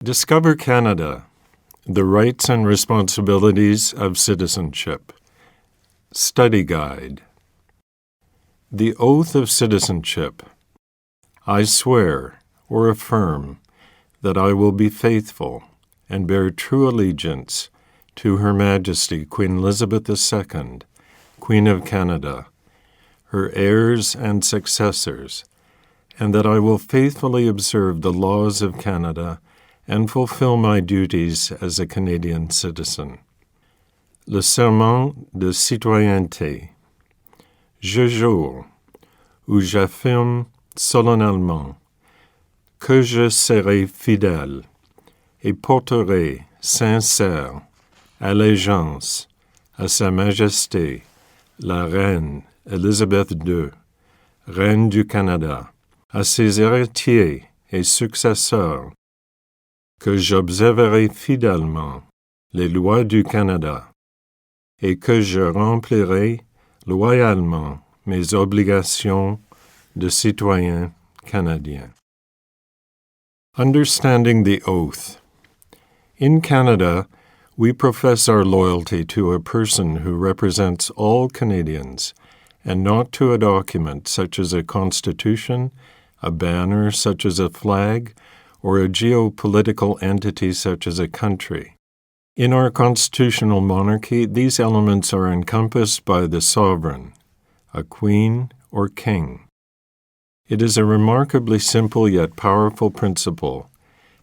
Discover Canada, the Rights and Responsibilities of Citizenship. Study Guide. The Oath of Citizenship. I swear, or affirm, that I will be faithful and bear true allegiance to Her Majesty Queen Elizabeth II, Queen of Canada, her heirs and successors, and that I will faithfully observe the laws of Canada and fulfill my duties as a Canadian citizen. Le serment de citoyenneté. Je jure, ou j'affirme solennellement, que je serai fidèle et porterai sincère allégeance à Sa Majesté, la Reine Élisabeth II, Reine du Canada, à ses héritiers et successeurs, que j'observerai fidèlement les lois du Canada et que je remplirai loyalement mes obligations de citoyen canadien. Understanding the Oath. In Canada, we profess our loyalty to a person who represents all Canadians and not to a document such as a constitution, a banner such as a flag, or a geopolitical entity such as a country. In our constitutional monarchy, these elements are encompassed by the sovereign, a queen or king. It is a remarkably simple yet powerful principle.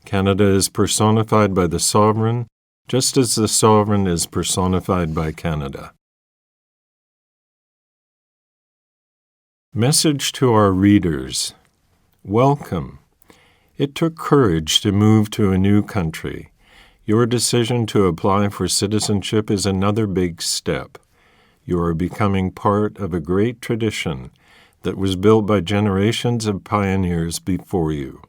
Canada is personified by the sovereign, just as the sovereign is personified by Canada. Message to our readers. Welcome. It took courage to move to a new country. Your decision to apply for citizenship is another big step. You are becoming part of a great tradition that was built by generations of pioneers before you.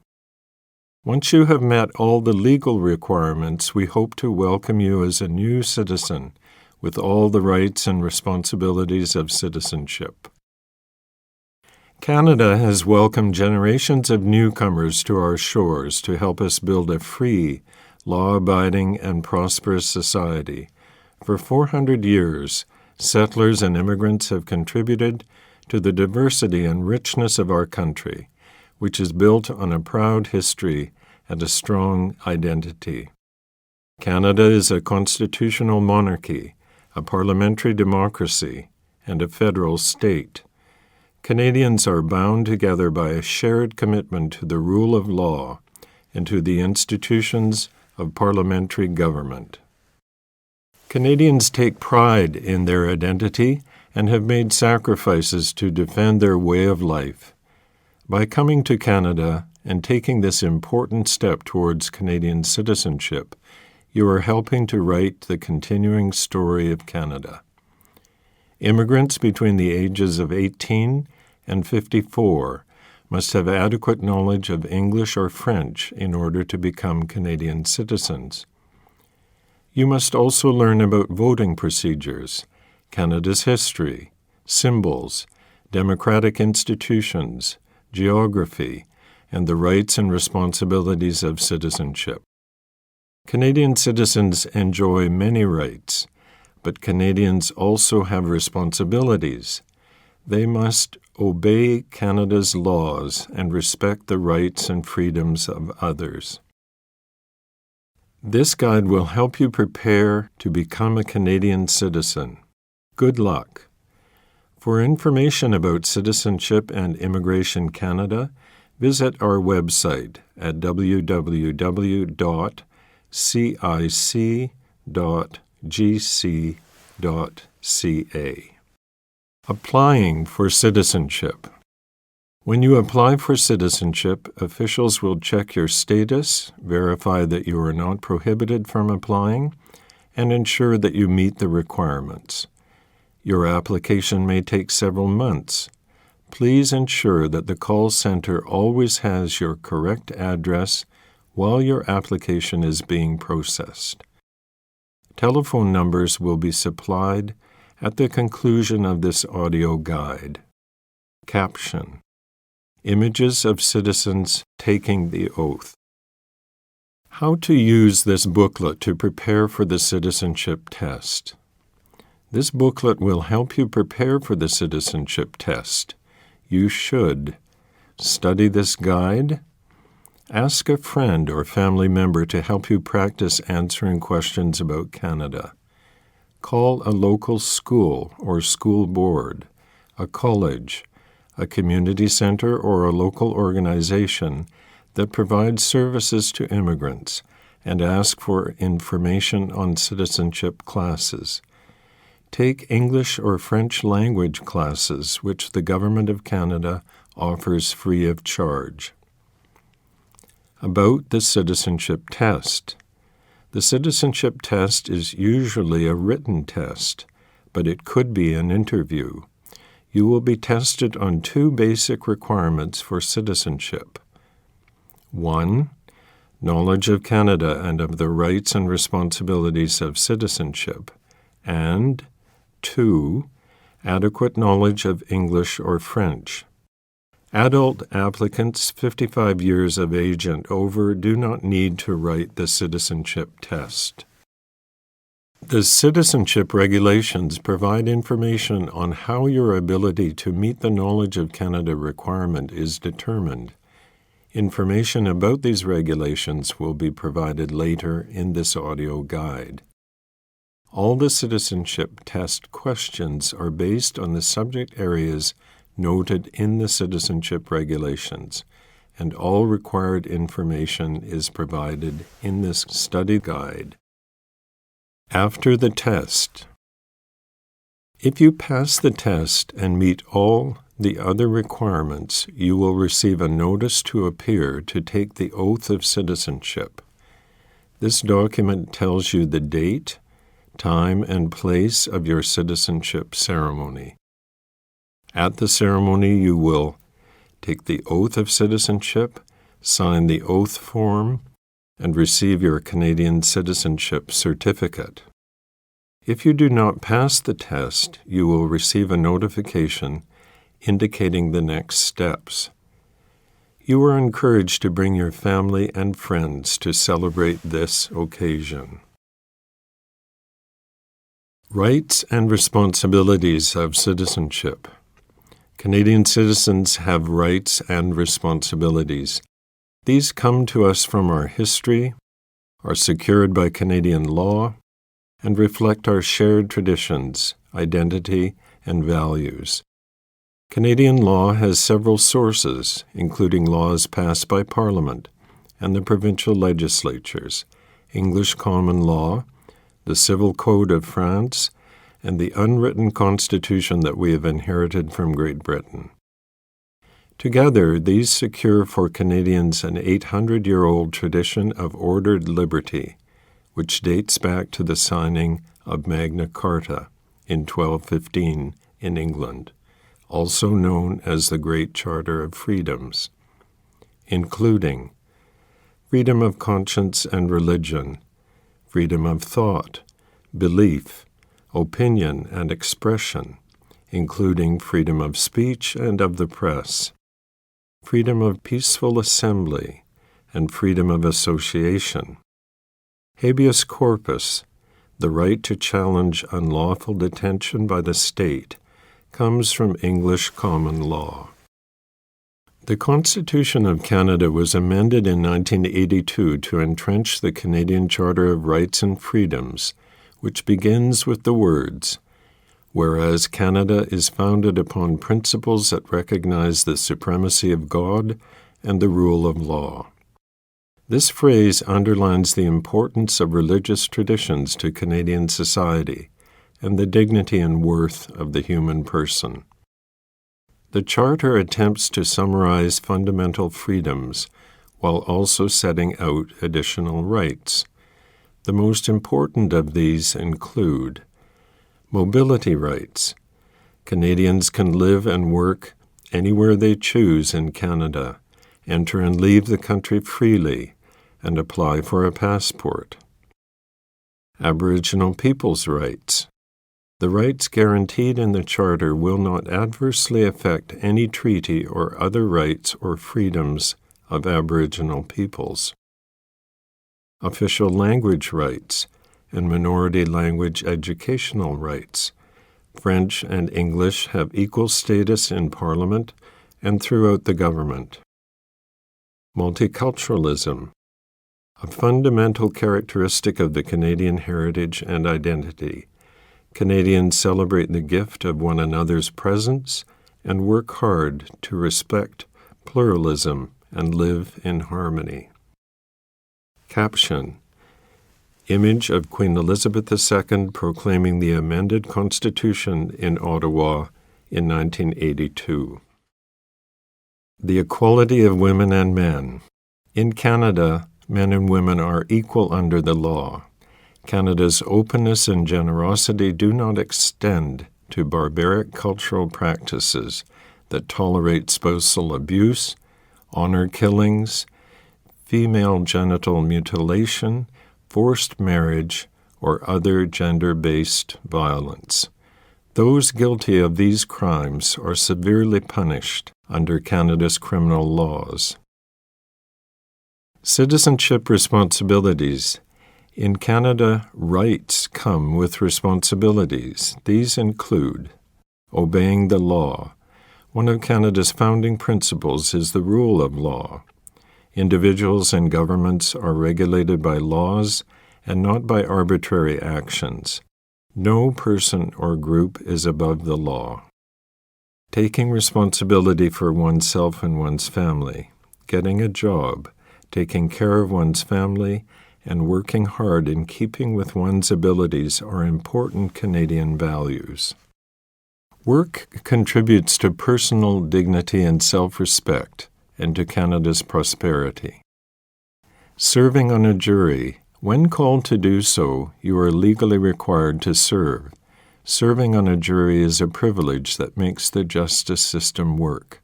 Once you have met all the legal requirements, we hope to welcome you as a new citizen with all the rights and responsibilities of citizenship. Canada has welcomed generations of newcomers to our shores to help us build a free, law-abiding, and prosperous society. For 400 years, settlers and immigrants have contributed to the diversity and richness of our country, which is built on a proud history and a strong identity. Canada is a constitutional monarchy, a parliamentary democracy, and a federal state. Canadians are bound together by a shared commitment to the rule of law and to the institutions of parliamentary government. Canadians take pride in their identity and have made sacrifices to defend their way of life. By coming to Canada and taking this important step towards Canadian citizenship, you are helping to write the continuing story of Canada. Immigrants between the ages of 18 and 54 must have adequate knowledge of English or French in order to become Canadian citizens. You must also learn about voting procedures, Canada's history, symbols, democratic institutions, geography, and the rights and responsibilities of citizenship. Canadian citizens enjoy many rights, but Canadians also have responsibilities. They must obey Canada's laws and respect the rights and freedoms of others. This guide will help you prepare to become a Canadian citizen. Good luck. For information about Citizenship and Immigration Canada, visit our website at www.cic.gc.ca. Applying for citizenship. When you apply for citizenship, officials will check your status, verify that you are not prohibited from applying, and ensure that you meet the requirements. Your application may take several months. Please ensure that the call center always has your correct address while your application is being processed. Telephone numbers will be supplied at the conclusion of this audio guide. Caption: Images of citizens taking the oath. How to use this booklet to prepare for the citizenship test. This booklet will help you prepare for the citizenship test. You should study this guide. Ask a friend or family member to help you practice answering questions about Canada. Call a local school or school board, a college, a community center, or a local organization that provides services to immigrants, and ask for information on citizenship classes. Take English or French language classes, which the Government of Canada offers free of charge. About the citizenship test. The citizenship test is usually a written test, but it could be an interview. You will be tested on two basic requirements for citizenship. 1. Knowledge of Canada and of the rights and responsibilities of citizenship. And 2. Adequate knowledge of English or French. Adult applicants 55 years of age and over do not need to write the citizenship test. The citizenship regulations provide information on how your ability to meet the Knowledge of Canada requirement is determined. Information about these regulations will be provided later in this audio guide. All the citizenship test questions are based on the subject areas noted in the citizenship regulations, and all required information is provided in this study guide. After the test. If you pass the test and meet all the other requirements, you will receive a notice to appear to take the oath of citizenship. This document tells you the date, time, and place of your citizenship ceremony. At the ceremony, you will take the oath of citizenship, sign the oath form, and receive your Canadian citizenship certificate. If you do not pass the test, you will receive a notification indicating the next steps. You are encouraged to bring your family and friends to celebrate this occasion. Rights and responsibilities of citizenship. Canadian citizens have rights and responsibilities. These come to us from our history, are secured by Canadian law, and reflect our shared traditions, identity, and values. Canadian law has several sources, including laws passed by Parliament and the provincial legislatures, English common law, the Civil Code of France, and the unwritten constitution that we have inherited from Great Britain. Together, these secure for Canadians an 800-year-old tradition of ordered liberty, which dates back to the signing of Magna Carta in 1215 in England, also known as the Great Charter of Freedoms, including freedom of conscience and religion, freedom of thought, belief, opinion, and expression, including freedom of speech and of the press, freedom of peaceful assembly, and freedom of association, habeas corpus, the right to challenge unlawful detention by the state, comes from English common law. The Constitution of Canada was amended in 1982 to entrench the Canadian Charter of Rights and Freedoms, which begins with the words, "Whereas Canada is founded upon principles that recognize the supremacy of God and the rule of law." This phrase underlines the importance of religious traditions to Canadian society and the dignity and worth of the human person. The Charter attempts to summarize fundamental freedoms while also setting out additional rights. The most important of these include mobility rights. Canadians can live and work anywhere they choose in Canada, enter and leave the country freely, and apply for a passport. Aboriginal people's rights. The rights guaranteed in the Charter will not adversely affect any treaty or other rights or freedoms of Aboriginal peoples. official language rights, and minority language educational rights. French and English have equal status in Parliament and throughout the government. Multiculturalism, a fundamental characteristic of the Canadian heritage and identity. Canadians celebrate the gift of one another's presence and work hard to respect pluralism and live in harmony. Caption: Image of Queen Elizabeth II proclaiming the amended Constitution in Ottawa in 1982. The equality of women and men. In Canada, men and women are equal under the law. Canada's openness and generosity do not extend to barbaric cultural practices that tolerate spousal abuse, honor killings, female genital mutilation, forced marriage, or other gender-based violence. Those guilty of these crimes are severely punished under Canada's criminal laws. Citizenship responsibilities. In Canada, rights come with responsibilities. These include obeying the law. One of Canada's founding principles is the rule of law. Individuals and governments are regulated by laws and not by arbitrary actions. No person or group is above the law. Taking responsibility for oneself and one's family, getting a job, taking care of one's family, and working hard in keeping with one's abilities are important Canadian values. Work contributes to personal dignity and self-respect, and to Canada's prosperity. Serving on a jury. When called to do so, you are legally required to serve. Serving on a jury is a privilege that makes the justice system work,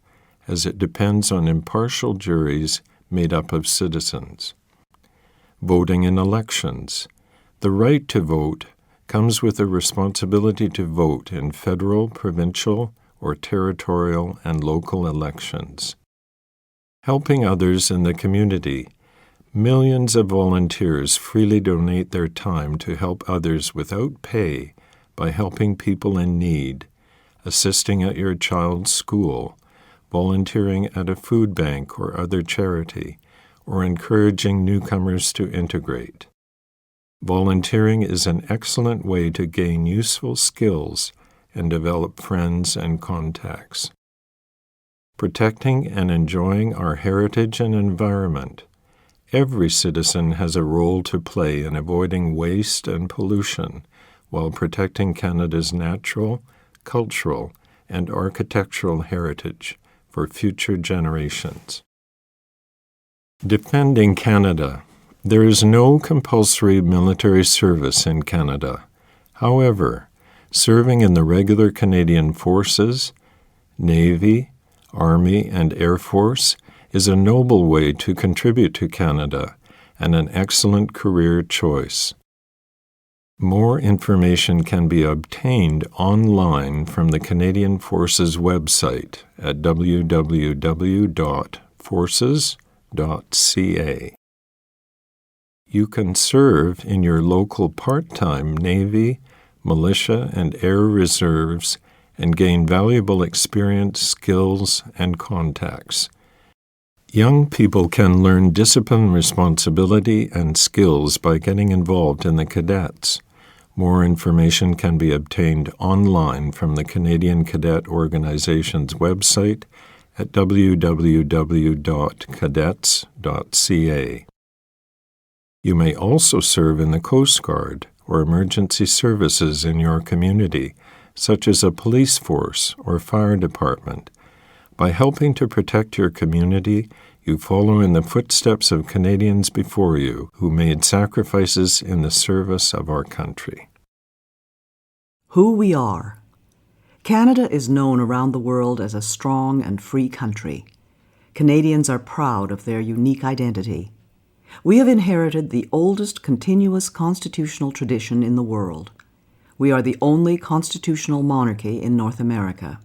as it depends on impartial juries made up of citizens. Voting in elections. The right to vote comes with the responsibility to vote in federal, provincial, or territorial and local elections. Helping others in the community. Millions of volunteers freely donate their time to help others without pay by helping people in need, assisting at your child's school, volunteering at a food bank or other charity, or encouraging newcomers to integrate. Volunteering is an excellent way to gain useful skills and develop friends and contacts. Protecting and enjoying our heritage and environment. Every citizen has a role to play in avoiding waste and pollution while protecting Canada's natural, cultural, and architectural heritage for future generations. Defending Canada. There is no compulsory military service in Canada. However, serving in the regular Canadian Forces, Navy, Army, and Air Force is a noble way to contribute to Canada and an excellent career choice. More information can be obtained online from the Canadian Forces website at www.forces.ca. You can serve in your local part-time Navy, militia, and air reserves and gain valuable experience, skills, and contacts. Young people can learn discipline, responsibility, and skills by getting involved in the cadets. More information can be obtained online from the Canadian Cadet Organization's website at www.cadets.ca. You may also serve in the Coast Guard or emergency services in your community, such as a police force or fire department. By helping to protect your community, you follow in the footsteps of Canadians before you who made sacrifices in the service of our country. Who we are. Canada is known around the world as a strong and free country. Canadians are proud of their unique identity. We have inherited the oldest continuous constitutional tradition in the world. We are the only constitutional monarchy in North America.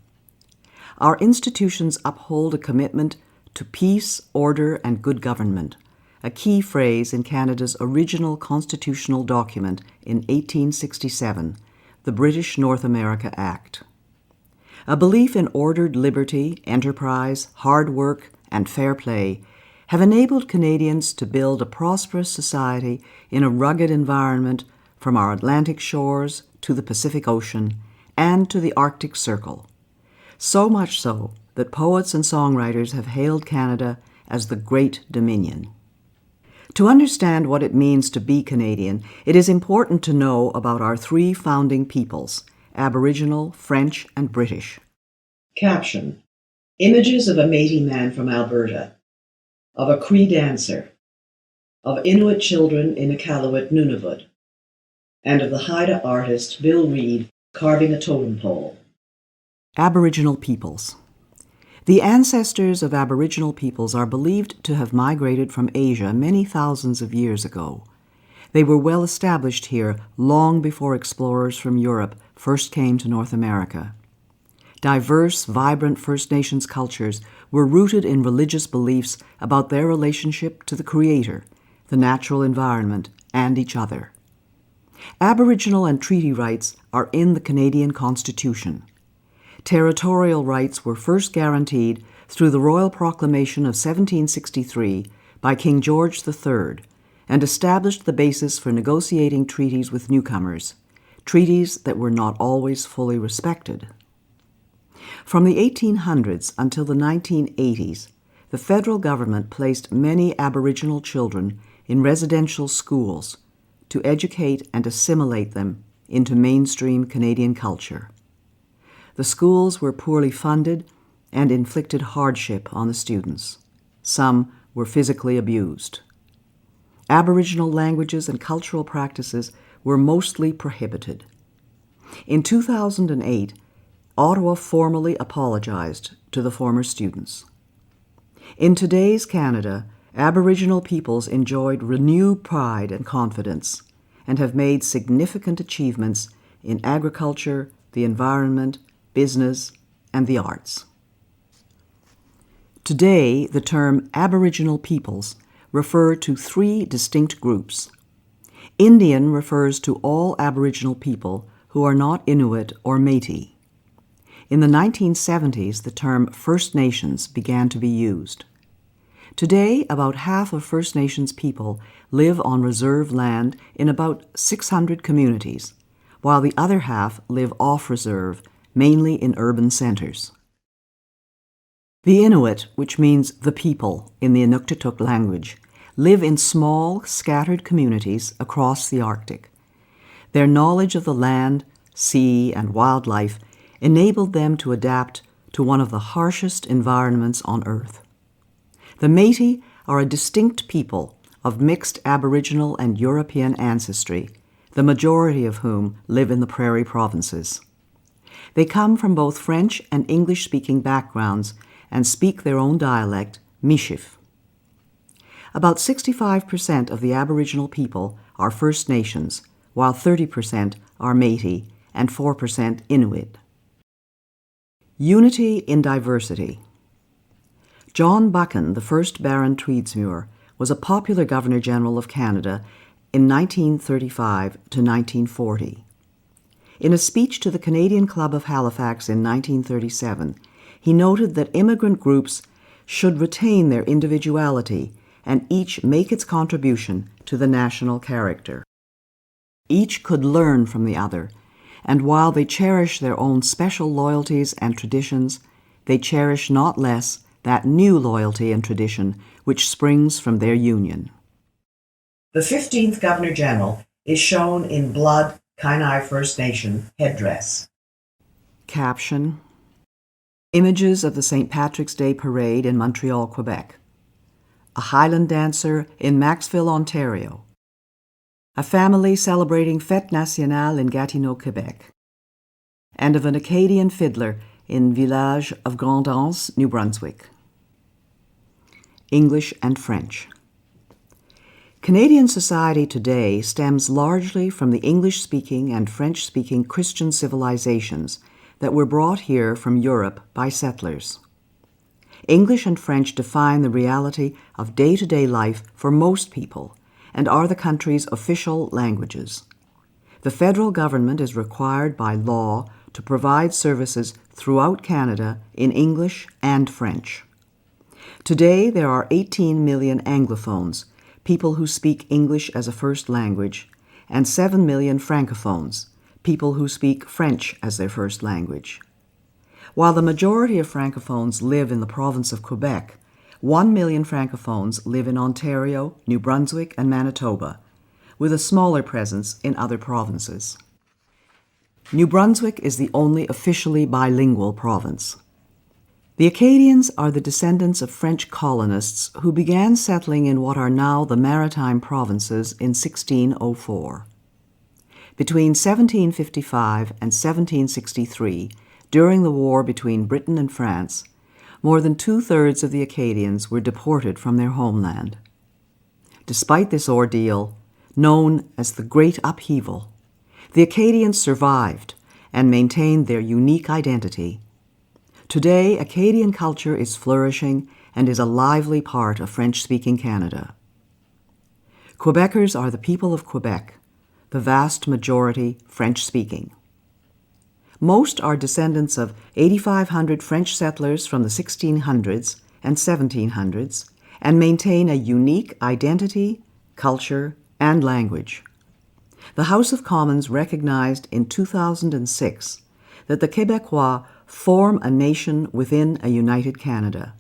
Our institutions uphold a commitment to peace, order, and good government, a key phrase in Canada's original constitutional document in 1867, the British North America Act. A belief in ordered liberty, enterprise, hard work, and fair play have enabled Canadians to build a prosperous society in a rugged environment from our Atlantic shores to the Pacific Ocean and to the Arctic Circle. So much so that poets and songwriters have hailed Canada as the Great Dominion. To understand what it means to be Canadian, it is important to know about our three founding peoples, Aboriginal, French, and British. Caption: Images of a Métis man from Alberta, of a Cree dancer, of Inuit children in Iqaluit, Nunavut, and of the Haida artist Bill Reid carving a totem pole. Aboriginal peoples. The ancestors of Aboriginal peoples are believed to have migrated from Asia many thousands of years ago. They were well established here long before explorers from Europe first came to North America. Diverse, vibrant First Nations cultures were rooted in religious beliefs about their relationship to the Creator, the natural environment, and each other. Aboriginal and treaty rights are in the Canadian Constitution. Territorial rights were first guaranteed through the Royal Proclamation of 1763 by King George III and established the basis for negotiating treaties with newcomers, treaties that were not always fully respected. From the 1800s until the 1980s, the federal government placed many Aboriginal children in residential schools to educate and assimilate them into mainstream Canadian culture. The schools were poorly funded and inflicted hardship on the students. Some were physically abused. Aboriginal languages and cultural practices were mostly prohibited. In 2008, Ottawa formally apologized to the former students. In today's Canada, Aboriginal peoples enjoyed renewed pride and confidence and have made significant achievements in agriculture, the environment, business, and the arts. Today, the term Aboriginal peoples refer to three distinct groups. Indian refers to all Aboriginal people who are not Inuit or Métis. In the 1970s, the term First Nations began to be used. Today, about half of First Nations people live on reserve land in about 600 communities, while the other half live off-reserve, mainly in urban centers. The Inuit, which means the people in the Inuktitut language, live in small, scattered communities across the Arctic. Their knowledge of the land, sea, and wildlife enabled them to adapt to one of the harshest environments on Earth. The Métis are a distinct people of mixed Aboriginal and European ancestry, the majority of whom live in the Prarie provinces. They come from both French and English-speaking backgrounds and speak their own dialect, Michif. About 65% of the Aboriginal people are First Nations, while 30% are Métis and 4% Inuit. Unity in diversity. John Buchan, the first Baron Tweedsmuir, was a popular Governor-General of Canada in 1935 to 1940. In a speech to the Canadian Club of Halifax in 1937, he noted that immigrant groups should retain their individuality and each make its contribution to the national character. Each could learn from the other, and while they cherish their own special loyalties and traditions, they cherish not less that new loyalty and tradition which springs from their union. The 15th Governor-General is shown in blood Kainai First Nation headdress. Caption: Images of the St. Patrick's Day Parade in Montreal, Quebec. A Highland dancer in Maxville, Ontario. A family celebrating Fête Nationale in Gatineau, Quebec. And of an Acadian fiddler in village of Grand'Anse, New Brunswick. English and French. Canadian society today stems largely from the English-speaking and French-speaking Christian civilizations that were brought here from Europe by settlers. English and French define the reality of day-to-day life for most people and are the country's official languages. The federal government is required by law to provide services throughout Canada in English and French. Today, there are 18 million Anglophones, people who speak English as a first language, and 7 million Francophones, people who speak French as their first language. While the majority of Francophones live in the province of Quebec, 1 million Francophones live in Ontario, New Brunswick, and Manitoba, with a smaller presence in other provinces. New Brunswick is the only officially bilingual province. The Acadians are the descendants of French colonists who began settling in what are now the Maritime Provinces in 1604. Between 1755 and 1763, during the war between Britain and France, more than two-thirds of the Acadians were deported from their homeland. Despite this ordeal, known as the Great Upheaval, the Acadians survived and maintained their unique identity. Today, Acadian culture is flourishing and is a lively part of French-speaking Canada. Quebecers are the people of Quebec, the vast majority French-speaking. Most are descendants of 8,500 French settlers from the 1600s and 1700s and maintain a unique identity, culture, and language. The House of Commons recognized in 2006 that the Québécois form a nation within a united Canada.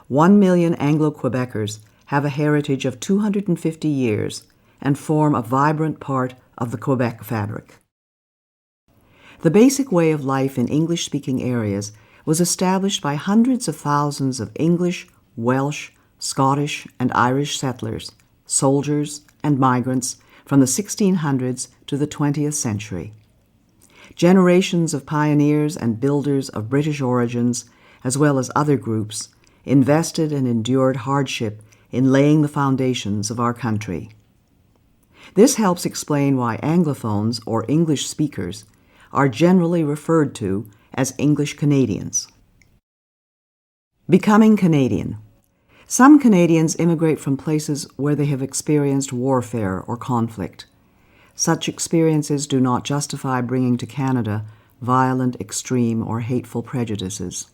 1 million Anglo-Quebecers have a heritage of 250 years and form a vibrant part of the Quebec fabric. The basic way of life in English-speaking areas was established by hundreds of thousands of English, Welsh, Scottish, and Irish settlers, soldiers, and migrants from the 1600s to the 20th century. Generations of pioneers and builders of British origins, as well as other groups, invested and endured hardship in laying the foundations of our country. This helps explain why Anglophones, or English speakers, are generally referred to as English Canadians. Becoming Canadian. Some Canadians immigrate from places where they have experienced warfare or conflict. Such experiences do not justify bringing to Canada violent, extreme, or hateful prejudices.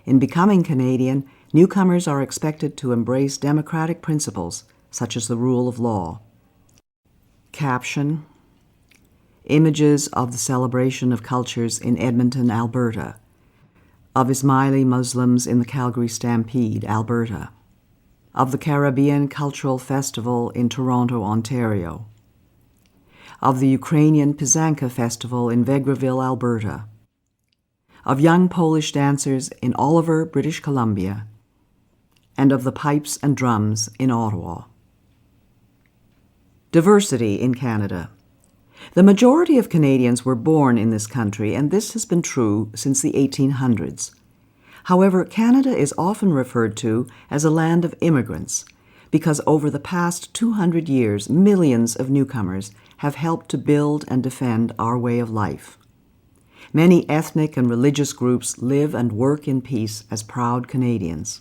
In becoming Canadian, newcomers are expected to embrace democratic principles such as the rule of law. Caption: Images of the celebration of cultures in Edmonton, Alberta, of Ismaili Muslims in the Calgary Stampede, Alberta, of the Caribbean Cultural Festival in Toronto, Ontario, of the Ukrainian Pysanka Festival in Vegreville, Alberta, of young Polish dancers in Oliver, British Columbia, and of the pipes and drums in Ottawa. Diversity in Canada. The majority of Canadians were born in this country, and this has been true since the 1800s. However, Canada is often referred to as a land of immigrants because over the past 200 years, millions of newcomers have helped to build and defend our way of life. Many ethnic and religious groups live and work in peace as proud Canadians.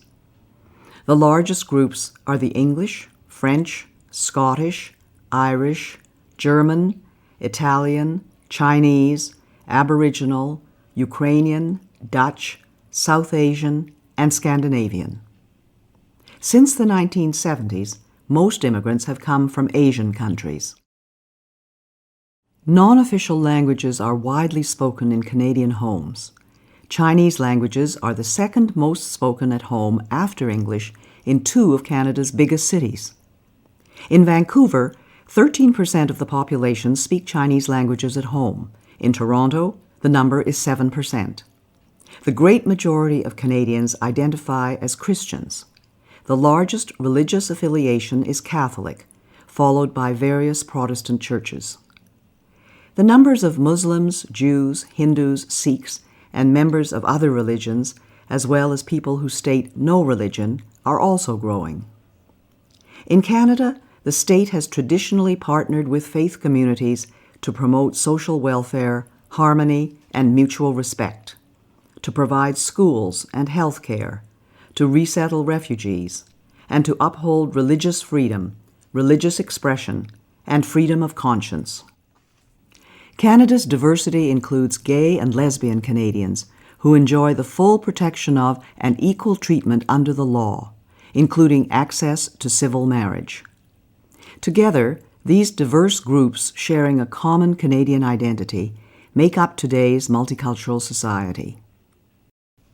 The largest groups are the English, French, Scottish, Irish, German, Italian, Chinese, Aboriginal, Ukrainian, Dutch, South Asian, and Scandinavian. Since the 1970s, most immigrants have come from Asian countries. Non-official languages are widely spoken in Canadian homes. Chinese languages are the second most spoken at home after English in 2 of Canada's biggest cities. In Vancouver, 13% of the population speak Chinese languages at home. In Toronto, the number is 7%. The great majority of Canadians identify as Christians. The largest religious affiliation is Catholic, followed by various Protestant churches. The numbers of Muslims, Jews, Hindus, Sikhs, and members of other religions, as well as people who state no religion, are also growing. In Canada, the state has traditionally partnered with faith communities to promote social welfare, harmony, and mutual respect, to provide schools and health care, to resettle refugees, and to uphold religious freedom, religious expression, and freedom of conscience. Canada's diversity includes gay and lesbian Canadians who enjoy the full protection of and equal treatment under the law, including access to civil marriage. Together, these diverse groups sharing a common Canadian identity make up today's multicultural society.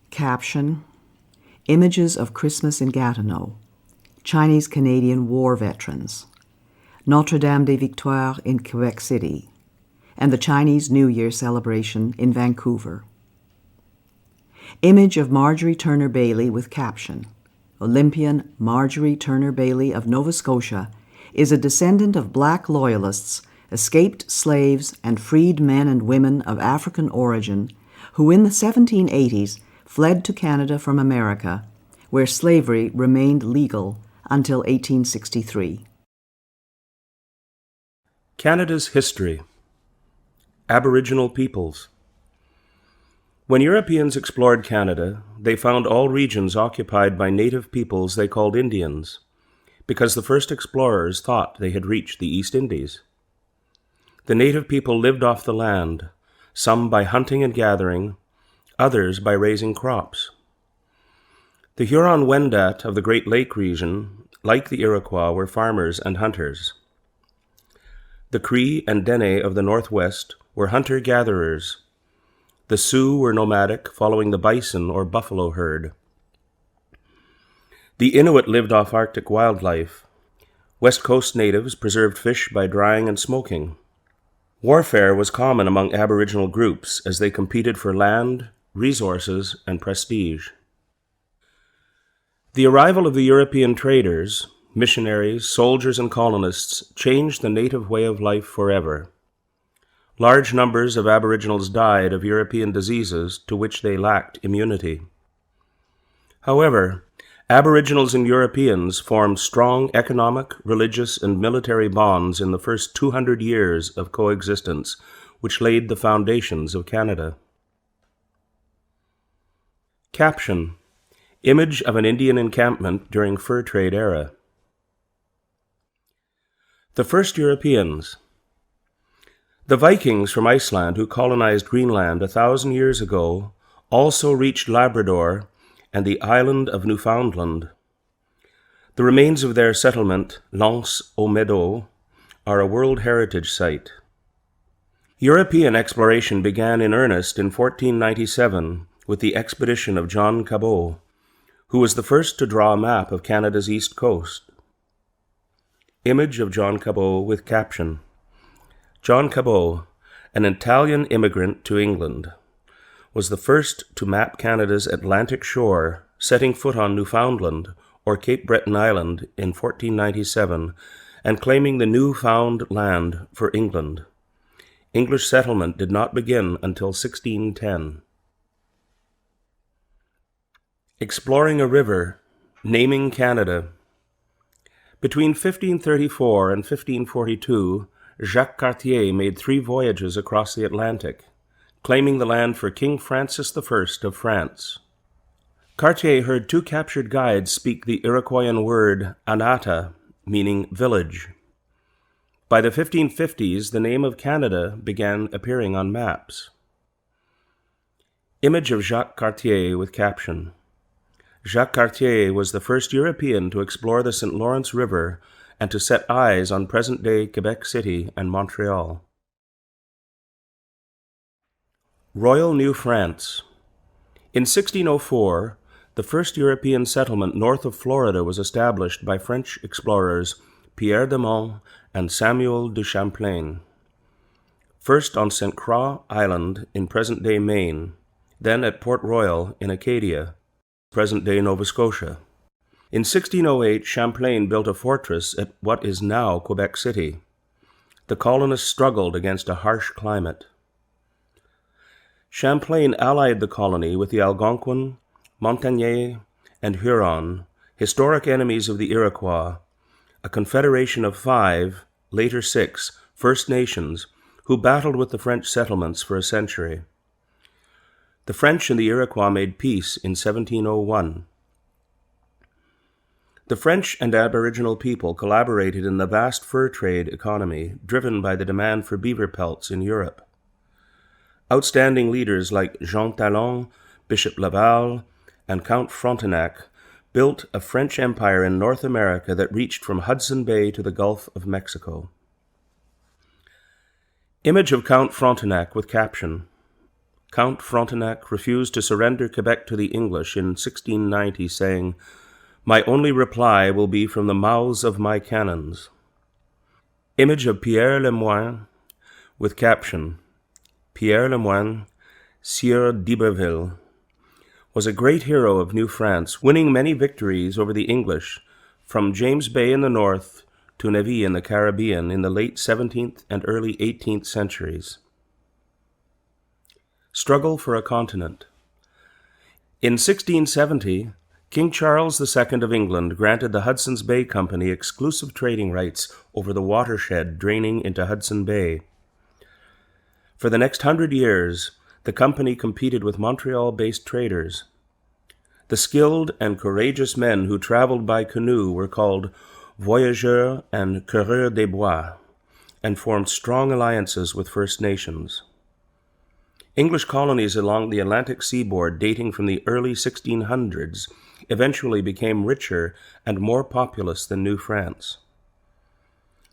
Caption: Images of Christmas in Gatineau, Chinese-Canadian War Veterans, Notre-Dame-des-Victoires in Quebec City, and the Chinese New Year celebration in Vancouver. Image of Marjorie Turner Bailey with caption: Olympian Marjorie Turner Bailey of Nova Scotia is a descendant of Black Loyalists, escaped slaves, and freed men and women of African origin who in the 1780s fled to Canada from America, where slavery remained legal until 1863. Canada's history. Aboriginal peoples. When Europeans explored Canada, they found all regions occupied by native peoples they called Indians, because the first explorers thought they had reached the East Indies. The native people lived off the land, some by hunting and gathering, others by raising crops. The Huron-Wendat of the Great Lake region, like the Iroquois, were farmers and hunters. The Cree and Dene of the Northwest were hunter-gatherers. The Sioux were nomadic, following the bison or buffalo herd. The Inuit lived off Arctic wildlife. West Coast natives preserved fish by drying and smoking. Warfare was common among Aboriginal groups as they competed for land, resources, and prestige. The arrival of the European traders, missionaries, soldiers, and colonists changed the native way of life forever. Large numbers of Aboriginals died of European diseases to which they lacked immunity. However, Aboriginals and Europeans formed strong economic, religious, and military bonds in the first 200 years of coexistence, which laid the foundations of Canada. Caption: Image of an Indian encampment during fur trade era. The first Europeans. The Vikings from Iceland who colonized Greenland 1,000 years ago also reached Labrador and the island of Newfoundland. The remains of their settlement, L'Anse aux Meadows, are a World Heritage Site. European exploration began in earnest in 1497 with the expedition of John Cabot, who was the first to draw a map of Canada's east coast. Image of John Cabot with caption: John Cabot, an Italian immigrant to England, was the first to map Canada's Atlantic shore, setting foot on Newfoundland, or Cape Breton Island, in 1497, and claiming the new-found land for England. English settlement did not begin until 1610. Exploring a river, naming Canada. Between 1534 and 1542, Jacques Cartier made 3 voyages across the Atlantic, claiming the land for King Francis I of France. Cartier heard 2 captured guides speak the Iroquoian word Anata, meaning village. By the 1550s, the name of Canada began appearing on maps. Image of Jacques Cartier with caption: Jacques Cartier was the first European to explore the St. Lawrence River and to set eyes on present-day Quebec City and Montreal. Royal New France. In 1604, the first European settlement north of Florida was established by French explorers Pierre de Monts and Samuel de Champlain. First on St. Croix Island in present-day Maine, then at Port Royal in Acadia, present-day Nova Scotia. In 1608, Champlain built a fortress at what is now Quebec City. The colonists struggled against a harsh climate. Champlain allied the colony with the Algonquin, Montagnais, and Huron, historic enemies of the Iroquois, a confederation of 5, later 6, First Nations who battled with the French settlements for a century. The French and the Iroquois made peace in 1701. The French and Aboriginal people collaborated in the vast fur trade economy driven by the demand for beaver pelts in Europe. Outstanding leaders like Jean Talon, Bishop Laval, and Count Frontenac built a French empire in North America that reached from Hudson Bay to the Gulf of Mexico. Image of Count Frontenac with caption. Count Frontenac refused to surrender Quebec to the English in 1690, saying, "My only reply will be from the mouths of my cannons." Image of Pierre Le Moyne with caption. Pierre Le Moyne, Sieur d'Iberville, was a great hero of New France, winning many victories over the English, from James Bay in the north to Navy in the Caribbean in the late 17th and early 18th centuries. Struggle for a continent. In 1670, King Charles II of England granted the Hudson's Bay Company exclusive trading rights over the watershed draining into Hudson Bay. For the next 100 years, the company competed with Montreal-based traders. The skilled and courageous men who traveled by canoe were called voyageurs and coureurs des bois, and formed strong alliances with First Nations. English colonies along the Atlantic seaboard dating from the early 1600s eventually became richer and more populous than New France.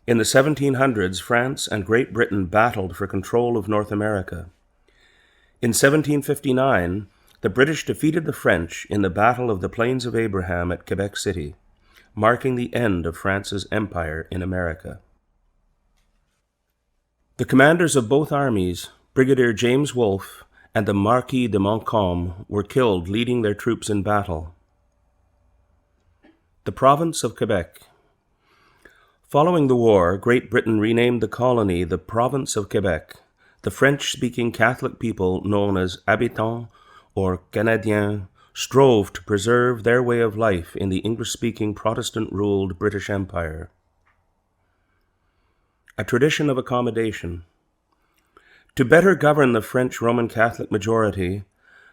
In the 1700s, France and Great Britain battled for control of North America. In 1759, the British defeated the French in the Battle of the Plains of Abraham at Quebec City, marking the end of France's empire in America. The commanders of both armies, Brigadier James Wolfe and the Marquis de Montcalm, were killed leading their troops in battle. The province of Quebec. Following the war, Great Britain renamed the colony the Province of Quebec. The French-speaking Catholic people, known as habitants or Canadiens, strove to preserve their way of life in the English-speaking Protestant-ruled British Empire. A tradition of accommodation. To better govern the French Roman Catholic majority,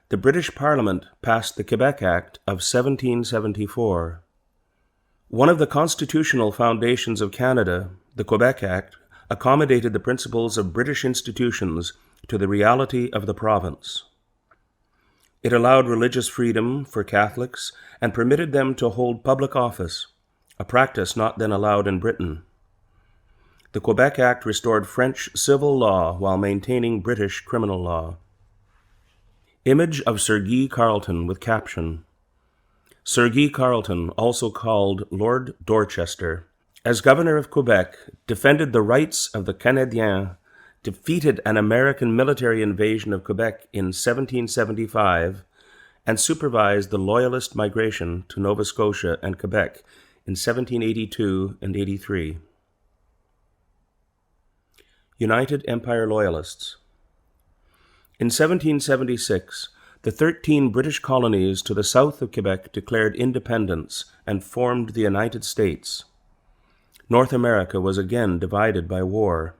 the British Parliament passed the Quebec Act of 1774. One of the constitutional foundations of Canada, the Quebec Act, accommodated the principles of British institutions to the reality of the province. It allowed religious freedom for Catholics and permitted them to hold public office, a practice not then allowed in Britain. The Quebec Act restored French civil law while maintaining British criminal law. Image of Sir Guy Carleton with caption. Sir Guy Carleton, also called Lord Dorchester, as governor of Quebec, defended the rights of the Canadiens, defeated an American military invasion of Quebec in 1775, and supervised the Loyalist migration to Nova Scotia and Quebec in 1782 and 83. United Empire Loyalists. In 1776, the 13 British colonies to the south of Quebec declared independence and formed the United States. North America was again divided by war.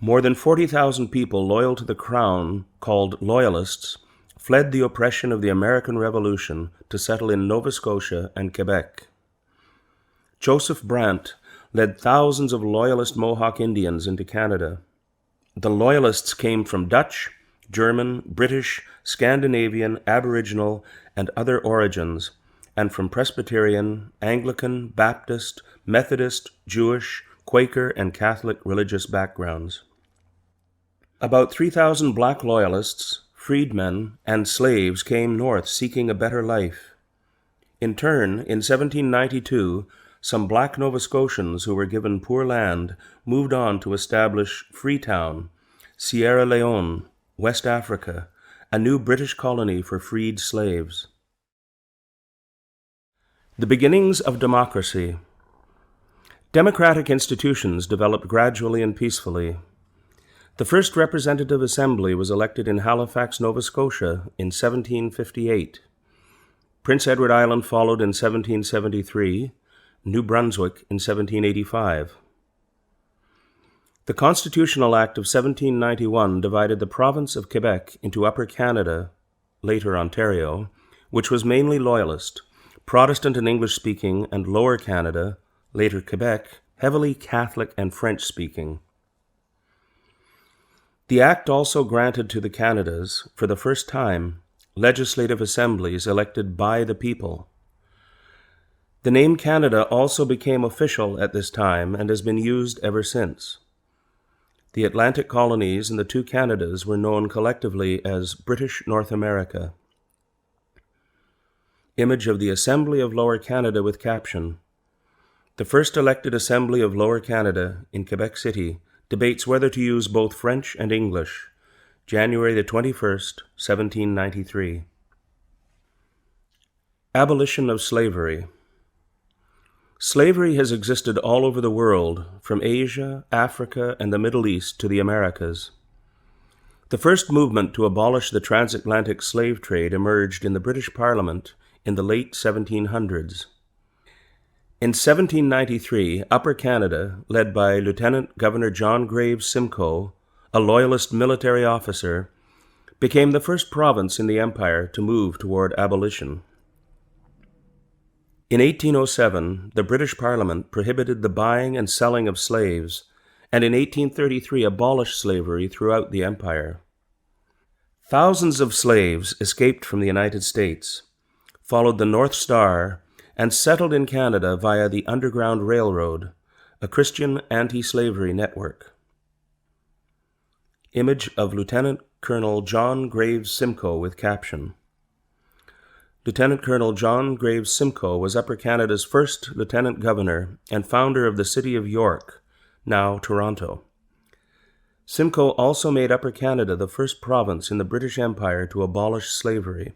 More than 40,000 people loyal to the Crown, called Loyalists, fled the oppression of the American Revolution to settle in Nova Scotia and Quebec. Joseph Brant led thousands of Loyalist Mohawk Indians into Canada. The Loyalists came from Dutch, German, British, Scandinavian, Aboriginal, and other origins, and from Presbyterian, Anglican, Baptist, Methodist, Jewish, Quaker, and Catholic religious backgrounds. About 3,000 black Loyalists, freedmen, and slaves came north seeking a better life. In turn, in 1792, some black Nova Scotians who were given poor land moved on to establish Freetown, Sierra Leone, West Africa, a new British colony for freed slaves. The beginnings of democracy. Democratic institutions developed gradually and peacefully. The first representative assembly was elected in Halifax, Nova Scotia in 1758. Prince Edward Island followed in 1773, New Brunswick in 1785. The Constitutional Act of 1791 divided the province of Quebec into Upper Canada, later Ontario, which was mainly Loyalist, Protestant and English-speaking, and Lower Canada, later Quebec, heavily Catholic and French-speaking. The Act also granted to the Canadas, for the first time, legislative assemblies elected by the people. The name Canada also became official at this time and has been used ever since. The Atlantic colonies and the two Canadas were known collectively as British North America. Image of the Assembly of Lower Canada with caption. The first elected Assembly of Lower Canada in Quebec City debates whether to use both French and English. January the 21st, 1793. Abolition of slavery. Slavery has existed all over the world, from Asia, Africa, and the Middle East to the Americas. The first movement to abolish the transatlantic slave trade emerged in the British Parliament in the late 1700s. In 1793, Upper Canada, led by Lieutenant Governor John Graves Simcoe, a Loyalist military officer, became the first province in the Empire to move toward abolition. In 1807, the British Parliament prohibited the buying and selling of slaves, and in 1833 abolished slavery throughout the Empire. Thousands of slaves escaped from the United States, followed the North Star, and settled in Canada via the Underground Railroad, a Christian anti-slavery network. Image of Lieutenant Colonel John Graves Simcoe with caption. Lieutenant Colonel John Graves Simcoe was Upper Canada's first lieutenant governor and founder of the city of York, now Toronto. Simcoe also made Upper Canada the first province in the British Empire to abolish slavery.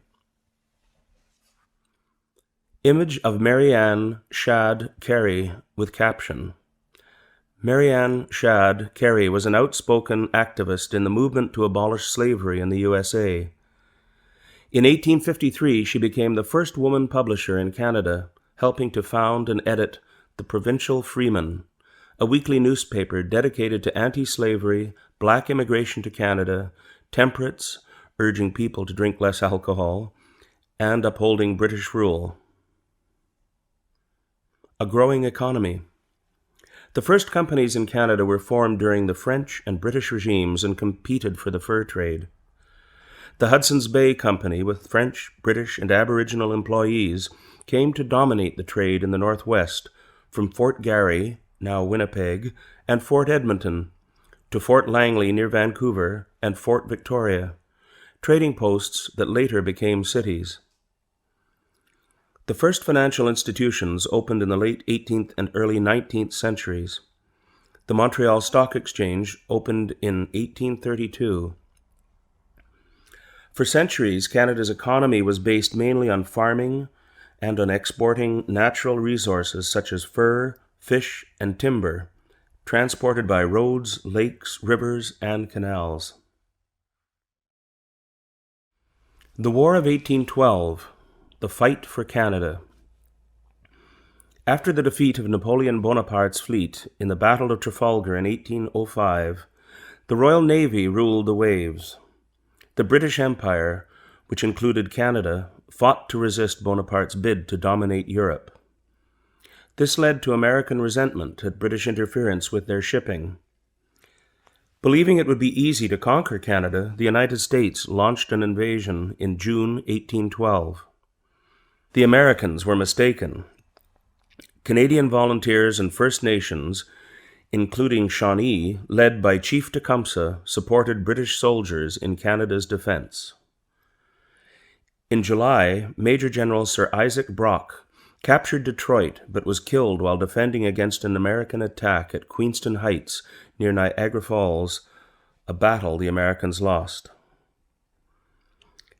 Image of Marianne Shadd Carey with caption. Marianne Shadd Carey was an outspoken activist in the movement to abolish slavery in the USA. In 1853, she became the first woman publisher in Canada, helping to found and edit the Provincial Freeman, a weekly newspaper dedicated to anti-slavery, black immigration to Canada, temperance, urging people to drink less alcohol, and upholding British rule. A growing economy. The first companies in Canada were formed during the French and British regimes and competed for the fur trade. The Hudson's Bay Company, with French, British, and Aboriginal employees, came to dominate the trade in the Northwest, from Fort Garry, now Winnipeg, and Fort Edmonton, to Fort Langley near Vancouver and Fort Victoria, trading posts that later became cities. The first financial institutions opened in the late 18th and early 19th centuries. The Montreal Stock Exchange opened in 1832. For centuries, Canada's economy was based mainly on farming and on exporting natural resources such as fur, fish, and timber, transported by roads, lakes, rivers, and canals. The War of 1812, the fight for Canada. After the defeat of Napoleon Bonaparte's fleet in the Battle of Trafalgar in 1805, the Royal Navy ruled the waves. The British Empire, which included Canada, fought to resist Bonaparte's bid to dominate Europe. This led to American resentment at British interference with their shipping. Believing it would be easy to conquer Canada, the United States launched an invasion in June 1812. The Americans were mistaken. Canadian volunteers and First Nations, including Shawnee, led by Chief Tecumseh, supported British soldiers in Canada's defense. In July, Major General Sir Isaac Brock captured Detroit but was killed while defending against an American attack at Queenston Heights near Niagara Falls, a battle the Americans lost.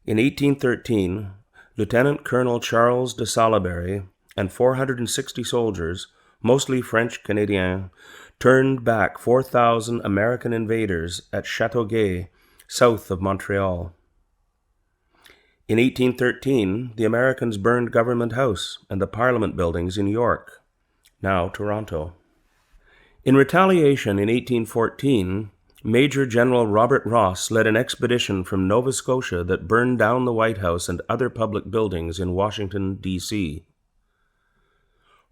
In 1813, Lieutenant Colonel Charles de Salaberry and 460 soldiers, mostly French-Canadiens, turned back 4,000 American invaders at Châteauguay, south of Montreal. In 1813, the Americans burned Government House and the Parliament buildings in York, now Toronto. In retaliation, in 1814, Major General Robert Ross led an expedition from Nova Scotia that burned down the White House and other public buildings in Washington, D.C.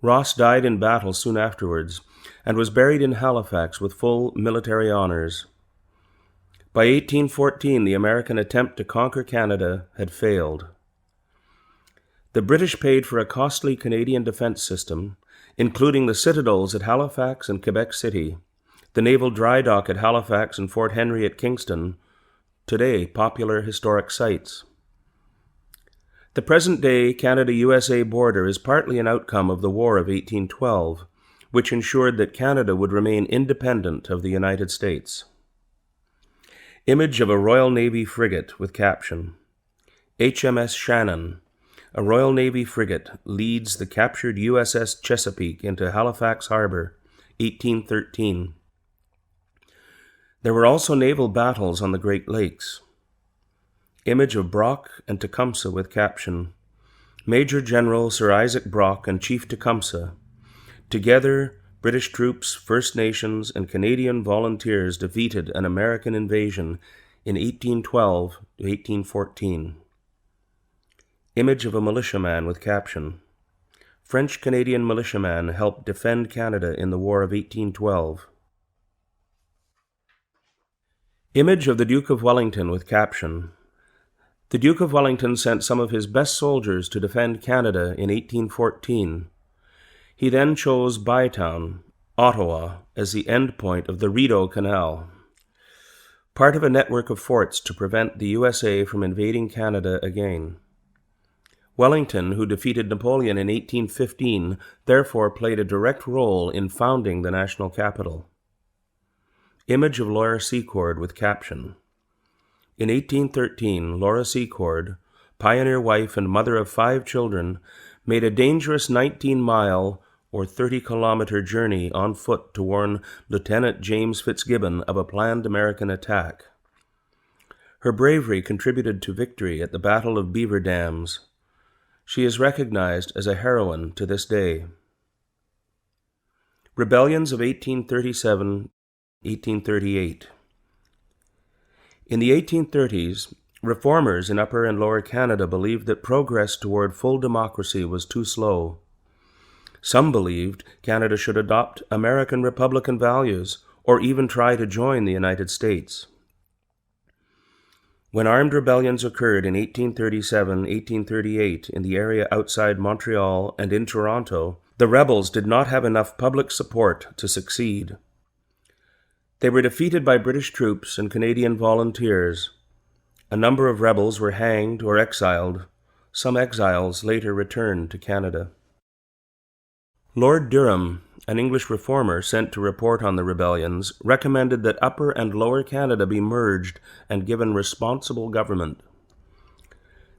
Ross died in battle soon afterwards and was buried in Halifax with full military honors. By 1814, the American attempt to conquer Canada had failed. The British paid for a costly Canadian defense system, including the citadels at Halifax and Quebec City, the naval dry dock at Halifax and Fort Henry at Kingston, today popular historic sites. The present-day Canada-USA border is partly an outcome of the War of 1812, which ensured that Canada would remain independent of the United States. Image of a Royal Navy frigate with caption, HMS Shannon, a Royal Navy frigate, leads the captured USS Chesapeake into Halifax Harbor, 1813. There were also naval battles on the Great Lakes. Image of Brock and Tecumseh with caption, Major General Sir Isaac Brock and Chief Tecumseh. Together, British troops, First Nations, and Canadian volunteers defeated an American invasion in 1812 to 1814. Image of a militiaman with caption, French-Canadian militiaman helped defend Canada in the War of 1812. Image of the Duke of Wellington with caption, The Duke of Wellington sent some of his best soldiers to defend Canada in 1814. He then chose Bytown, Ottawa, as the endpoint of the Rideau Canal, part of a network of forts to prevent the USA from invading Canada again. Wellington, who defeated Napoleon in 1815, therefore played a direct role in founding the national capital. Image of Laura Secord with caption, In 1813, Laura Secord, pioneer wife and mother of 5 children, made a dangerous 19-mile or 30-kilometer journey on foot to warn Lieutenant James Fitzgibbon of a planned American attack. Her bravery contributed to victory at the Battle of Beaver Dams. She is recognized as a heroine to this day. Rebellions of 1837-1838. In the 1830s, reformers in Upper and Lower Canada believed that progress toward full democracy was too slow. Some believed Canada should adopt American Republican values or even try to join the United States. When armed rebellions occurred in 1837-1838 in the area outside Montreal and in Toronto, the rebels did not have enough public support to succeed. They were defeated by British troops and Canadian volunteers. A number of rebels were hanged or exiled. Some exiles later returned to Canada. Lord Durham, an English reformer sent to report on the rebellions, recommended that Upper and Lower Canada be merged and given responsible government.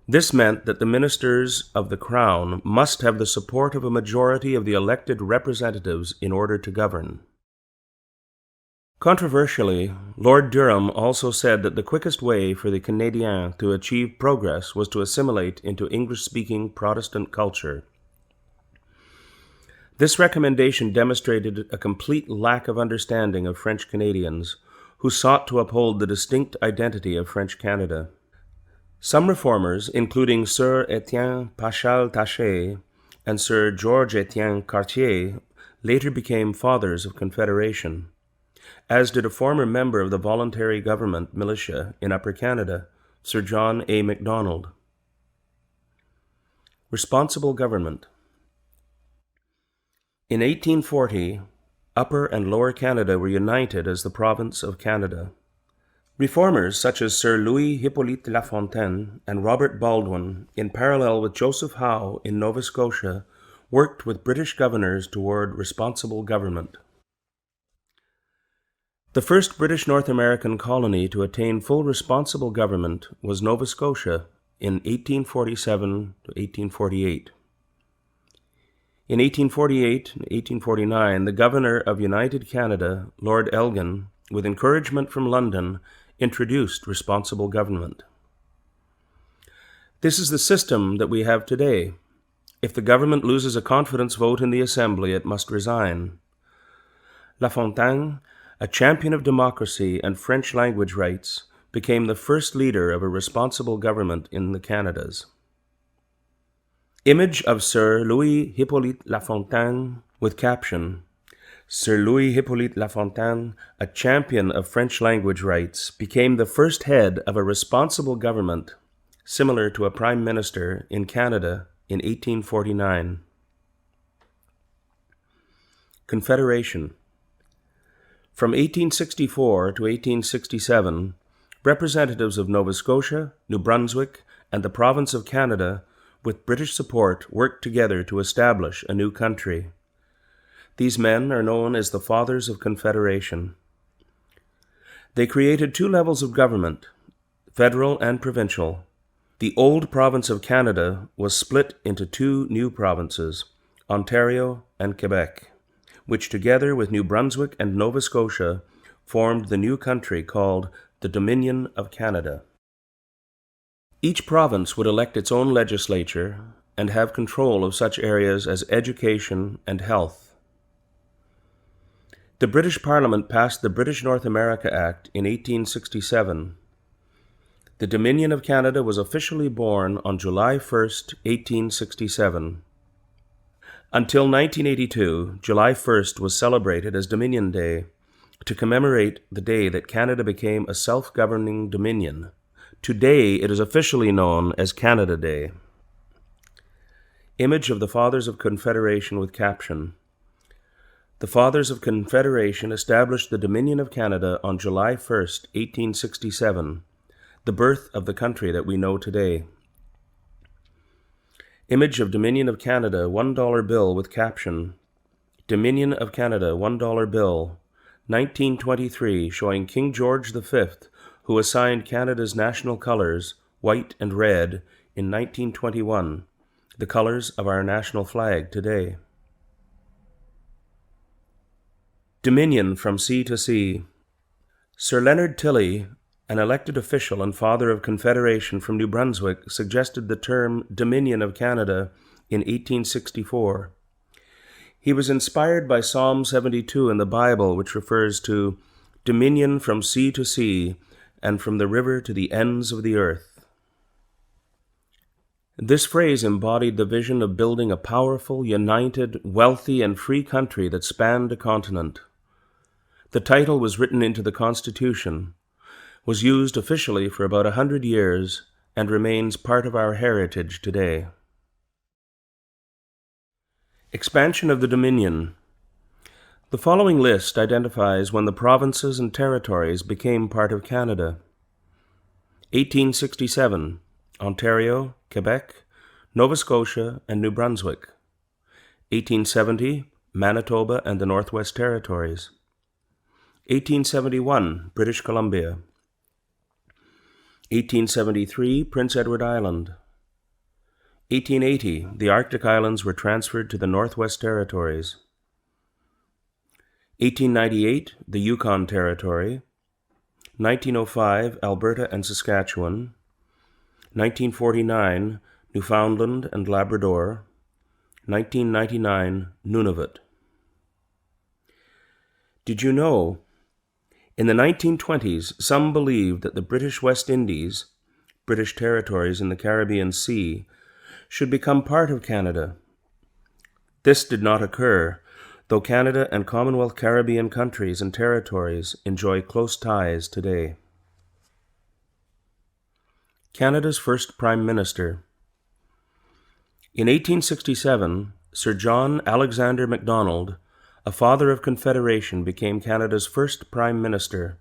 This meant that the ministers of the Crown must have the support of a majority of the elected representatives in order to govern. Controversially, Lord Durham also said that the quickest way for the Canadiens to achieve progress was to assimilate into English-speaking Protestant culture. This recommendation demonstrated a complete lack of understanding of French Canadians, who sought to uphold the distinct identity of French Canada. Some reformers, including Sir Etienne Paschal-Taché and Sir Georges-Étienne Cartier, later became fathers of Confederation, as did a former member of the voluntary government militia in Upper Canada, Sir John A. Macdonald. Responsible government. In 1840, Upper and Lower Canada were united as the province of Canada. Reformers such as Sir Louis Hippolyte Lafontaine and Robert Baldwin, in parallel with Joseph Howe in Nova Scotia, worked with British governors toward responsible government. The first British North American colony to attain full responsible government was Nova Scotia in 1847 to 1848. In 1848 and 1849, the governor of United Canada, Lord Elgin, with encouragement from London, introduced responsible government. This is the system that we have today. If the government loses a confidence vote in the Assembly, it must resign. Lafontaine, a champion of democracy and French language rights, became the first leader of a responsible government in the Canadas. Image of Sir Louis Hippolyte Lafontaine with caption, Sir Louis Hippolyte Lafontaine, a champion of French language rights, became the first head of a responsible government, similar to a prime minister, in Canada in 1849. Confederation. From 1864 to 1867, representatives of Nova Scotia, New Brunswick, and the province of Canada, with British support, worked together to establish a new country. These men are known as the Fathers of Confederation. They created two levels of government, federal and provincial. The old province of Canada was split into two new provinces, Ontario and Quebec, which together with New Brunswick and Nova Scotia formed the new country called the Dominion of Canada. Each province would elect its own legislature and have control of such areas as education and health. The British Parliament passed the British North America Act in 1867. The Dominion of Canada was officially born on July 1, 1867. Until 1982, July 1st was celebrated as Dominion Day to commemorate the day that Canada became a self-governing dominion. Today, it is officially known as Canada Day. Image of the Fathers of Confederation with caption, The Fathers of Confederation established the Dominion of Canada on July 1, 1867, the birth of the country that we know today. Image of Dominion of Canada $1 bill with caption, Dominion of Canada $1 bill, 1923, showing King George V, who assigned Canada's national colours, white and red, in 1921, the colours of our national flag today. Dominion from sea to sea. Sir Leonard Tilley, an elected official and father of Confederation from New Brunswick, suggested the term Dominion of Canada in 1864. He was inspired by Psalm 72 in the Bible, which refers to dominion from sea to sea and from the river to the ends of the earth. This phrase embodied the vision of building a powerful, united, wealthy, and free country that spanned a continent. The title was written into the Constitution, was used officially for about 100 years, and remains part of our heritage today. Expansion of the Dominion. The following list identifies when the provinces and territories became part of Canada. 1867, Ontario, Quebec, Nova Scotia, and New Brunswick. 1870, Manitoba and the Northwest Territories. 1871, British Columbia. 1873, Prince Edward Island. 1880, the Arctic Islands were transferred to the Northwest Territories. 1898, the Yukon Territory. 1905, Alberta and Saskatchewan. 1949, Newfoundland and Labrador. 1999, Nunavut. Did you know? In the 1920s, some believed that the British West Indies, British territories in the Caribbean Sea, should become part of Canada. This did not occur, though Canada and Commonwealth Caribbean countries and territories enjoy close ties today. Canada's first Prime Minister. In 1867, Sir John Alexander Macdonald, a father of Confederation, became Canada's first Prime Minister.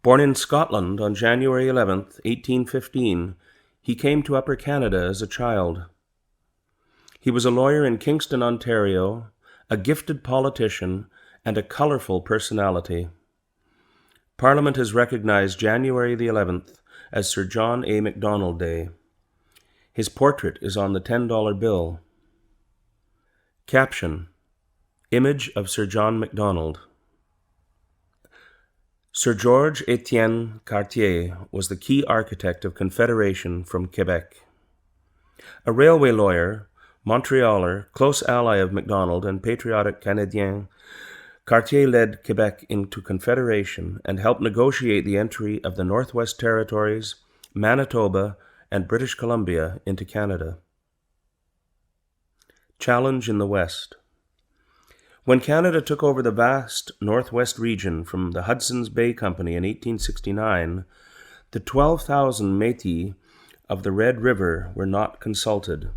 Born in Scotland on January 11, 1815, he came to Upper Canada as a child. He was a lawyer in Kingston, Ontario, a gifted politician, and a colourful personality. Parliament has recognized January the 11th as Sir John A. Macdonald Day. His portrait is on the $10 bill. Caption: Image of Sir John Macdonald. Sir George Etienne Cartier was the key architect of Confederation from Quebec. A railway lawyer, Montrealer, close ally of Macdonald and patriotic Canadien, Cartier led Quebec into Confederation and helped negotiate the entry of the Northwest Territories, Manitoba, and British Columbia into Canada. Challenge in the West. When Canada took over the vast northwest region from the Hudson's Bay Company in 1869, the 12,000 Métis of the Red River were not consulted.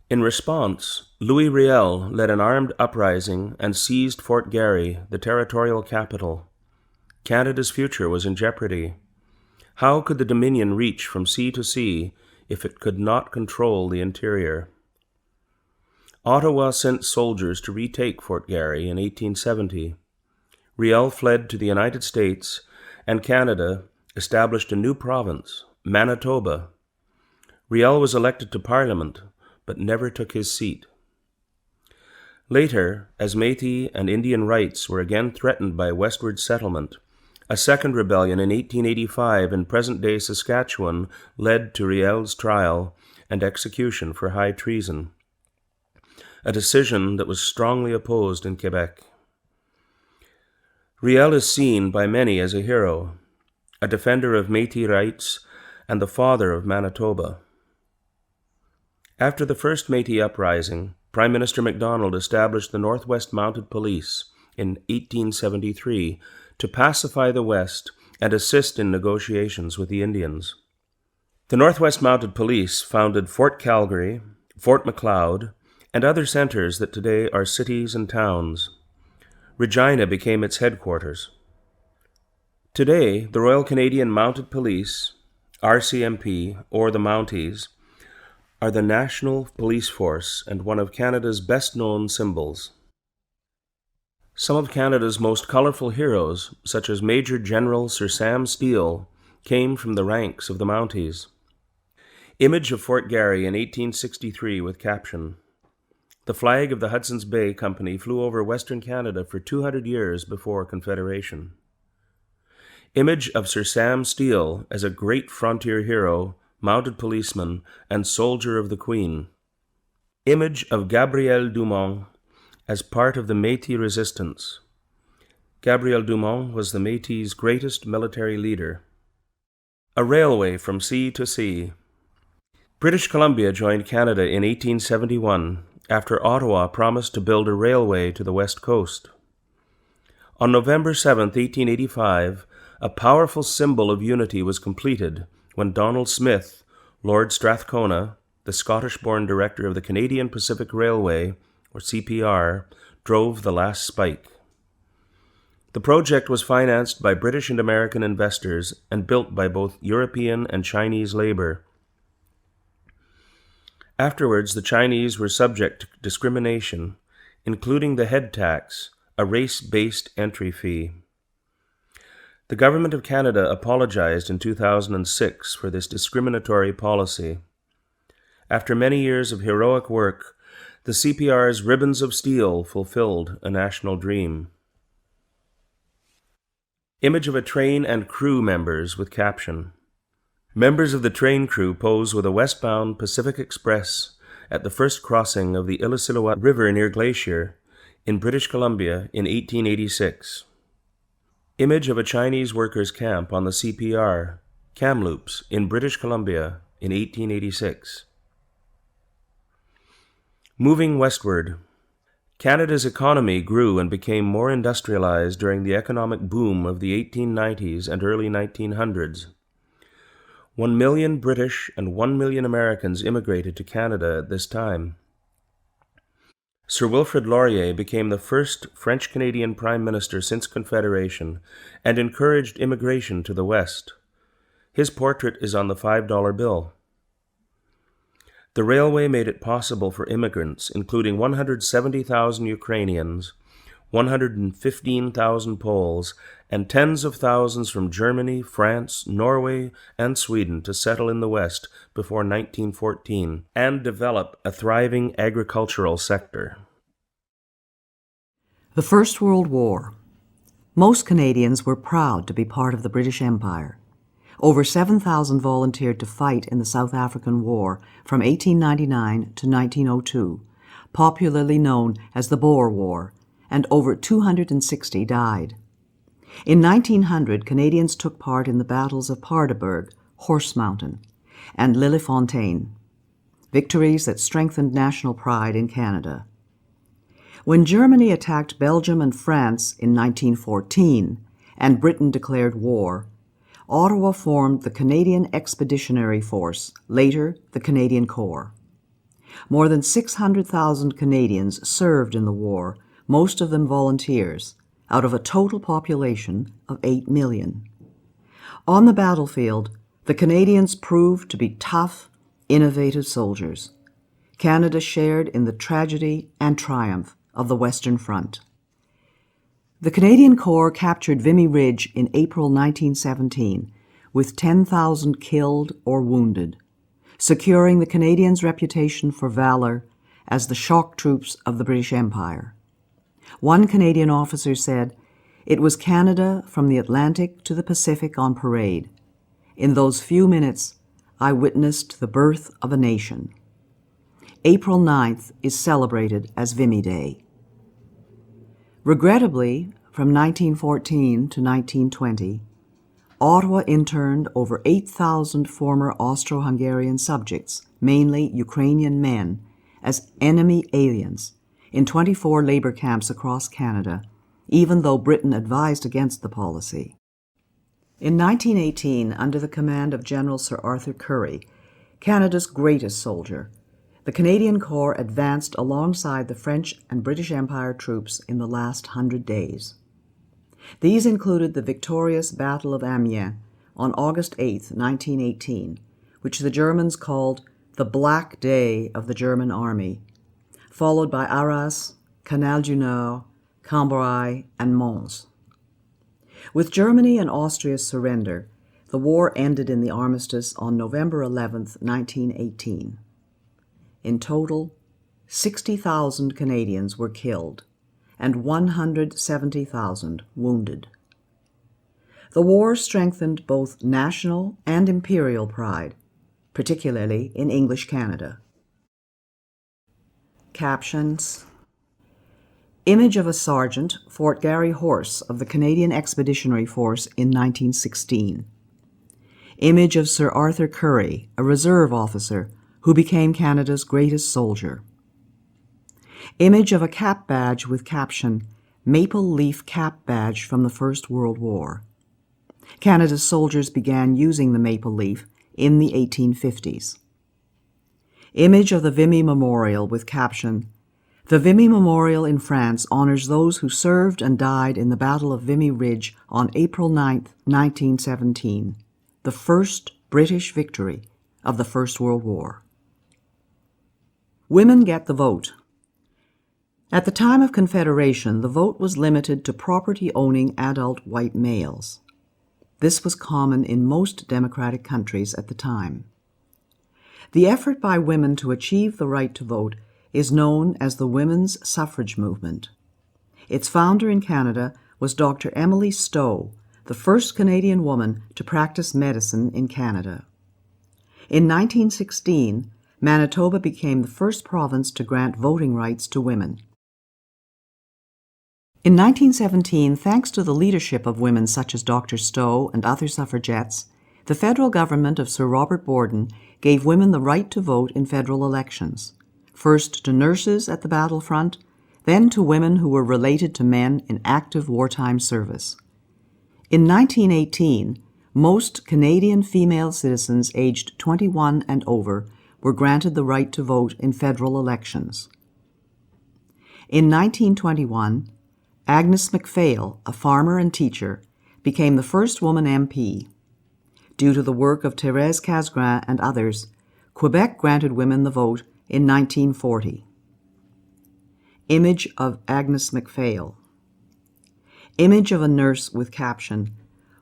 In response, Louis Riel led an armed uprising and seized Fort Garry, the territorial capital. Canada's future was in jeopardy. How could the Dominion reach from sea to sea if it could not control the interior? Ottawa sent soldiers to retake Fort Garry in 1870. Riel fled to the United States, and Canada established a new province, Manitoba. Riel was elected to Parliament, but never took his seat. Later, as Métis and Indian rights were again threatened by westward settlement, a second rebellion in 1885 in present-day Saskatchewan led to Riel's trial and execution for high treason, a decision that was strongly opposed in Quebec. Riel is seen by many as a hero, a defender of Métis rights and the father of Manitoba. After the first Métis uprising, Prime Minister Macdonald established the Northwest Mounted Police in 1873 to pacify the West and assist in negotiations with the Indians. The Northwest Mounted Police founded Fort Calgary, Fort Macleod, and other centers that today are cities and towns. Regina became its headquarters. Today, the Royal Canadian Mounted Police, RCMP, or the Mounties, are the national police force and one of Canada's best-known symbols. Some of Canada's most colorful heroes, such as Major General Sir Sam Steele, came from the ranks of the Mounties. Image of Fort Garry in 1863 with caption: "The flag of the Hudson's Bay Company flew over Western Canada for 200 years before Confederation." Image of Sir Sam Steele as a great frontier hero, mounted policeman, and soldier of the Queen. Image of Gabriel Dumont as part of the Métis resistance. Gabriel Dumont was the Métis' greatest military leader. A railway from sea to sea. British Columbia joined Canada in 1871 after Ottawa promised to build a railway to the west coast. On November 7, 1885, a powerful symbol of unity was completed when Donald Smith, Lord Strathcona, the Scottish-born director of the Canadian Pacific Railway, or CPR, drove the last spike. The project was financed by British and American investors and built by both European and Chinese labor. Afterwards, the Chinese were subject to discrimination, including the head tax, a race-based entry fee. The Government of Canada apologized in 2006 for this discriminatory policy. After many years of heroic work, the CPR's ribbons of steel fulfilled a national dream. Image of a train and crew members with caption: "Members of the train crew pose with a westbound Pacific Express at the first crossing of the Illecillewa River near Glacier in British Columbia in 1886. Image of a Chinese workers' camp on the CPR, Kamloops, in British Columbia in 1886. Moving westward. Canada's economy grew and became more industrialized during the economic boom of the 1890s and early 1900s. 1 million British and 1 million Americans immigrated to Canada at this time. Sir Wilfrid Laurier became the first French-Canadian Prime Minister since Confederation and encouraged immigration to the West. His portrait is on the $5 bill. The railway made it possible for immigrants, including 170,000 Ukrainians, 115,000 Poles, and tens of thousands from Germany, France, Norway, and Sweden to settle in the West before 1914 and develop a thriving agricultural sector. The First World War. Most Canadians were proud to be part of the British Empire. Over 7,000 volunteered to fight in the South African War from 1899 to 1902, popularly known as the Boer War, and over 260 died. In 1900, Canadians took part in the battles of Paardeberg, Horse Mountain, and Lillefontaine. victories that strengthened national pride in Canada. When Germany attacked Belgium and France in 1914 and Britain declared war, Ottawa formed the Canadian Expeditionary Force, later the Canadian Corps. More than 600,000 Canadians served in the war, most of them volunteers, out of a total population of 8 million. On the battlefield, the Canadians proved to be tough, innovative soldiers. Canada shared in the tragedy and triumph of the Western Front. The Canadian Corps captured Vimy Ridge in April 1917 with 10,000 killed or wounded, securing the Canadians' reputation for valor as the shock troops of the British Empire. One Canadian officer said, "It was Canada from the Atlantic to the Pacific on parade. In those few minutes, I witnessed the birth of a nation." April 9th is celebrated as Vimy Day. Regrettably, from 1914 to 1920, Ottawa interned over 8,000 former Austro-Hungarian subjects, mainly Ukrainian men, as enemy aliens in 24 labor camps across Canada, even though Britain advised against the policy. In 1918, under the command of General Sir Arthur Currie, Canada's greatest soldier, the Canadian Corps advanced alongside the French and British Empire troops in the last 100 days. These included the victorious Battle of Amiens on August 8, 1918, which the Germans called the Black Day of the German Army, followed by Arras, Canal du Nord, Cambrai, and Mons. With Germany and Austria's surrender, the war ended in the armistice on November 11, 1918. In total, 60,000 Canadians were killed and 170,000 wounded. The war strengthened both national and imperial pride, particularly in English Canada. Captions: Image of a sergeant, Fort Garry Horse of the Canadian Expeditionary Force in 1916. Image of Sir Arthur Currie, a reserve officer who became Canada's greatest soldier. Image of a cap badge with caption, "Maple Leaf Cap Badge from the First World War." Canada's soldiers began using the maple leaf in the 1850s. Image of the Vimy Memorial with caption, "The Vimy Memorial in France honors those who served and died in the Battle of Vimy Ridge on April 9, 1917, the first British victory of the First World War." Women get the vote. At the time of Confederation, the vote was limited to property-owning adult white males. This was common in most democratic countries at the time. The effort by women to achieve the right to vote is known as the women's suffrage movement. Its founder in Canada was Dr. Emily Stowe, the first Canadian woman to practice medicine in Canada. In 1916, Manitoba became the first province to grant voting rights to women. In 1917, thanks to the leadership of women such as Dr. Stowe and other suffragettes, the federal government of Sir Robert Borden gave women the right to vote in federal elections, first to nurses at the battlefront, then to women who were related to men in active wartime service. In 1918, most Canadian female citizens aged 21 and over were granted the right to vote in federal elections. In 1921, Agnes MacPhail, a farmer and teacher, became the first woman MP. Due to the work of Thérèse Casgrain and others, Quebec granted women the vote in 1940. Image of Agnes MacPhail. Image of a nurse with caption,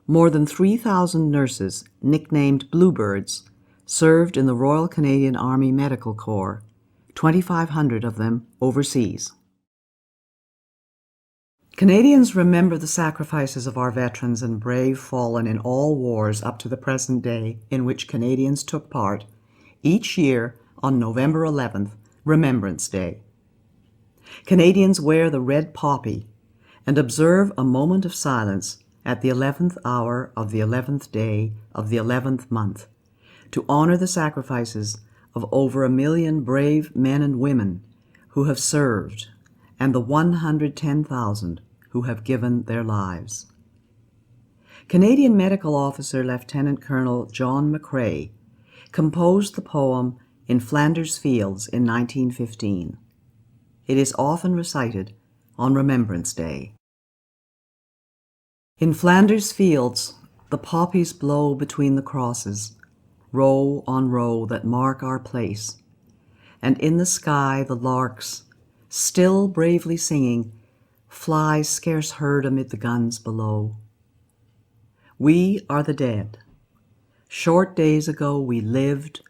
"More than 3,000 nurses, nicknamed Bluebirds, served in the Royal Canadian Army Medical Corps, 2,500 of them overseas." Canadians remember the sacrifices of our veterans and brave fallen in all wars up to the present day in which Canadians took part, each year on November 11th, Remembrance Day. Canadians wear the red poppy and observe a moment of silence at the 11th hour of the 11th day of the 11th month to honor the sacrifices of over 1 million brave men and women who have served and the 110,000 who have given their lives. Canadian Medical Officer Lieutenant Colonel John McCrae composed the poem In Flanders Fields in 1915. It is often recited on Remembrance Day. In Flanders fields, the poppies blow between the crosses, row on row that mark our place, and in the sky the larks, still bravely singing, fly scarce heard amid the guns below. We are the dead. Short days ago we lived,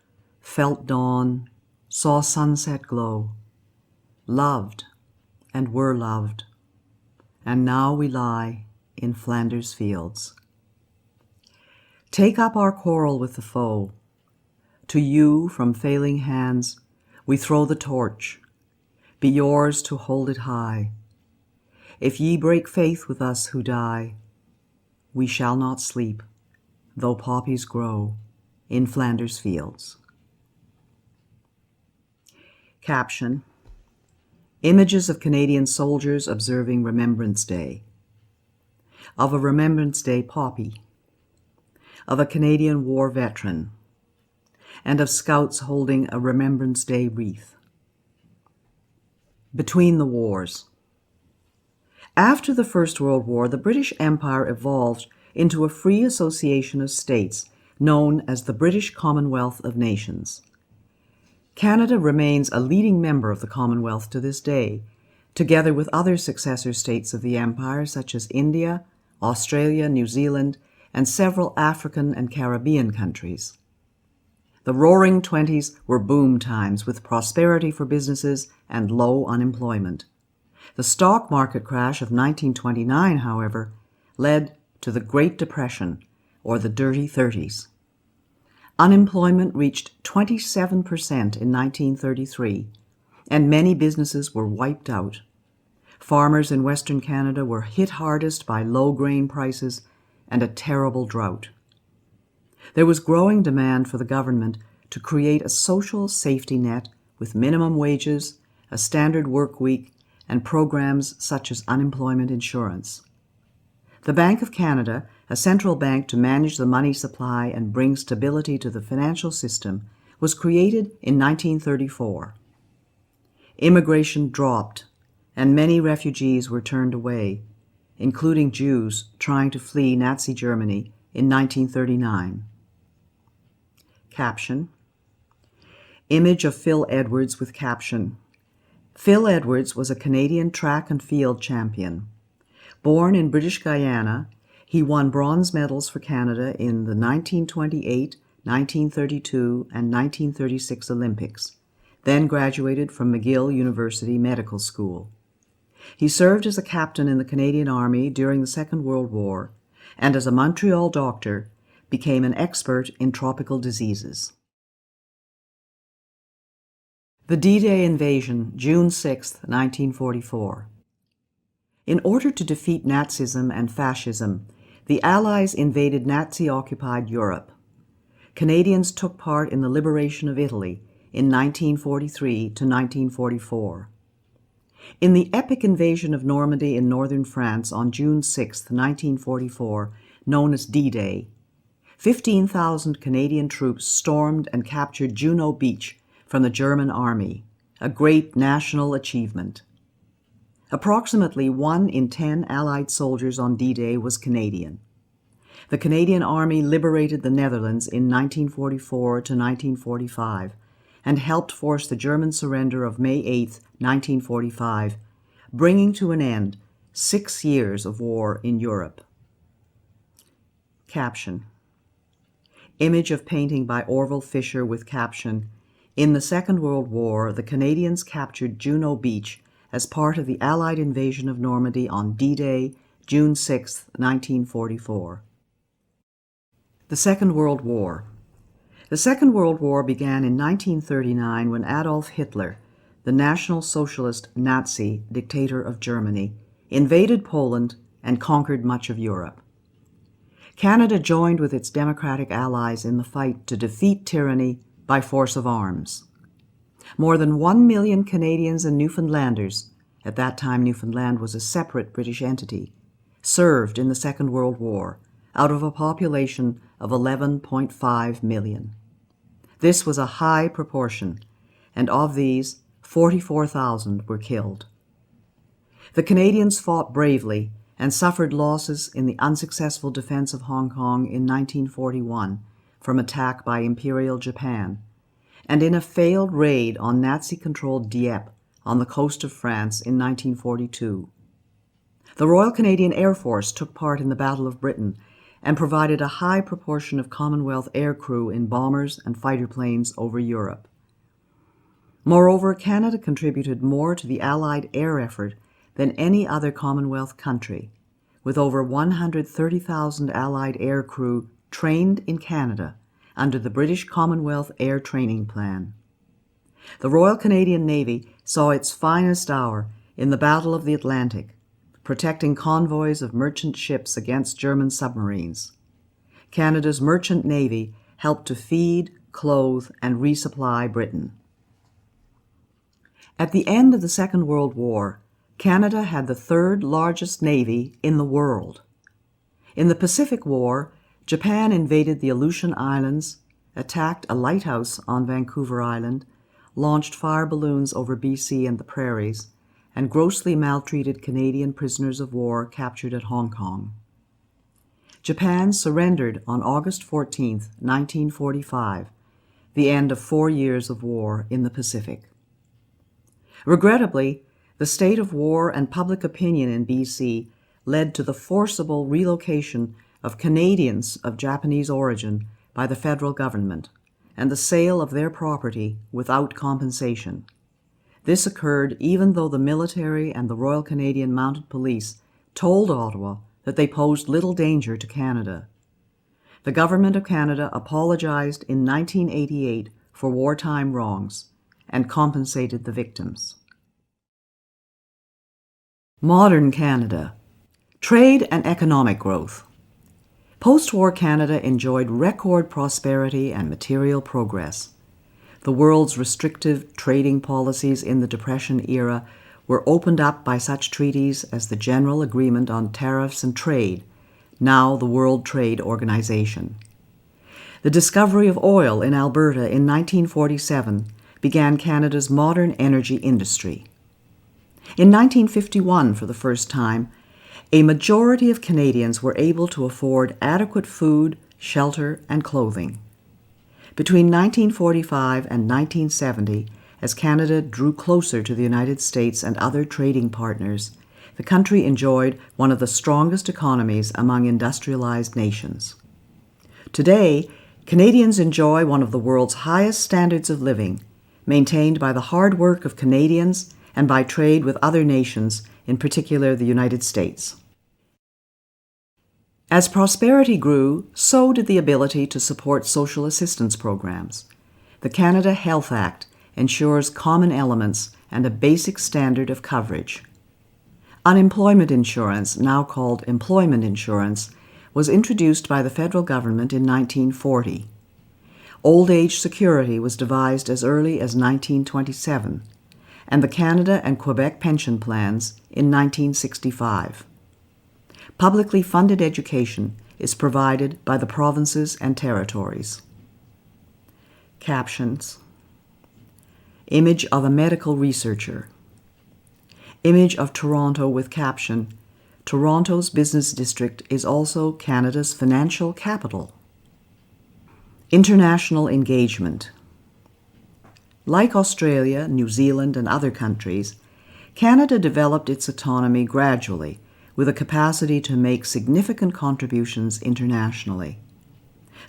felt dawn, saw sunset glow, loved and were loved, and now we lie in Flanders fields. Take up our quarrel with the foe. To you from failing hands we throw the torch. Be yours to hold it high. If ye break faith with us who die, we shall not sleep, though poppies grow in Flanders fields. Caption: Images of Canadian soldiers observing Remembrance Day. Of a Remembrance Day poppy. Of a Canadian War veteran. And of scouts holding a Remembrance Day wreath. Between the wars. After the First World War, the British Empire evolved into a free association of states known as the British Commonwealth of Nations. Canada remains a leading member of the Commonwealth to this day, together with other successor states of the Empire such as India, Australia, New Zealand, and several African and Caribbean countries. The Roaring Twenties were boom times with prosperity for businesses and low unemployment. The stock market crash of 1929, however, led to the Great Depression, or the Dirty Thirties. Unemployment reached 27% in 1933, and many businesses were wiped out. Farmers in Western Canada were hit hardest by low grain prices and a terrible drought. There was growing demand for the government to create a social safety net with minimum wages, a standard work week, and programs such as unemployment insurance. The Bank of Canada, a central bank to manage the money supply and bring stability to the financial system, was created in 1934. Immigration dropped, and many refugees were turned away, including Jews trying to flee Nazi Germany in 1939. Caption: Image of Phil Edwards with caption: Phil Edwards was a Canadian track and field champion. Born in British Guyana, he won bronze medals for Canada in the 1928, 1932, and 1936 Olympics, then graduated from McGill University Medical School. He served as a captain in the Canadian Army during the Second World War, and as a Montreal doctor, became an expert in tropical diseases. The D-Day invasion, June 6, 1944. In order to defeat Nazism and fascism, the Allies invaded Nazi-occupied Europe. Canadians took part in the liberation of Italy in 1943 to 1944. In the epic invasion of Normandy in northern France on June 6, 1944, known as D-Day, 15,000 Canadian troops stormed and captured Juno Beach from the German army, a great national achievement. Approximately 1 in 10 Allied soldiers on D-Day was Canadian. The Canadian Army liberated the Netherlands in 1944 to 1945 and helped force the German surrender of May 8, 1945, bringing to an end 6 years of war in Europe. Caption: Image of painting by Orville Fisher with caption: In the Second World War, the Canadians captured Juno Beach as part of the Allied invasion of Normandy on D-Day, June 6, 1944. The Second World War. The Second World War began in 1939 when Adolf Hitler, the National Socialist Nazi dictator of Germany, invaded Poland and conquered much of Europe. Canada joined with its democratic allies in the fight to defeat tyranny by force of arms. More than 1 million Canadians and Newfoundlanders, at that time Newfoundland was a separate British entity, served in the Second World War out of a population of 11.5 million. This was a high proportion, and of these, 44,000 were killed. The Canadians fought bravely and suffered losses in the unsuccessful defense of Hong Kong in 1941 from attack by Imperial Japan, and in a failed raid on Nazi-controlled Dieppe on the coast of France in 1942. The Royal Canadian Air Force took part in the Battle of Britain and provided a high proportion of Commonwealth aircrew in bombers and fighter planes over Europe. Moreover, Canada contributed more to the Allied air effort than any other Commonwealth country, with over 130,000 Allied aircrew trained in Canada under the British Commonwealth Air Training Plan. The Royal Canadian Navy saw its finest hour in the Battle of the Atlantic, protecting convoys of merchant ships against German submarines. Canada's merchant navy helped to feed, clothe, and resupply Britain. At the end of the Second World War, Canada had the third largest navy in the world. In the Pacific War, Japan invaded the Aleutian Islands, attacked a lighthouse on Vancouver Island, launched fire balloons over BC and the prairies, and grossly maltreated Canadian prisoners of war captured at Hong Kong. Japan surrendered on August 14, 1945, the end of 4 years of war in the Pacific. Regrettably, the state of war and public opinion in BC led to the forcible relocation of Canadians of Japanese origin by the federal government and the sale of their property without compensation. This occurred even though the military and the Royal Canadian Mounted Police told Ottawa that they posed little danger to Canada. The Government of Canada apologized in 1988 for wartime wrongs and compensated the victims. Modern Canada. Trade and economic growth. Post-war Canada enjoyed record prosperity and material progress. The world's restrictive trading policies in the Depression era were opened up by such treaties as the General Agreement on Tariffs and Trade, now the World Trade Organization. The discovery of oil in Alberta in 1947 began Canada's modern energy industry. In 1951, for the first time, a majority of Canadians were able to afford adequate food, shelter, and clothing. Between 1945 and 1970, as Canada drew closer to the United States and other trading partners, the country enjoyed one of the strongest economies among industrialized nations. Today, Canadians enjoy one of the world's highest standards of living, maintained by the hard work of Canadians and by trade with other nations, in particular the United States. As prosperity grew, so did the ability to support social assistance programs. The Canada Health Act ensures common elements and a basic standard of coverage. Unemployment insurance, now called employment insurance, was introduced by the federal government in 1940. Old age security was devised as early as 1927, and the Canada and Quebec pension plans in 1965. Publicly funded education is provided by the provinces and territories. Captions. Image of a medical researcher. Image of Toronto with caption, Toronto's business district is also Canada's financial capital. International engagement. Like Australia, New Zealand, and other countries, Canada developed its autonomy gradually with a capacity to make significant contributions internationally.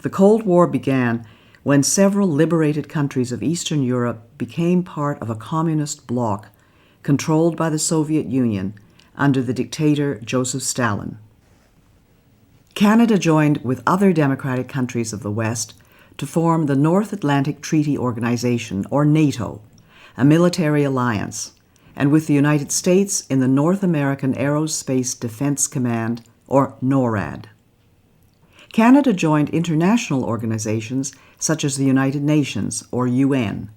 The Cold War began when several liberated countries of Eastern Europe became part of a communist bloc controlled by the Soviet Union under the dictator Joseph Stalin. Canada joined with other democratic countries of the West to form the North Atlantic Treaty Organization, or NATO, a military alliance, and with the United States in the North American Aerospace Defense Command, or NORAD. Canada joined international organizations such as the United Nations, or UN.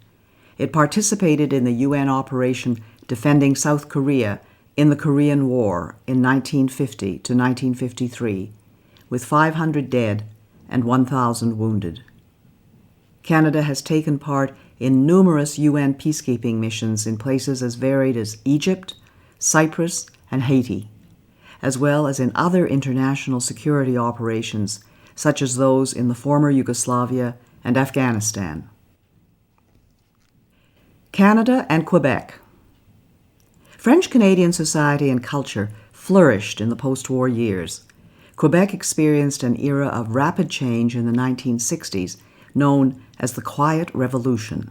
It participated in the UN operation defending South Korea in the Korean War in 1950 to 1953, with 500 dead and 1,000 wounded. Canada has taken part in numerous UN peacekeeping missions in places as varied as Egypt, Cyprus, and Haiti, as well as in other international security operations such as those in the former Yugoslavia and Afghanistan. Canada and Quebec. French-Canadian society and culture flourished in the post-war years. Quebec experienced an era of rapid change in the 1960s, known as the Quiet Revolution.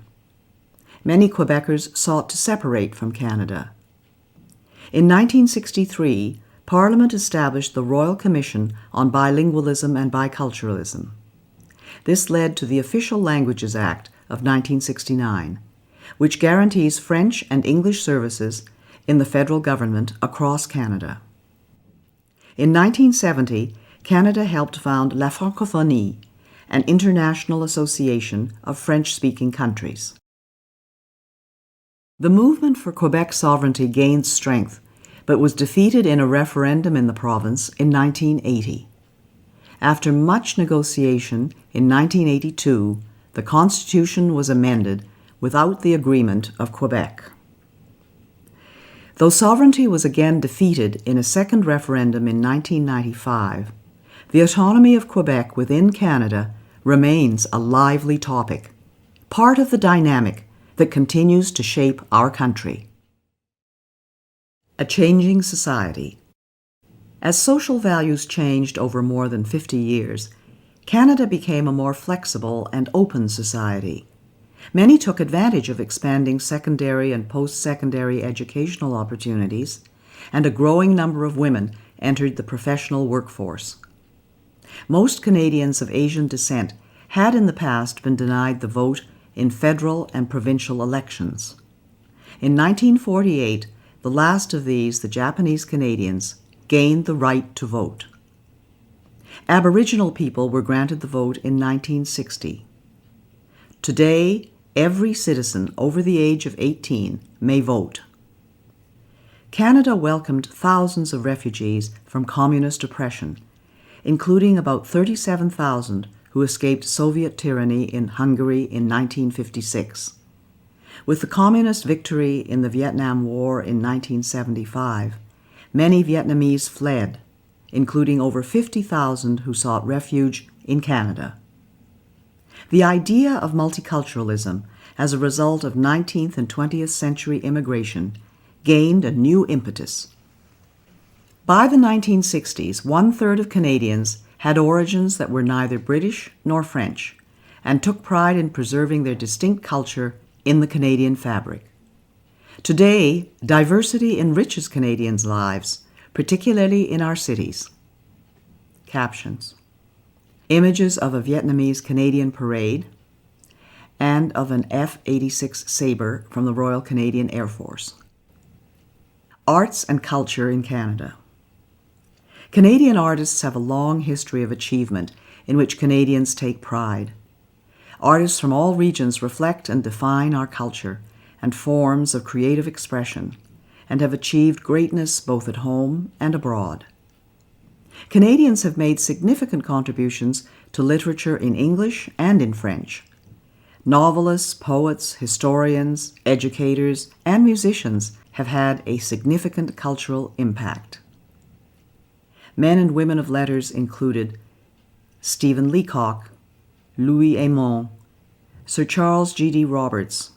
Many Quebecers sought to separate from Canada. In 1963, Parliament established the Royal Commission on Bilingualism and Biculturalism. This led to the Official Languages Act of 1969, which guarantees French and English services in the federal government across Canada. In 1970, Canada helped found La Francophonie, an international association of French-speaking countries. The movement for Quebec sovereignty gained strength, but was defeated in a referendum in the province in 1980. After much negotiation, in 1982, the Constitution was amended without the agreement of Quebec. Though sovereignty was again defeated in a second referendum in 1995, the autonomy of Quebec within Canada remains a lively topic, part of the dynamic that continues to shape our country. A changing society. As social values changed over more than 50 years, Canada became a more flexible and open society. Many took advantage of expanding secondary and post-secondary educational opportunities, and a growing number of women entered the professional workforce. Most Canadians of Asian descent had in the past been denied the vote in federal and provincial elections. In 1948, the last of these, the Japanese Canadians, gained the right to vote. Aboriginal people were granted the vote in 1960. Today, every citizen over the age of 18 may vote. Canada welcomed thousands of refugees from communist oppression, including about 37,000 who escaped Soviet tyranny in Hungary in 1956. With the communist victory in the Vietnam War in 1975, many Vietnamese fled, including over 50,000 who sought refuge in Canada. The idea of multiculturalism as a result of 19th and 20th century immigration gained a new impetus. By the 1960s, 1/3 of Canadians had origins that were neither British nor French, and took pride in preserving their distinct culture in the Canadian fabric. Today, diversity enriches Canadians' lives, particularly in our cities. Captions. Images of a Vietnamese Canadian parade and of an F-86 Sabre from the Royal Canadian Air Force. Arts and culture in Canada. Canadian artists have a long history of achievement in which Canadians take pride. Artists from all regions reflect and define our culture and forms of creative expression, and have achieved greatness both at home and abroad. Canadians have made significant contributions to literature in English and in French. Novelists, poets, historians, educators, and musicians have had a significant cultural impact. Men and women of letters included Stephen Leacock, Louis Aymon, Sir Charles G.D. Roberts,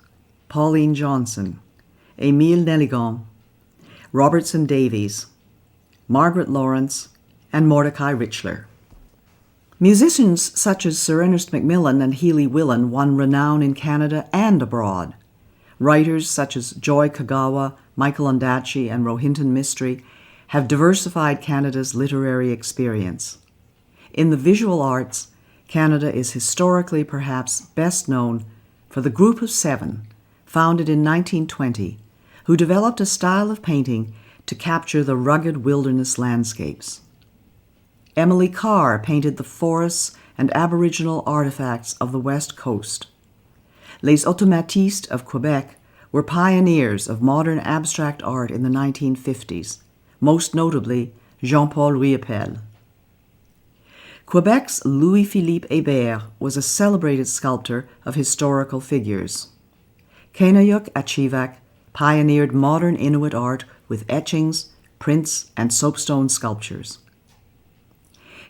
Pauline Johnson, Émile Nelligan, Robertson Davies, Margaret Lawrence, and Mordecai Richler. Musicians such as Sir Ernest Macmillan and Healy Willan won renown in Canada and abroad. Writers such as Joy Kagawa, Michael Ondaatje, and Rohinton Mistry have diversified Canada's literary experience. In the visual arts, Canada is historically perhaps best known for the Group of Seven, founded in 1920, who developed a style of painting to capture the rugged wilderness landscapes. Emily Carr painted the forests and Aboriginal artifacts of the West Coast. Les Automatistes of Quebec were pioneers of modern abstract art in the 1950s, most notably Jean-Paul Riopelle. Quebec's Louis-Philippe Hébert was a celebrated sculptor of historical figures. Kainayuk Achivak pioneered modern Inuit art with etchings, prints, and soapstone sculptures.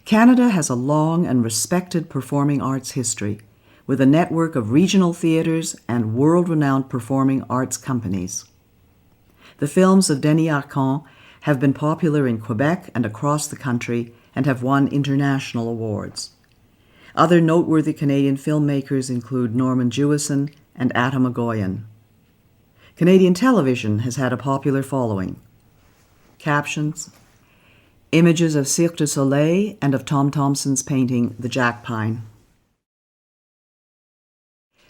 Canada has a long and respected performing arts history, with a network of regional theatres and world-renowned performing arts companies. The films of Denis Arcand have been popular in Quebec and across the country and have won international awards. Other noteworthy Canadian filmmakers include Norman Jewison and Atta Magoyan. Canadian television has had a popular following. Captions: images of Cirque du Soleil and of Tom Thomson's painting The Jack Pine.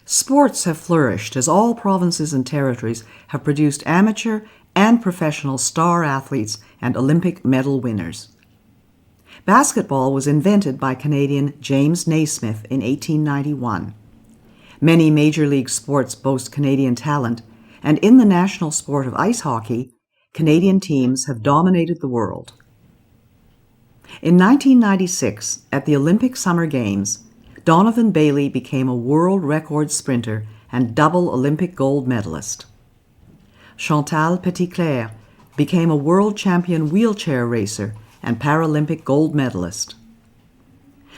Sports have flourished as all provinces and territories have produced amateur and professional star athletes and Olympic medal winners. Basketball was invented by Canadian James Naismith in 1891. Many major league sports boast Canadian talent, and in the national sport of ice hockey, Canadian teams have dominated the world. In 1996, at the Olympic Summer Games, Donovan Bailey became a world record sprinter and double Olympic gold medalist. Chantal Petitclerc became a world champion wheelchair racer and Paralympic gold medalist.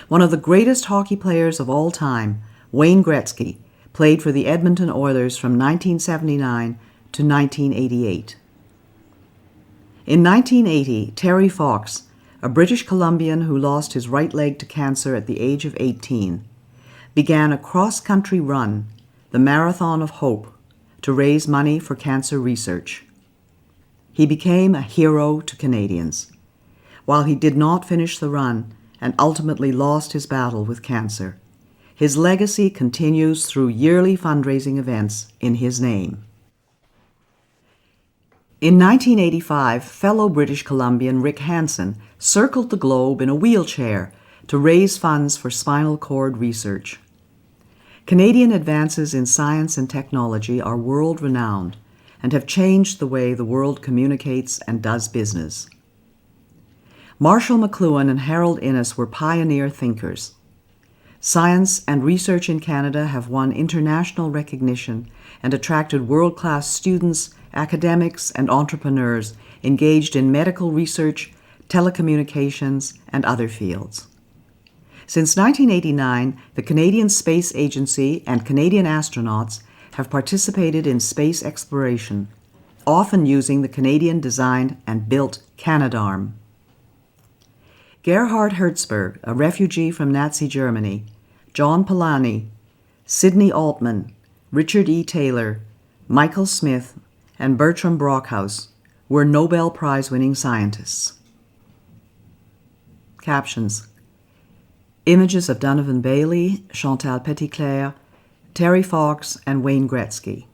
One of the greatest hockey players of all time, Wayne Gretzky, played for the Edmonton Oilers from 1979 to 1988. In 1980, Terry Fox, a British Columbian who lost his right leg to cancer at the age of 18, began a cross-country run, the Marathon of Hope, to raise money for cancer research. He became a hero to Canadians. While he did not finish the run and ultimately lost his battle with cancer, his legacy continues through yearly fundraising events in his name. In 1985, fellow British Columbian Rick Hansen circled the globe in a wheelchair to raise funds for spinal cord research. Canadian advances in science and technology are world-renowned and have changed the way the world communicates and does business. Marshall McLuhan and Harold Innis were pioneer thinkers. Science and research in Canada have won international recognition and attracted world-class students, academics, and entrepreneurs engaged in medical research, telecommunications, and other fields. Since 1989, the Canadian Space Agency and Canadian astronauts have participated in space exploration, often using the Canadian-designed and built Canadarm. Gerhard Hertzberg, a refugee from Nazi Germany, John Polanyi, Sidney Altman, Richard E. Taylor, Michael Smith, and Bertram Brockhaus were Nobel Prize-winning scientists. Captions: images of Donovan Bailey, Chantal Petitclerc, Terry Fox, and Wayne Gretzky.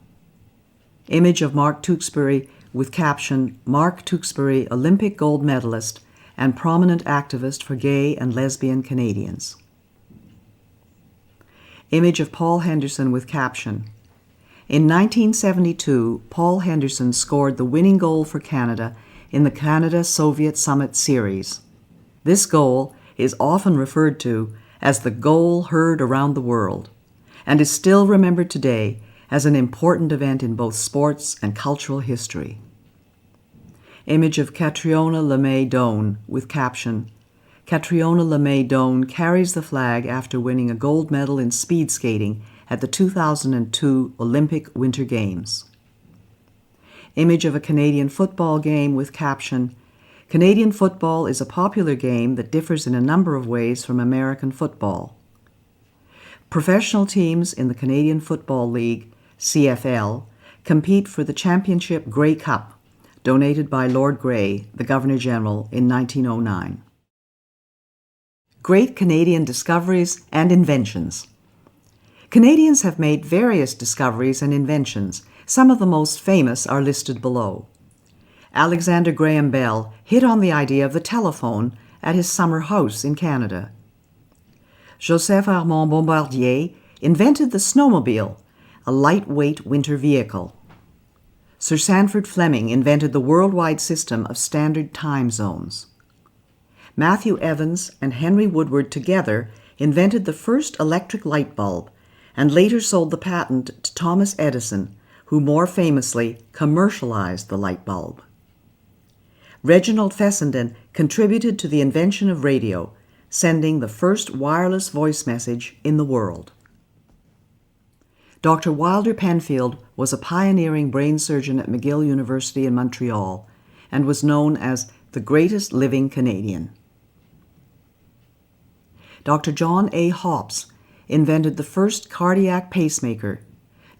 Image of Mark Tewksbury with caption, Mark Tewksbury, Olympic gold medalist and prominent activist for gay and lesbian Canadians. Image of Paul Henderson with caption, in 1972, Paul Henderson scored the winning goal for Canada in the Canada-Soviet Summit Series. This goal is often referred to as the goal heard around the world and is still remembered today as an important event in both sports and cultural history. Image of Catriona LeMay Doan with caption, Catriona LeMay Doan carries the flag after winning a gold medal in speed skating at the 2002 Olympic Winter Games. Image of a Canadian football game with caption, Canadian football is a popular game that differs in a number of ways from American football. Professional teams in the Canadian Football League, CFL, compete for the Championship Grey Cup, donated by Lord Grey, the Governor-General, in 1909. Great Canadian discoveries and inventions. Canadians have made various discoveries and inventions. Some of the most famous are listed below. Alexander Graham Bell hit on the idea of the telephone at his summer house in Canada. Joseph Armand Bombardier invented the snowmobile, a lightweight winter vehicle. Sir Sanford Fleming invented the worldwide system of standard time zones. Matthew Evans and Henry Woodward together invented the first electric light bulb and later sold the patent to Thomas Edison, who more famously commercialized the light bulb. Reginald Fessenden contributed to the invention of radio, sending the first wireless voice message in the world. Dr. Wilder Penfield was a pioneering brain surgeon at McGill University in Montreal and was known as the greatest living Canadian. Dr. John A. Hopps invented the first cardiac pacemaker,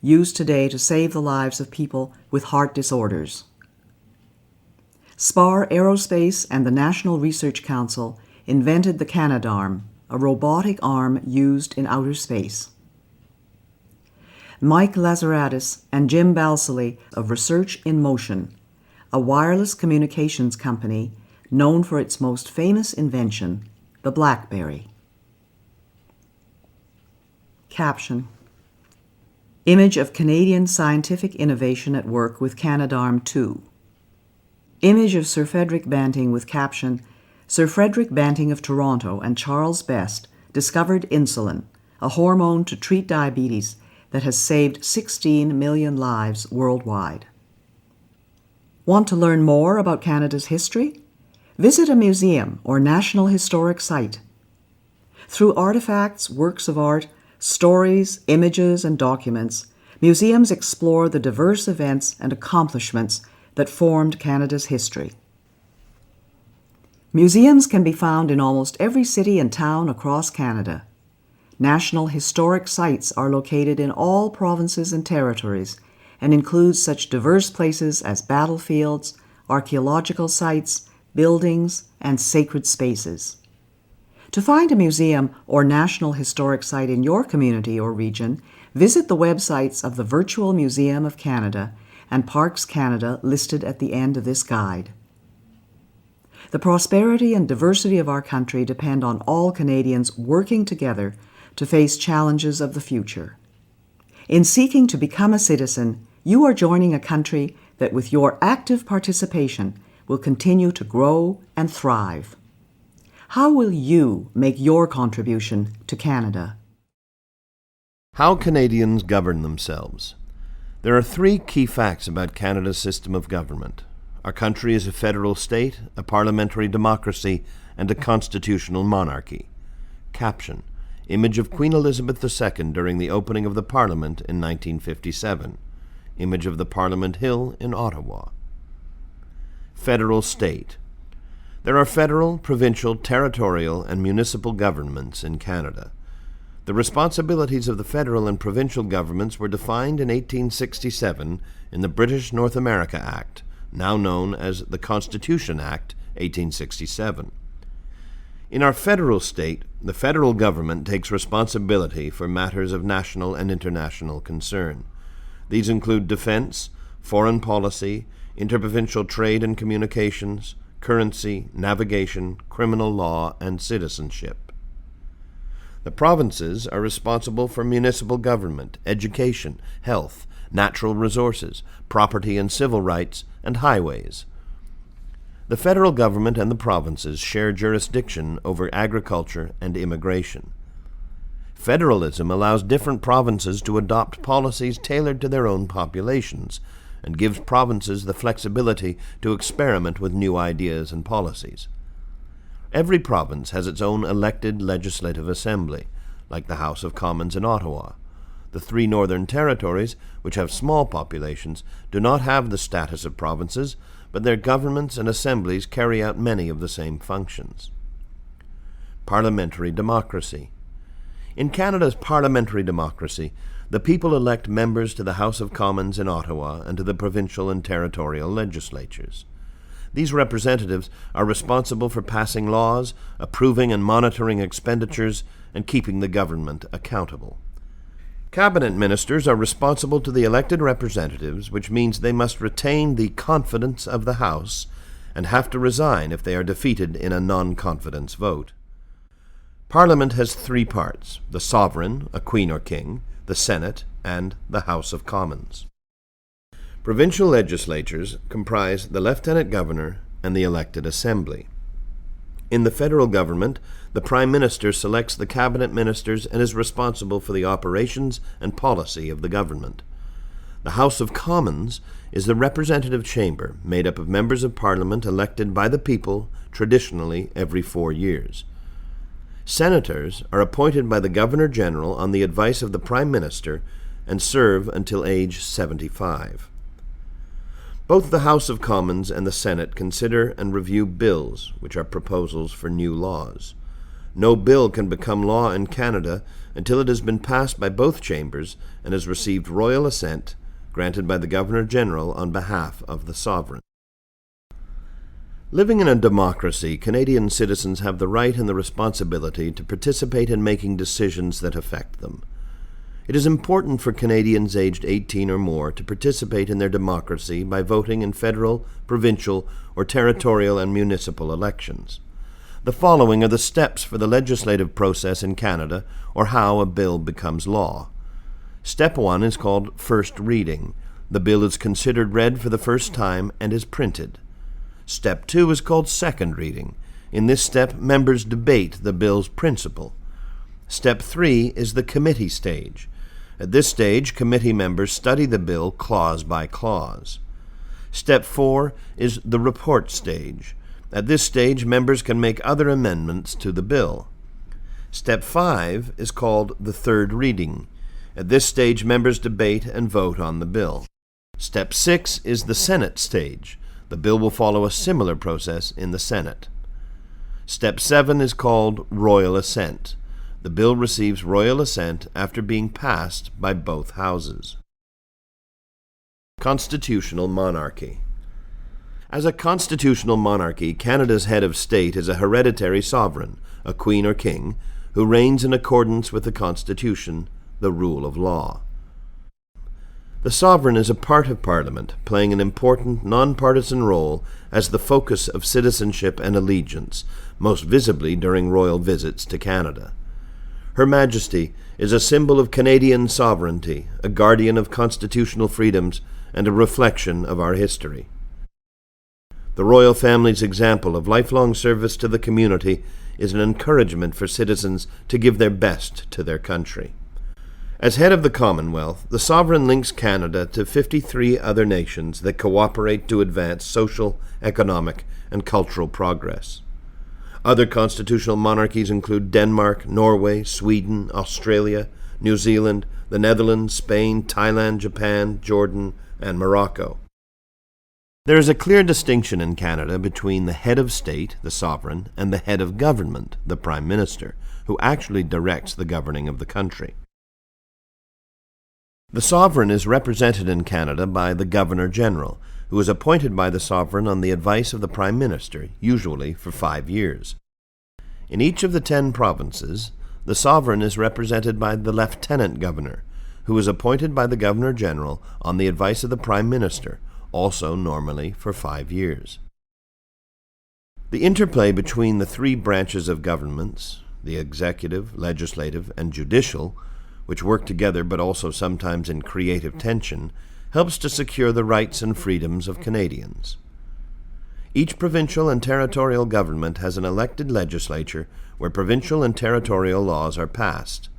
used today to save the lives of people with heart disorders. Spar Aerospace and the National Research Council invented the Canadarm, a robotic arm used in outer space. Mike Lazaradis and Jim Balsillie of Research in Motion, a wireless communications company known for its most famous invention, the BlackBerry. Caption: Image of Canadian scientific innovation at work with Canadarm2. Image of Sir Frederick Banting with caption: Sir Frederick Banting of Toronto and Charles Best discovered insulin, a hormone to treat diabetes that has saved 16 million lives worldwide. Want to learn more about Canada's history? Visit a museum or national historic site. Through artifacts, works of art, stories, images, and documents, museums explore the diverse events and accomplishments that formed Canada's history. Museums can be found in almost every city and town across Canada. National historic sites are located in all provinces and territories and include such diverse places as battlefields, archaeological sites, buildings, and sacred spaces. To find a museum or national historic site in your community or region, visit the websites of the Virtual Museum of Canada and Parks Canada listed at the end of this guide. The prosperity and diversity of our country depend on all Canadians working together to face challenges of the future. In seeking to become a citizen, you are joining a country that with your active participation will continue to grow and thrive. How will you make your contribution to Canada? How Canadians govern themselves. There are three key facts about Canada's system of government. Our country is a federal state, a parliamentary democracy, and a constitutional monarchy. Caption: Image of Queen Elizabeth II during the opening of the Parliament in 1957. Image of the Parliament Hill in Ottawa. Federal state. There are federal, provincial, territorial, and municipal governments in Canada. The responsibilities of the federal and provincial governments were defined in 1867 in the British North America Act, now known as the Constitution Act, 1867. In our federal state, the federal government takes responsibility for matters of national and international concern. These include defense, foreign policy, interprovincial trade and communications, currency, navigation, criminal law, and citizenship. The provinces are responsible for municipal government, education, health, natural resources, property and civil rights, and highways. The federal government and the provinces share jurisdiction over agriculture and immigration. Federalism allows different provinces to adopt policies tailored to their own populations and gives provinces the flexibility to experiment with new ideas and policies. Every province has its own elected legislative assembly, like the House of Commons in Ottawa. The three northern territories, which have small populations, do not have the status of provinces, but their governments and assemblies carry out many of the same functions. Parliamentary democracy. In Canada's parliamentary democracy, the people elect members to the House of Commons in Ottawa and to the provincial and territorial legislatures. These representatives are responsible for passing laws, approving and monitoring expenditures, and keeping the government accountable. Cabinet ministers are responsible to the elected representatives, which means they must retain the confidence of the House and have to resign if they are defeated in a non-confidence vote. Parliament has three parts: the sovereign, a queen or king, the Senate, and the House of Commons. Provincial legislatures comprise the lieutenant governor and the elected assembly. In the federal government, the Prime Minister selects the cabinet ministers and is responsible for the operations and policy of the government. The House of Commons is the representative chamber made up of members of Parliament elected by the people, traditionally every 4 years. Senators are appointed by the Governor-General on the advice of the Prime Minister and serve until age 75. Both the House of Commons and the Senate consider and review bills, which are proposals for new laws. No bill can become law in Canada until it has been passed by both chambers and has received royal assent, granted by the Governor-General on behalf of the sovereign. Living in a democracy, Canadian citizens have the right and the responsibility to participate in making decisions that affect them. It is important for Canadians aged 18 or more to participate in their democracy by voting in federal, provincial, or territorial and municipal elections. The following are the steps for the legislative process in Canada, or how a bill becomes law. Step 1 is called first reading. The bill is considered read for the first time and is printed. Step 2 is called second reading. In this step, members debate the bill's principle. Step 3 is the committee stage. At this stage, committee members study the bill clause by clause. Step 4 is the report stage. At this stage, members can make other amendments to the bill. Step 5 is called the third reading. At this stage, members debate and vote on the bill. Step 6 is the Senate stage. The bill will follow a similar process in the Senate. Step 7 is called royal assent. The bill receives royal assent after being passed by both houses. Constitutional monarchy. As a constitutional monarchy, Canada's head of state is a hereditary sovereign, a queen or king, who reigns in accordance with the Constitution, the rule of law. The sovereign is a part of Parliament, playing an important non-partisan role as the focus of citizenship and allegiance, most visibly during royal visits to Canada. Her Majesty is a symbol of Canadian sovereignty, a guardian of constitutional freedoms, and a reflection of our history. The royal family's example of lifelong service to the community is an encouragement for citizens to give their best to their country. As head of the Commonwealth, the sovereign links Canada to 53 other nations that cooperate to advance social, economic, and cultural progress. Other constitutional monarchies include Denmark, Norway, Sweden, Australia, New Zealand, the Netherlands, Spain, Thailand, Japan, Jordan, and Morocco. There is a clear distinction in Canada between the head of state, the sovereign, and the head of government, the Prime Minister, who actually directs the governing of the country. The sovereign is represented in Canada by the Governor-General, who is appointed by the sovereign on the advice of the Prime Minister, usually for 5 years. In each of the 10 provinces, the sovereign is represented by the Lieutenant Governor, who is appointed by the Governor-General on the advice of the Prime Minister, also normally for 5 years. The interplay between the 3 branches of governments, the executive, legislative, and judicial, which work together but also sometimes in creative tension, helps to secure the rights and freedoms of Canadians. Each provincial and territorial government has an elected legislature where provincial and territorial laws are passed.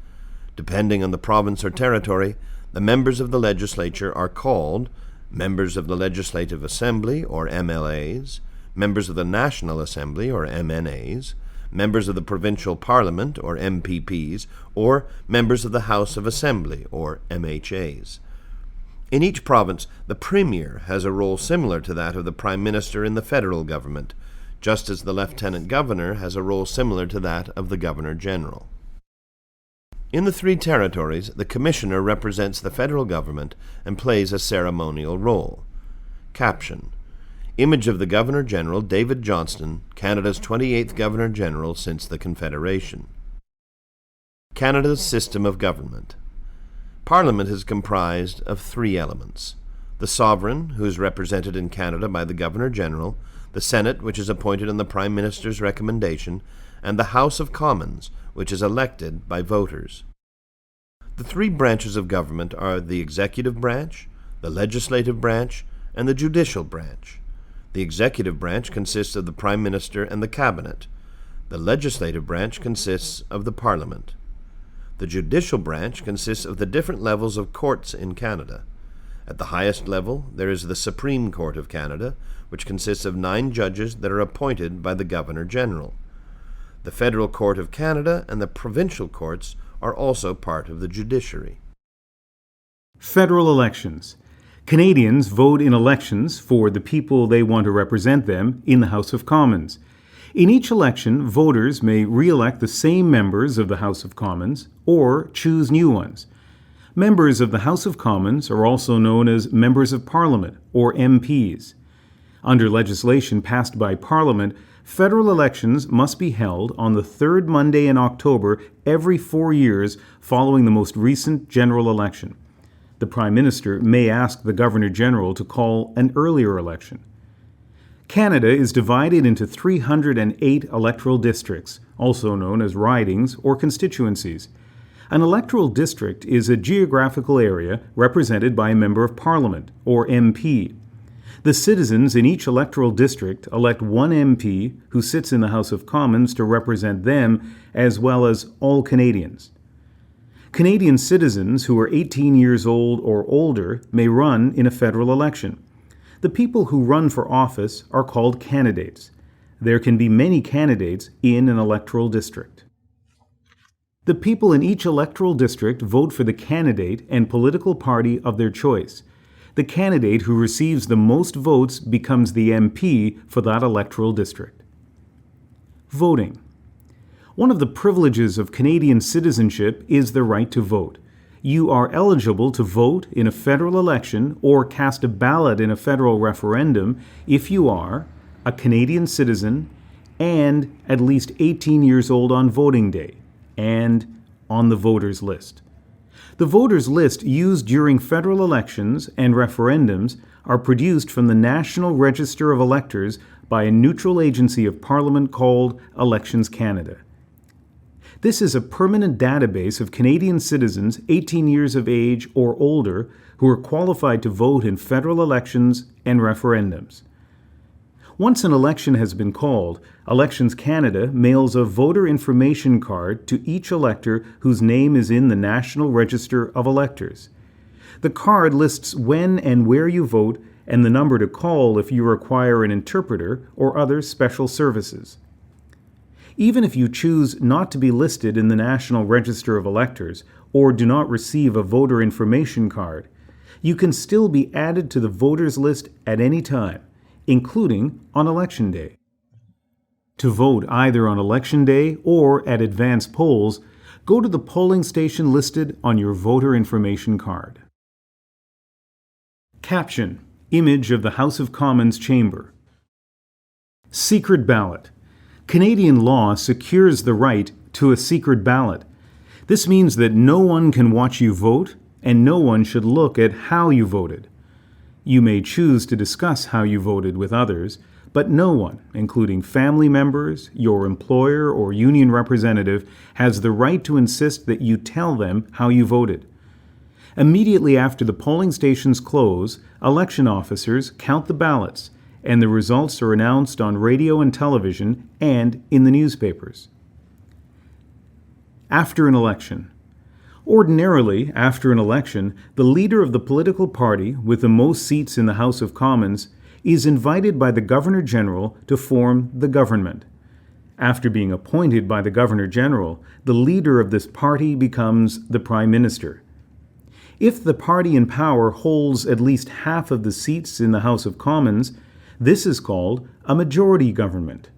Depending on the province or territory, the members of the legislature are called members of the Legislative Assembly, or MLAs, members of the National Assembly, or MNAs, members of the Provincial Parliament, or MPPs, or members of the House of Assembly, or MHAs. In each province, the Premier has a role similar to that of the Prime Minister in the federal government, just as the Lieutenant Governor has a role similar to that of the Governor-General. In the 3 territories, the Commissioner represents the federal government and plays a ceremonial role. Caption: Image of the Governor-General David Johnston, Canada's 28th Governor-General since the Confederation. Canada's system of government. Parliament is comprised of 3 elements: the sovereign, who is represented in Canada by the Governor-General, the Senate, which is appointed on the Prime Minister's recommendation, and the House of Commons, which is elected by voters. The three branches of government are the executive branch, the legislative branch, and the judicial branch. The executive branch consists of the Prime Minister and the Cabinet. The legislative branch consists of the Parliament. The judicial branch consists of the different levels of courts in Canada. At the highest level, there is the Supreme Court of Canada, which consists of 9 judges that are appointed by the Governor-General. The Federal Court of Canada and the provincial courts are also part of the judiciary. Federal elections. Canadians vote in elections for the people they want to represent them in the House of Commons. In each election, voters may re-elect the same members of the House of Commons or choose new ones. Members of the House of Commons are also known as Members of Parliament, or MPs. Under legislation passed by Parliament, federal elections must be held on the third Monday in October every 4 years following the most recent general election. The Prime Minister may ask the Governor-General to call an earlier election. Canada is divided into 308 electoral districts, also known as ridings or constituencies. An electoral district is a geographical area represented by a Member of Parliament, or MP. The citizens in each electoral district elect one MP who sits in the House of Commons to represent them as well as all Canadians. Canadian citizens who are 18 years old or older may run in a federal election. The people who run for office are called candidates. There can be many candidates in an electoral district. The people in each electoral district vote for the candidate and political party of their choice. The candidate who receives the most votes becomes the MP for that electoral district. Voting. One of the privileges of Canadian citizenship is the right to vote. You are eligible to vote in a federal election or cast a ballot in a federal referendum if you are a Canadian citizen and at least 18 years old on voting day and on the voters list. The voters list used during federal elections and referendums are produced from the National Register of Electors by a neutral agency of Parliament called Elections Canada. This is a permanent database of Canadian citizens 18 years of age or older who are qualified to vote in federal elections and referendums. Once an election has been called, Elections Canada mails a voter information card to each elector whose name is in the National Register of Electors. The card lists when and where you vote and the number to call if you require an interpreter or other special services. Even if you choose not to be listed in the National Register of Electors or do not receive a voter information card, you can still be added to the voters list at any time, including on Election Day. To vote either on Election Day or at advance polls, go to the polling station listed on your voter information card. Caption: Image of the House of Commons chamber. Secret ballot. Canadian law secures the right to a secret ballot. This means that no one can watch you vote, and no one should look at how you voted. You may choose to discuss how you voted with others, but no one, including family members, your employer, or union representative, has the right to insist that you tell them how you voted. Immediately after the polling stations close, election officers count the ballots, and the results are announced on radio and television and in the newspapers. After an election. Ordinarily, after an election, the leader of the political party with the most seats in the House of Commons is invited by the Governor-General to form the government. After being appointed by the Governor-General, the leader of this party becomes the Prime Minister. If the party in power holds at least half of the seats in the House of Commons, this is called a majority government.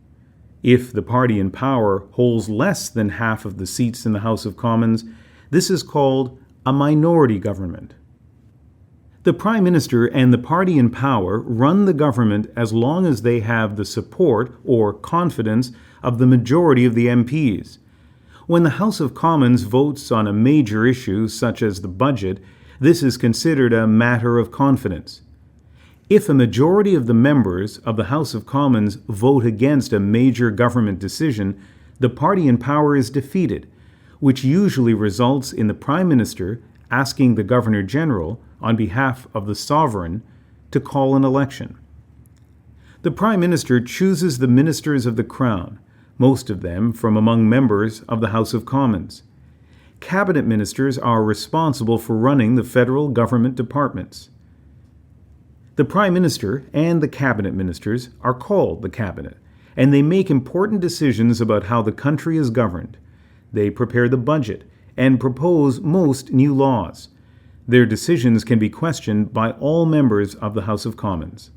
If the party in power holds less than half of the seats in the House of Commons, this is called a minority government. The Prime Minister and the party in power run the government as long as they have the support or confidence of the majority of the MPs. When the House of Commons votes on a major issue such as the budget, this is considered a matter of confidence. If a majority of the members of the House of Commons vote against a major government decision, the party in power is defeated, which usually results in the Prime Minister asking the Governor-General, on behalf of the sovereign, to call an election. The Prime Minister chooses the ministers of the Crown, most of them from among members of the House of Commons. Cabinet ministers are responsible for running the federal government departments. The Prime Minister and the Cabinet ministers are called the Cabinet, and they make important decisions about how the country is governed. They prepare the budget and propose most new laws. Their decisions can be questioned by all members of the House of Commons.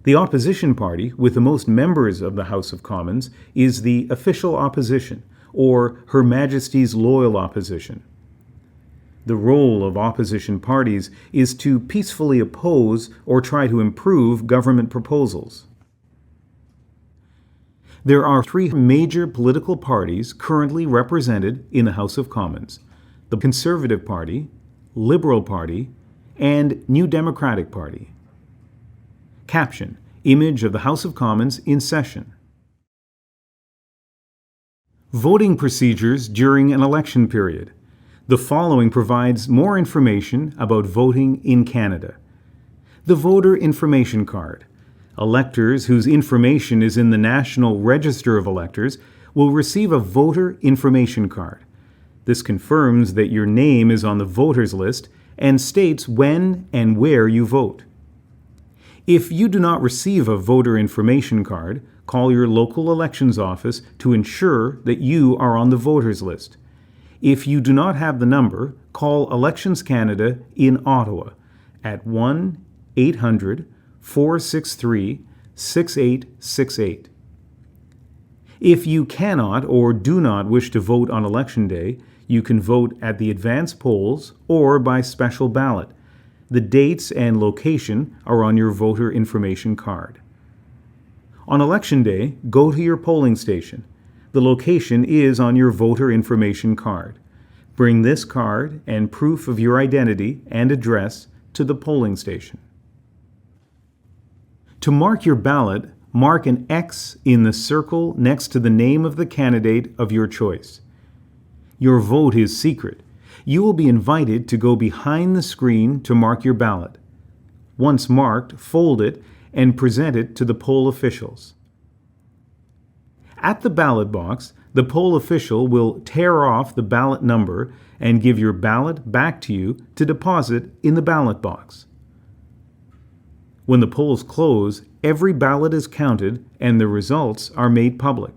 The opposition party, with the most members of the House of Commons, is the official opposition, or Her Majesty's loyal opposition. The role of opposition parties is to peacefully oppose or try to improve government proposals. There are three major political parties currently represented in the House of Commons: the Conservative Party, Liberal Party, and New Democratic Party. Caption: Image of the House of Commons in session. Voting procedures during an election period. The following provides more information about voting in Canada. The Voter Information Card. Electors whose information is in the National Register of Electors will receive a Voter Information Card. This confirms that your name is on the voters list and states when and where you vote. If you do not receive a voter information card, call your local elections office to ensure that you are on the voters list. If you do not have the number, call Elections Canada in Ottawa at 1-800-463-6868. If you cannot or do not wish to vote on Election Day, you can vote at the advance polls or by special ballot. The dates and location are on your voter information card. On Election Day, go to your polling station. The location is on your voter information card. Bring this card and proof of your identity and address to the polling station. To mark your ballot, mark an X in the circle next to the name of the candidate of your choice. Your vote is secret. You will be invited to go behind the screen to mark your ballot. Once marked, fold it and present it to the poll officials. At the ballot box, the poll official will tear off the ballot number and give your ballot back to you to deposit in the ballot box. When the polls close, every ballot is counted and the results are made public.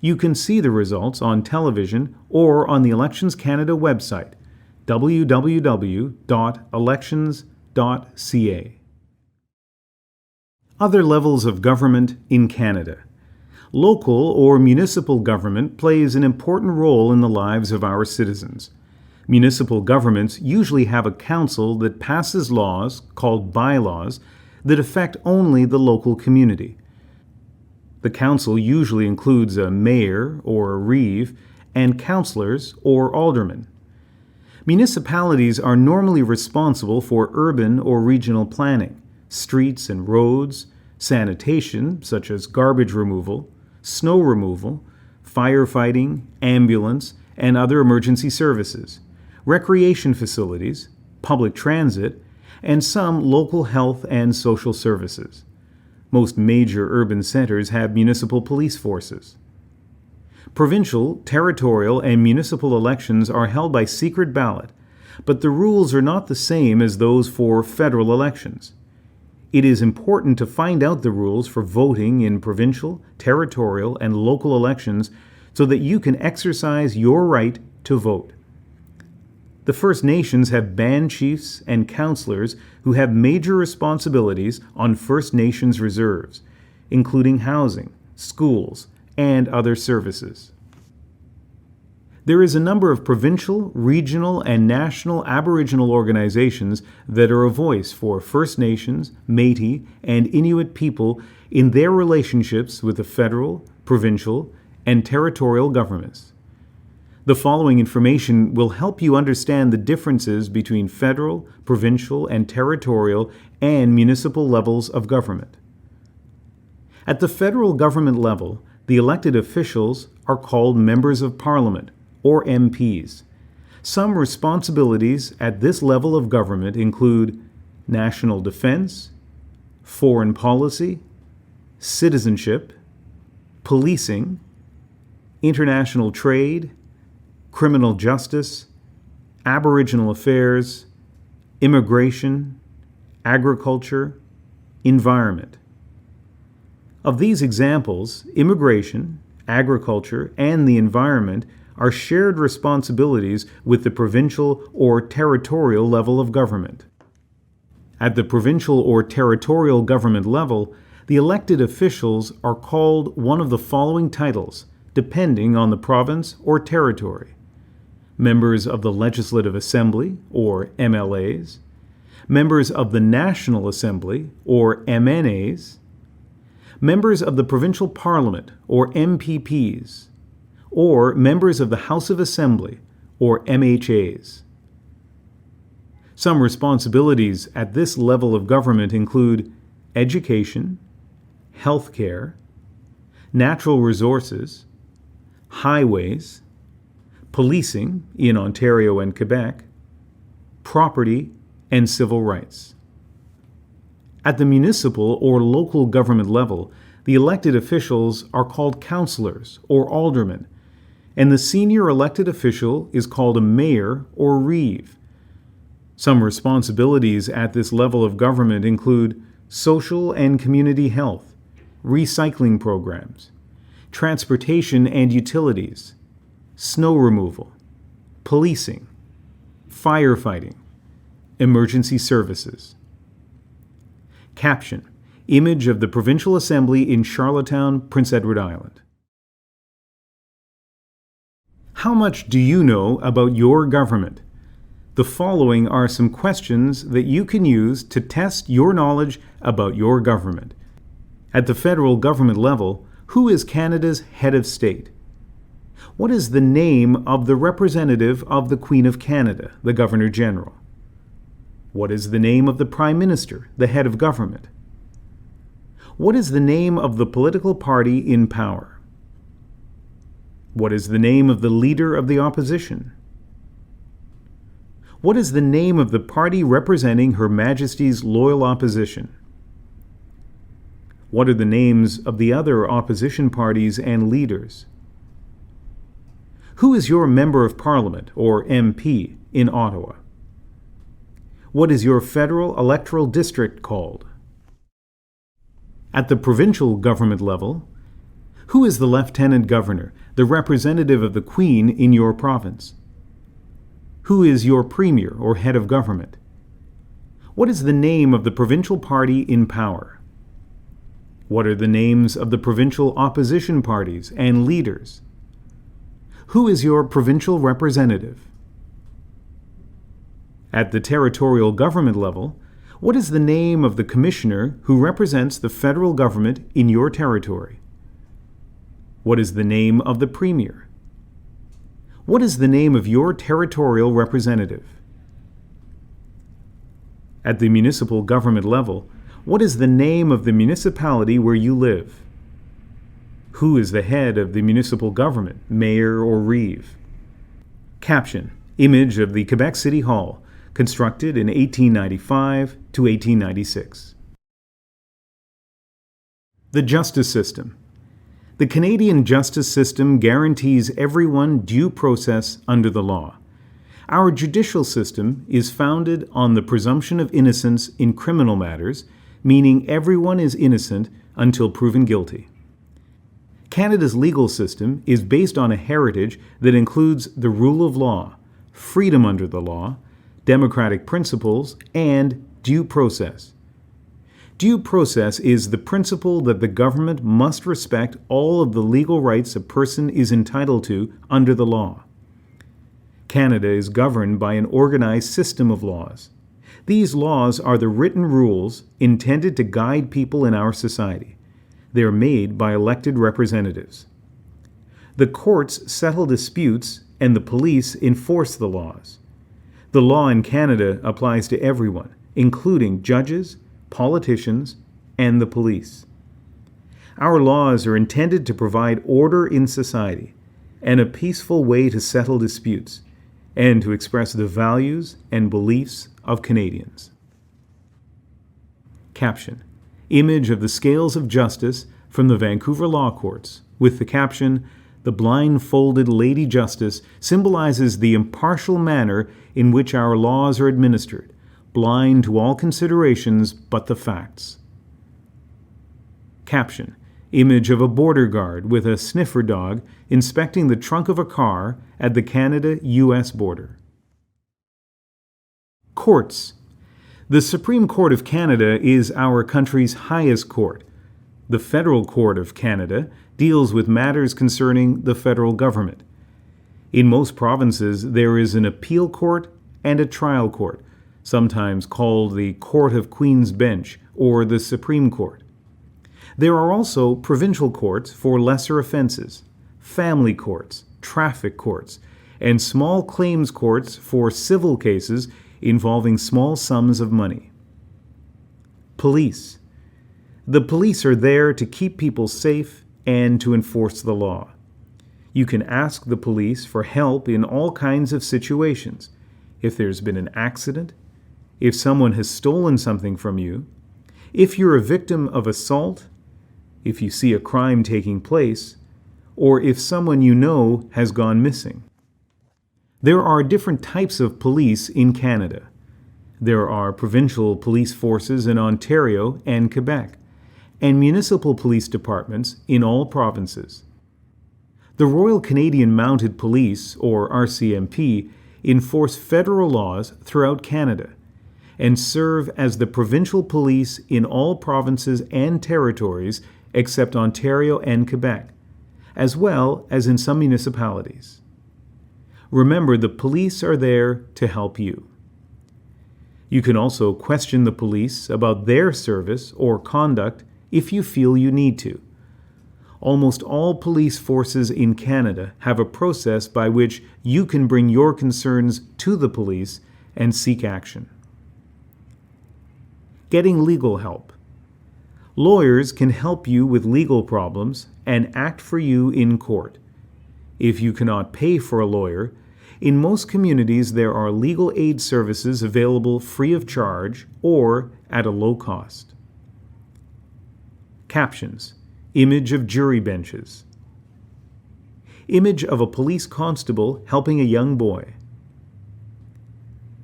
You can see the results on television or on the Elections Canada website, www.elections.ca. Other levels of government in Canada. Local or municipal government plays an important role in the lives of our citizens. Municipal governments usually have a council that passes laws, called bylaws, that affect only the local community. The council usually includes a mayor or a reeve and councillors or aldermen. Municipalities are normally responsible for urban or regional planning, streets and roads, sanitation, such as garbage removal, snow removal, firefighting, ambulance, and other emergency services, recreation facilities, public transit, and some local health and social services. Most major urban centers have municipal police forces. Provincial, territorial, and municipal elections are held by secret ballot, but the rules are not the same as those for federal elections. It is important to find out the rules for voting in provincial, territorial, and local elections so that you can exercise your right to vote. The First Nations have band chiefs and councillors who have major responsibilities on First Nations reserves, including housing, schools, and other services. There is a number of provincial, regional, and national Aboriginal organizations that are a voice for First Nations, Métis, and Inuit people in their relationships with the federal, provincial, and territorial governments. The following information will help you understand the differences between federal, provincial, and territorial and municipal levels of government. At the federal government level, the elected officials are called members of parliament, or MPs. Some responsibilities at this level of government include national defense, foreign policy, citizenship, policing, international trade, criminal justice, Aboriginal affairs, immigration, agriculture, environment. Of these examples, immigration, agriculture, and the environment are shared responsibilities with the provincial or territorial level of government. At the provincial or territorial government level, the elected officials are called one of the following titles, depending on the province or territory: members of the Legislative Assembly, or MLAs, members of the National Assembly, or MNAs, members of the Provincial Parliament, or MPPs, or members of the House of Assembly, or MHAs. Some responsibilities at this level of government include education, healthcare, natural resources, highways, policing in Ontario and Quebec, property, and civil rights. At the municipal or local government level, the elected officials are called councillors or aldermen, and the senior elected official is called a mayor or reeve. Some responsibilities at this level of government include social and community health, recycling programs, transportation and utilities, snow removal, policing, firefighting, emergency services. Caption: Image of the Provincial Assembly in Charlottetown, Prince Edward Island. How much do you know about your government? The following are some questions that you can use to test your knowledge about your government. At the federal government level, who is Canada's head of state? What is the name of the representative of the Queen of Canada, the Governor General? What is the name of the Prime Minister, the head of government? What is the name of the political party in power? What is the name of the leader of the opposition? What is the name of the party representing Her Majesty's loyal opposition? What are the names of the other opposition parties and leaders? Who is your Member of Parliament, or MP, in Ottawa? What is your federal electoral district called? At the provincial government level, who is the Lieutenant Governor, the representative of the Queen in your province? Who is your Premier or head of government? What is the name of the provincial party in power? What are the names of the provincial opposition parties and leaders? Who is your provincial representative? At the territorial government level, what is the name of the commissioner who represents the federal government in your territory? What is the name of the premier? What is the name of your territorial representative? At the municipal government level, what is the name of the municipality where you live? Who is the head of the municipal government, mayor or reeve? Caption: Image of the Quebec City Hall, constructed in 1895 to 1896. The justice system. The Canadian justice system guarantees everyone due process under the law. Our judicial system is founded on the presumption of innocence in criminal matters, meaning everyone is innocent until proven guilty. Canada's legal system is based on a heritage that includes the rule of law, freedom under the law, democratic principles, and due process. Due process is the principle that the government must respect all of the legal rights a person is entitled to under the law. Canada is governed by an organized system of laws. These laws are the written rules intended to guide people in our society. They are made by elected representatives. The courts settle disputes and the police enforce the laws. The law in Canada applies to everyone, including judges, politicians, and the police. Our laws are intended to provide order in society and a peaceful way to settle disputes and to express the values and beliefs of Canadians. Caption: Image of the scales of justice from the Vancouver Law Courts, with the caption, "The blindfolded Lady Justice symbolizes the impartial manner in which our laws are administered, blind to all considerations but the facts." Caption: Image of a border guard with a sniffer dog inspecting the trunk of a car at the Canada-US border. Courts. The Supreme Court of Canada is our country's highest court. The Federal Court of Canada deals with matters concerning the federal government. In most provinces, there is an appeal court and a trial court, sometimes called the Court of Queen's Bench or the Supreme Court. There are also provincial courts for lesser offenses, family courts, traffic courts, and small claims courts for civil cases involving small sums of money. Police. The police are there to keep people safe and to enforce the law. You can ask the police for help in all kinds of situations. If there's been an accident, if someone has stolen something from you, if you're a victim of assault, if you see a crime taking place, or if someone you know has gone missing. There are different types of police in Canada. There are provincial police forces in Ontario and Quebec, and municipal police departments in all provinces. The Royal Canadian Mounted Police, or RCMP, enforce federal laws throughout Canada and serve as the provincial police in all provinces and territories except Ontario and Quebec, as well as in some municipalities. Remember, the police are there to help you. You can also question the police about their service or conduct if you feel you need to. Almost all police forces in Canada have a process by which you can bring your concerns to the police and seek action. Getting legal help. Lawyers can help you with legal problems and act for you in court. If you cannot pay for a lawyer, in most communities there are legal aid services available free of charge or at a low cost. Captions. Image of jury benches. Image of a police constable helping a young boy.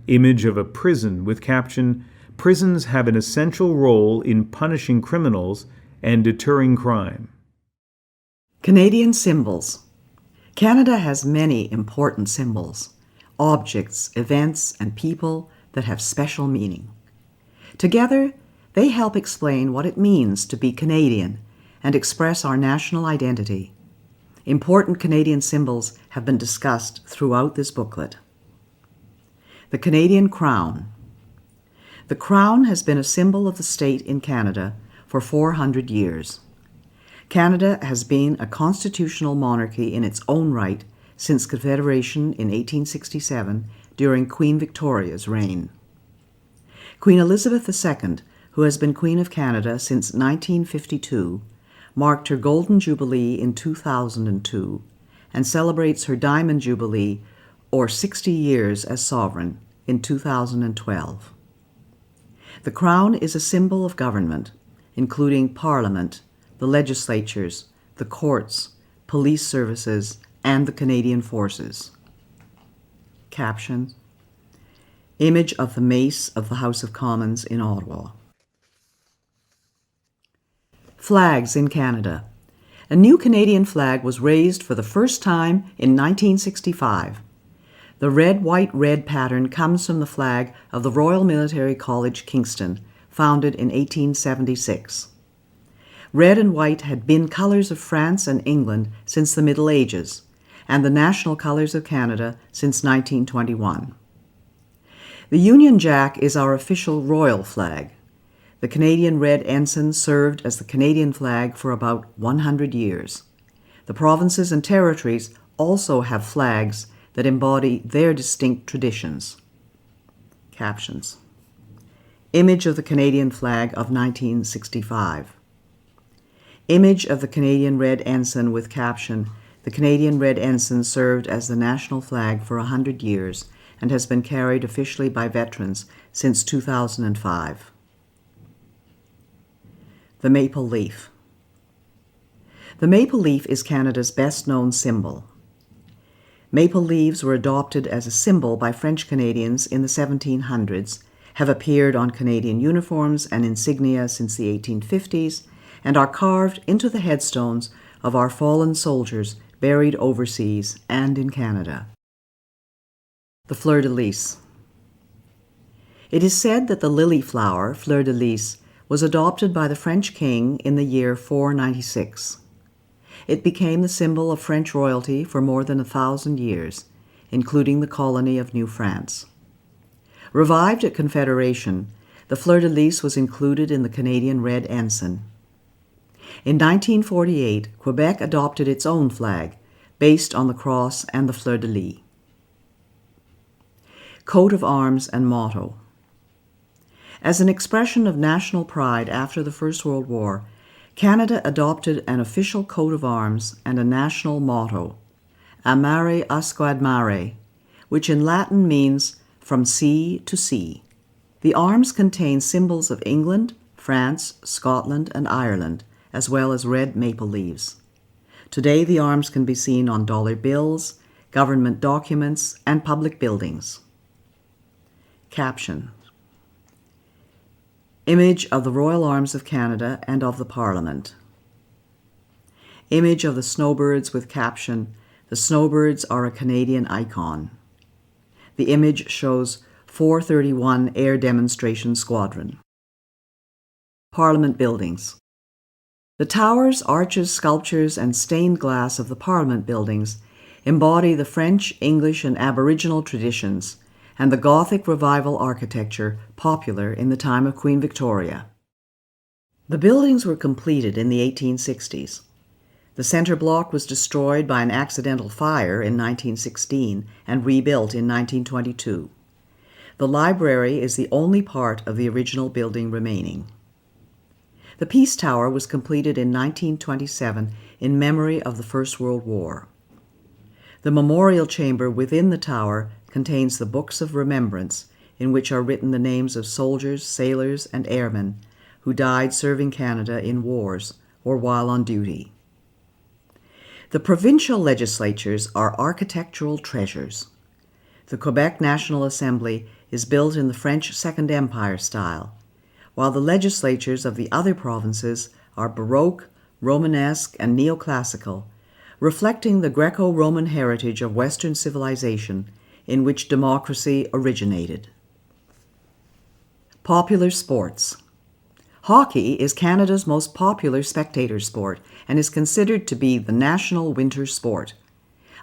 Image of a prison with caption, "Prisons have an essential role in punishing criminals and deterring crime." Canadian symbols. Canada has many important symbols, objects, events, and people that have special meaning. Together, they help explain what it means to be Canadian and express our national identity. Important Canadian symbols have been discussed throughout this booklet. The Canadian Crown. The Crown has been a symbol of the state in Canada for 400 years. Canada has been a constitutional monarchy in its own right since Confederation in 1867 during Queen Victoria's reign. Queen Elizabeth II, who has been Queen of Canada since 1952, marked her Golden Jubilee in 2002 and celebrates her Diamond Jubilee, or 60 years as sovereign, in 2012. The Crown is a symbol of government, including Parliament, the legislatures, the courts, police services, and the Canadian Forces. Caption. Image of the Mace of the House of Commons in Ottawa. Flags in Canada. A new Canadian flag was raised for the first time in 1965. The red, white, red pattern comes from the flag of the Royal Military College, Kingston, founded in 1876. Red and white had been colours of France and England since the Middle Ages, and the national colours of Canada since 1921. The Union Jack is our official royal flag. The Canadian Red Ensign served as the Canadian flag for about 100 years. The provinces and territories also have flags that embody their distinct traditions. Captions. Image of the Canadian flag of 1965. Image of the Canadian Red Ensign with caption, "The Canadian Red Ensign served as the national flag for 100 years and has been carried officially by veterans since 2005. The maple leaf. The maple leaf is Canada's best-known symbol. Maple leaves were adopted as a symbol by French Canadians in the 1700s, have appeared on Canadian uniforms and insignia since the 1850s, and are carved into the headstones of our fallen soldiers buried overseas and in Canada. The fleur-de-lis. It is said that the lily flower, fleur-de-lis, was adopted by the French king in the year 496. It became the symbol of French royalty for more than 1,000 years, including the colony of New France. Revived at Confederation, the fleur-de-lis was included in the Canadian Red Ensign. In 1948, Quebec adopted its own flag, based on the cross and the fleur-de-lis. Coat of arms and motto. As an expression of national pride after the First World War, Canada adopted an official coat of arms and a national motto, A mare asquad mare, which in Latin means from sea to sea. The arms contain symbols of England, France, Scotland, and Ireland, as well as red maple leaves. Today, the arms can be seen on dollar bills, government documents, and public buildings. Caption. Image of the Royal Arms of Canada and of the Parliament. Image of the snowbirds with caption, "The snowbirds are a Canadian icon." The image shows 431 Air Demonstration Squadron. Parliament buildings. The towers, arches, sculptures, and stained glass of the Parliament buildings embody the French, English, and Aboriginal traditions and the Gothic Revival architecture popular in the time of Queen Victoria. The buildings were completed in the 1860s. The center block was destroyed by an accidental fire in 1916 and rebuilt in 1922. The library is the only part of the original building remaining. The Peace Tower was completed in 1927 in memory of the First World War. The memorial chamber within the tower contains the Books of Remembrance, in which are written the names of soldiers, sailors, and airmen who died serving Canada in wars or while on duty. The provincial legislatures are architectural treasures. The Quebec National Assembly is built in the French Second Empire style, while the legislatures of the other provinces are Baroque, Romanesque, and neoclassical, reflecting the Greco-Roman heritage of Western civilization in which democracy originated. Popular sports. Hockey is Canada's most popular spectator sport and is considered to be the national winter sport.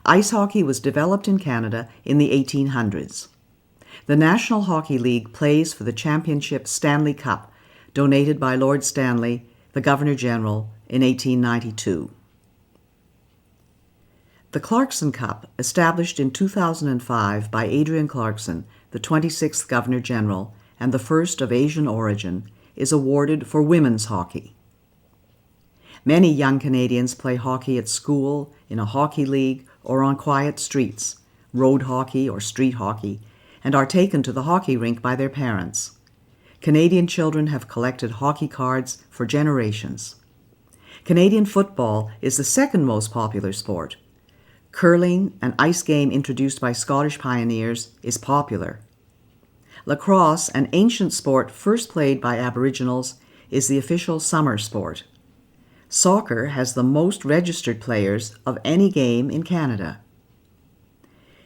Ice hockey was developed in Canada in the 1800s. The National Hockey League plays for the championship Stanley Cup, donated by Lord Stanley, the Governor-General, in 1892. The Clarkson Cup, established in 2005 by Adrian Clarkson, the 26th Governor-General and the first of Asian origin, is awarded for women's hockey. Many young Canadians play hockey at school, in a hockey league, or on quiet streets, road hockey or street hockey, and are taken to the hockey rink by their parents. Canadian children have collected hockey cards for generations. Canadian football is the second most popular sport. Curling, an ice game introduced by Scottish pioneers, is popular. Lacrosse, an ancient sport first played by Aboriginals, is the official summer sport. Soccer has the most registered players of any game in Canada.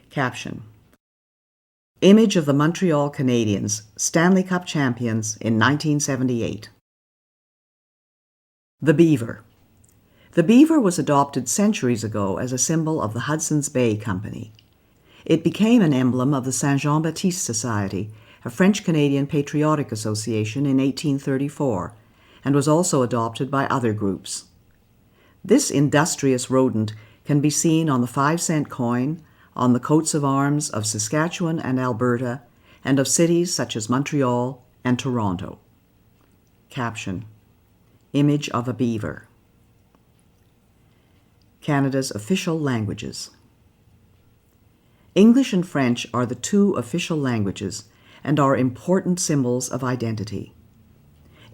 Caption. Image of the Montreal Canadiens, Stanley Cup champions in 1978. The Beaver. The beaver was adopted centuries ago as a symbol of the Hudson's Bay Company. It became an emblem of the Saint-Jean-Baptiste Society, a French-Canadian patriotic association, in 1834, and was also adopted by other groups. This industrious rodent can be seen on the 5-cent coin, on the coats of arms of Saskatchewan and Alberta, and of cities such as Montreal and Toronto. Caption: Image of a beaver. Canada's official languages. English and French are the two official languages and are important symbols of identity.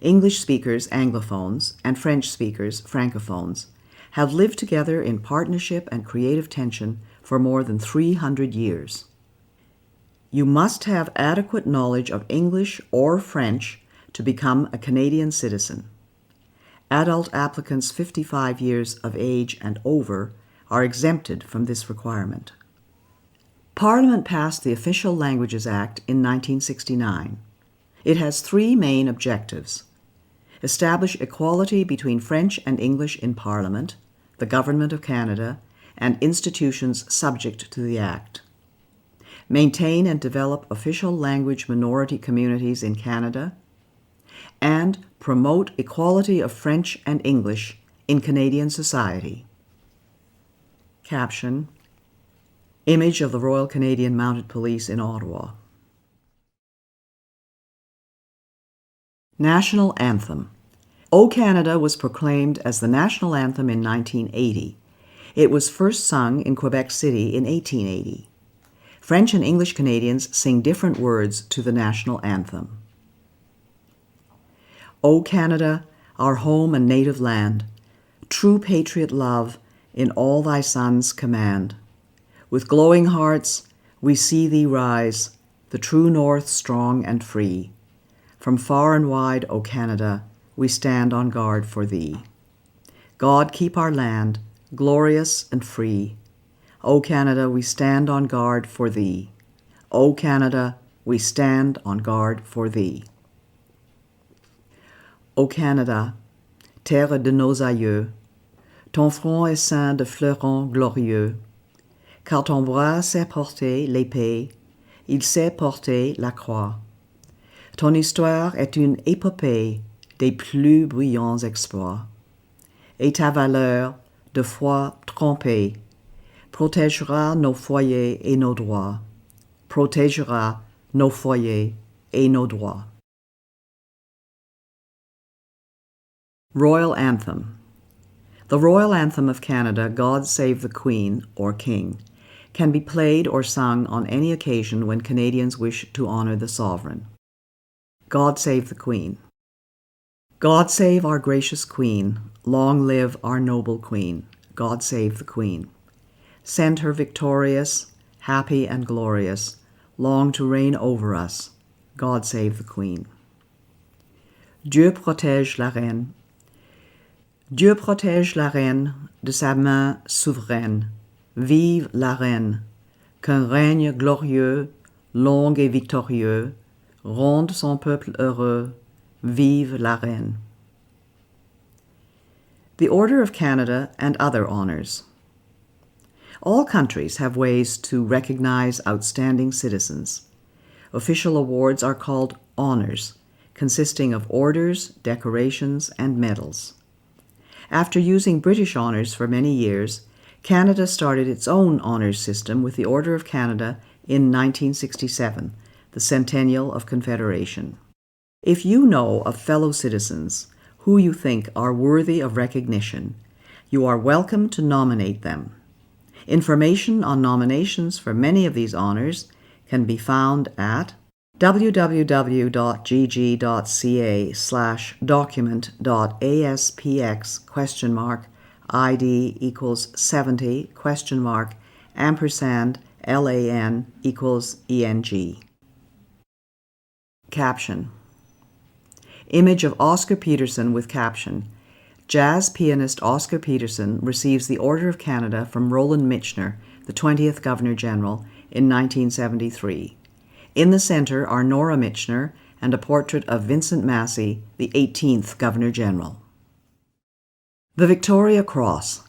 English speakers, Anglophones, and French speakers, Francophones, have lived together in partnership and creative tension for more than 300 years. You must have adequate knowledge of English or French to become a Canadian citizen. Adult applicants 55 years of age and over are exempted from this requirement. Parliament passed the Official Languages Act in 1969. It has three main objectives: establish equality between French and English in Parliament, the Government of Canada, and institutions subject to the Act; maintain and develop official language minority communities in Canada; and promote equality of French and English in Canadian society. Caption: Image of the Royal Canadian Mounted Police in Ottawa. National Anthem. O Canada was proclaimed as the national anthem in 1980. It was first sung in Quebec City in 1880. French and English Canadians sing different words to the national anthem. O Canada, our home and native land, true patriot love in all thy sons command. With glowing hearts we see thee rise, the true north strong and free. From far and wide, O Canada, we stand on guard for thee. God keep our land, glorious and free. O Canada, we stand on guard for thee. O Canada, we stand on guard for thee. Ô Canada, terre de nos aïeux, ton front est ceint de fleurons glorieux, car ton bras sait porter l'épée, il sait porter la croix. Ton histoire est une épopée des plus brillants exploits, et ta valeur, de foi trompée, protégera nos foyers et nos droits, protégera nos foyers et nos droits. Royal Anthem. The Royal Anthem of Canada, God Save the Queen, or King, can be played or sung on any occasion when Canadians wish to honor the sovereign. God Save the Queen. God save our gracious Queen, long live our noble Queen. God save the Queen. Send her victorious, happy and glorious, long to reign over us. God save the Queen. Dieu protège la reine. Dieu protège la reine de sa main souveraine. Vive la reine, qu'un règne glorieux, long et victorieux, ronde son peuple heureux. Vive la reine. The Order of Canada and other honors. All countries have ways to recognize outstanding citizens. Official awards are called honors, consisting of orders, decorations, and medals. After using British honors for many years, Canada started its own honors system with the Order of Canada in 1967, the centennial of Confederation. If you know of fellow citizens who you think are worthy of recognition, you are welcome to nominate them. Information on nominations for many of these honors can be found at www.gg.ca/document.aspx?ID = 70 $LAN = ENG. Caption. Image of Oscar Peterson with caption. Jazz pianist Oscar Peterson receives the Order of Canada from Roland Michener, the 20th Governor-General, in 1973. In the center are Nora Michener and a portrait of Vincent Massey, the 18th Governor-General. The Victoria Cross.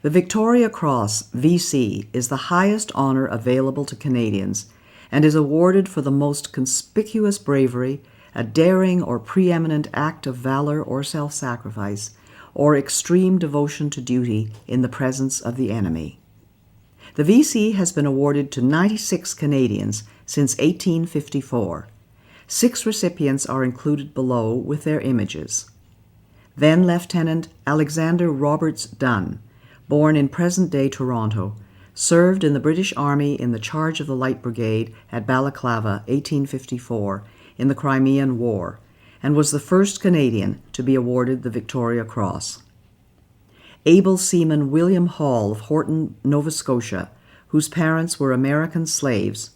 The Victoria Cross, VC, is the highest honor available to Canadians and is awarded for the most conspicuous bravery, a daring or preeminent act of valor or self-sacrifice, or extreme devotion to duty in the presence of the enemy. The VC has been awarded to 96 Canadians since 1854. 6 recipients are included below with their images. Then Lieutenant Alexander Roberts Dunn, born in present-day Toronto, served in the British Army in the charge of the Light Brigade at Balaclava, 1854, in the Crimean War, and was the first Canadian to be awarded the Victoria Cross. Able seaman William Hall of Horton, Nova Scotia, whose parents were American slaves,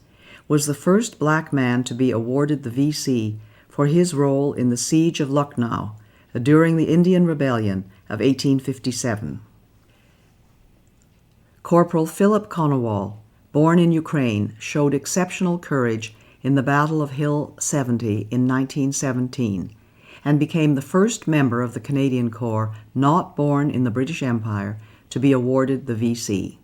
was the first black man to be awarded the VC for his role in the Siege of Lucknow during the Indian Rebellion of 1857. Corporal Philip Konowal, born in Ukraine, showed exceptional courage in the Battle of Hill 70 in 1917 and became the first member of the Canadian Corps not born in the British Empire to be awarded the VC.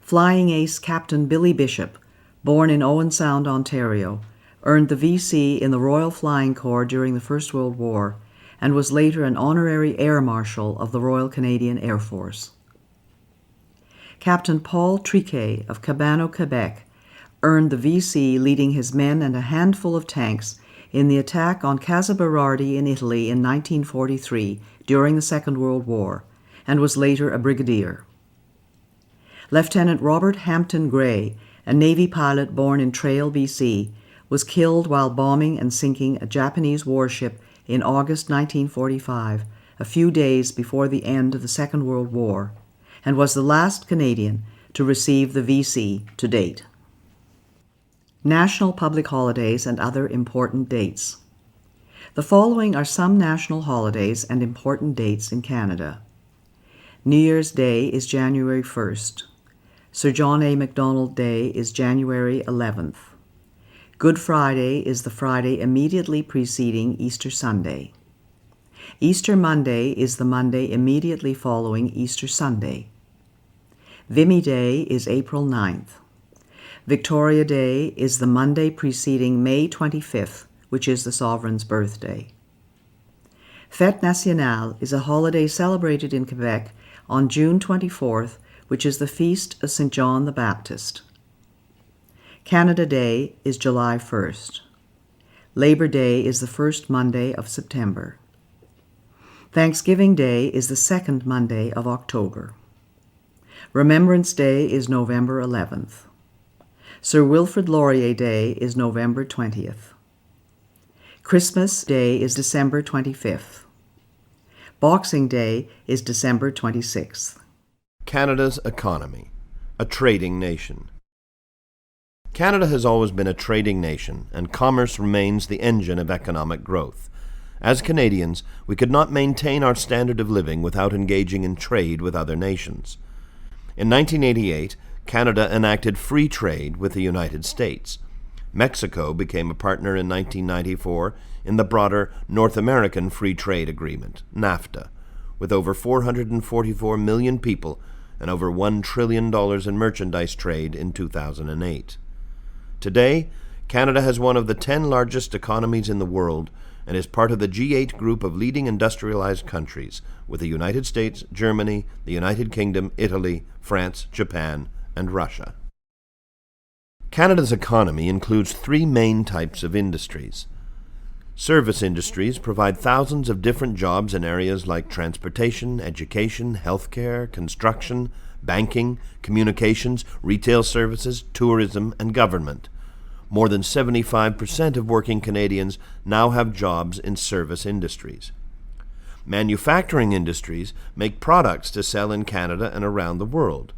Flying ace Captain Billy Bishop, born in Owen Sound, Ontario, earned the VC in the Royal Flying Corps during the First World War and was later an honorary Air Marshal of the Royal Canadian Air Force. Captain Paul Triquet of Cabano, Quebec, earned the VC leading his men and a handful of tanks in the attack on Casa Berardi in Italy in 1943 during the Second World War, and was later a brigadier. Lieutenant Robert Hampton Gray, a Navy pilot born in Trail, BC, was killed while bombing and sinking a Japanese warship in August 1945, a few days before the end of the Second World War, and was the last Canadian to receive the VC to date. National public holidays and other important dates. The following are some national holidays and important dates in Canada. New Year's Day is January 1st. Sir John A. Macdonald Day is January 11th. Good Friday is the Friday immediately preceding Easter Sunday. Easter Monday is the Monday immediately following Easter Sunday. Vimy Day is April 9th. Victoria Day is the Monday preceding May 25th, which is the Sovereign's birthday. Fête Nationale is a holiday celebrated in Quebec on June 24th, which is the feast of St. John the Baptist. Canada Day is July 1st. Labor Day is the first Monday of September. Thanksgiving Day is the second Monday of October. Remembrance Day is November 11th. Sir Wilfrid Laurier Day is November 20th. Christmas Day is December 25th. Boxing Day is December 26th. Canada's economy, a trading nation. Canada has always been a trading nation, and commerce remains the engine of economic growth. As Canadians, we could not maintain our standard of living without engaging in trade with other nations. In 1988, Canada enacted free trade with the United States. Mexico became a partner in 1994 in the broader North American Free Trade Agreement, NAFTA, with over 444 million people and over $1 trillion in merchandise trade in 2008. Today, Canada has one of the 10 largest economies in the world and is part of the G8 group of leading industrialized countries, with the United States, Germany, the United Kingdom, Italy, France, Japan, and Russia. Canada's economy includes 3 main types of industries. Service industries provide thousands of different jobs in areas like transportation, education, healthcare, construction, banking, communications, retail services, tourism, and government. More than 75% of working Canadians now have jobs in service industries. Manufacturing industries make products to sell in Canada and around the world.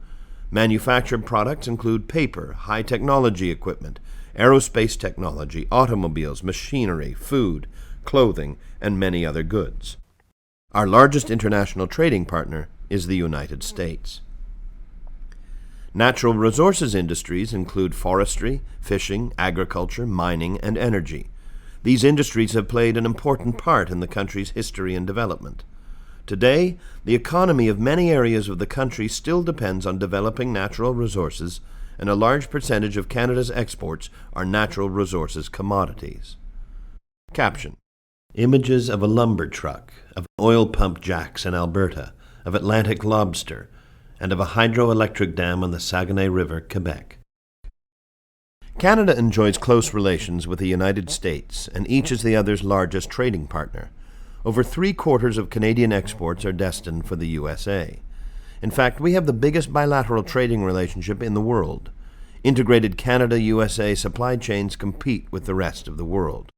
Manufactured products include paper, high-technology equipment, aerospace technology, automobiles, machinery, food, clothing, and many other goods. Our largest international trading partner is the United States. Natural resources industries include forestry, fishing, agriculture, mining, and energy. These industries have played an important part in the country's history and development. Today, the economy of many areas of the country still depends on developing natural resources, and a large percentage of Canada's exports are natural resources commodities. Caption: Images of a lumber truck, of oil pump jacks in Alberta, of Atlantic lobster, and of a hydroelectric dam on the Saguenay River, Quebec. Canada enjoys close relations with the United States, and each is the other's largest trading partner. Over 3/4 of Canadian exports are destined for the USA. In fact, we have the biggest bilateral trading relationship in the world. Integrated Canada-USA supply chains compete with the rest of the world.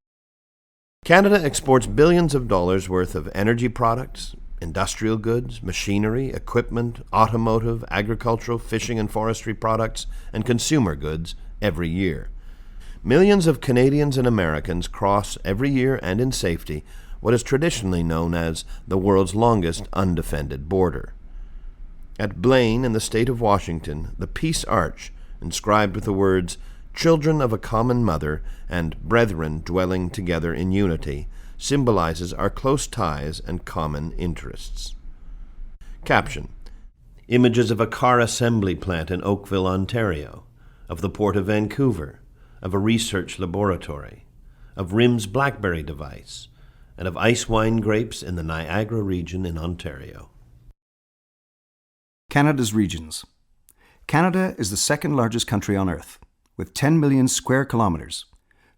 Canada exports billions of dollars worth of energy products, industrial goods, machinery, equipment, automotive, agricultural, fishing and forestry products, and consumer goods every year. Millions of Canadians and Americans cross every year and in safety what is traditionally known as the world's longest undefended border. At Blaine in the state of Washington, the Peace Arch, inscribed with the words, "Children of a common mother" and "Brethren dwelling together in unity," symbolizes our close ties and common interests. Caption: Images of a car assembly plant in Oakville, Ontario, of the Port of Vancouver, of a research laboratory, of RIM's BlackBerry device, and of ice wine grapes in the Niagara region in Ontario. Canada's regions. Canada is the second largest country on Earth, with 10 million square kilometers.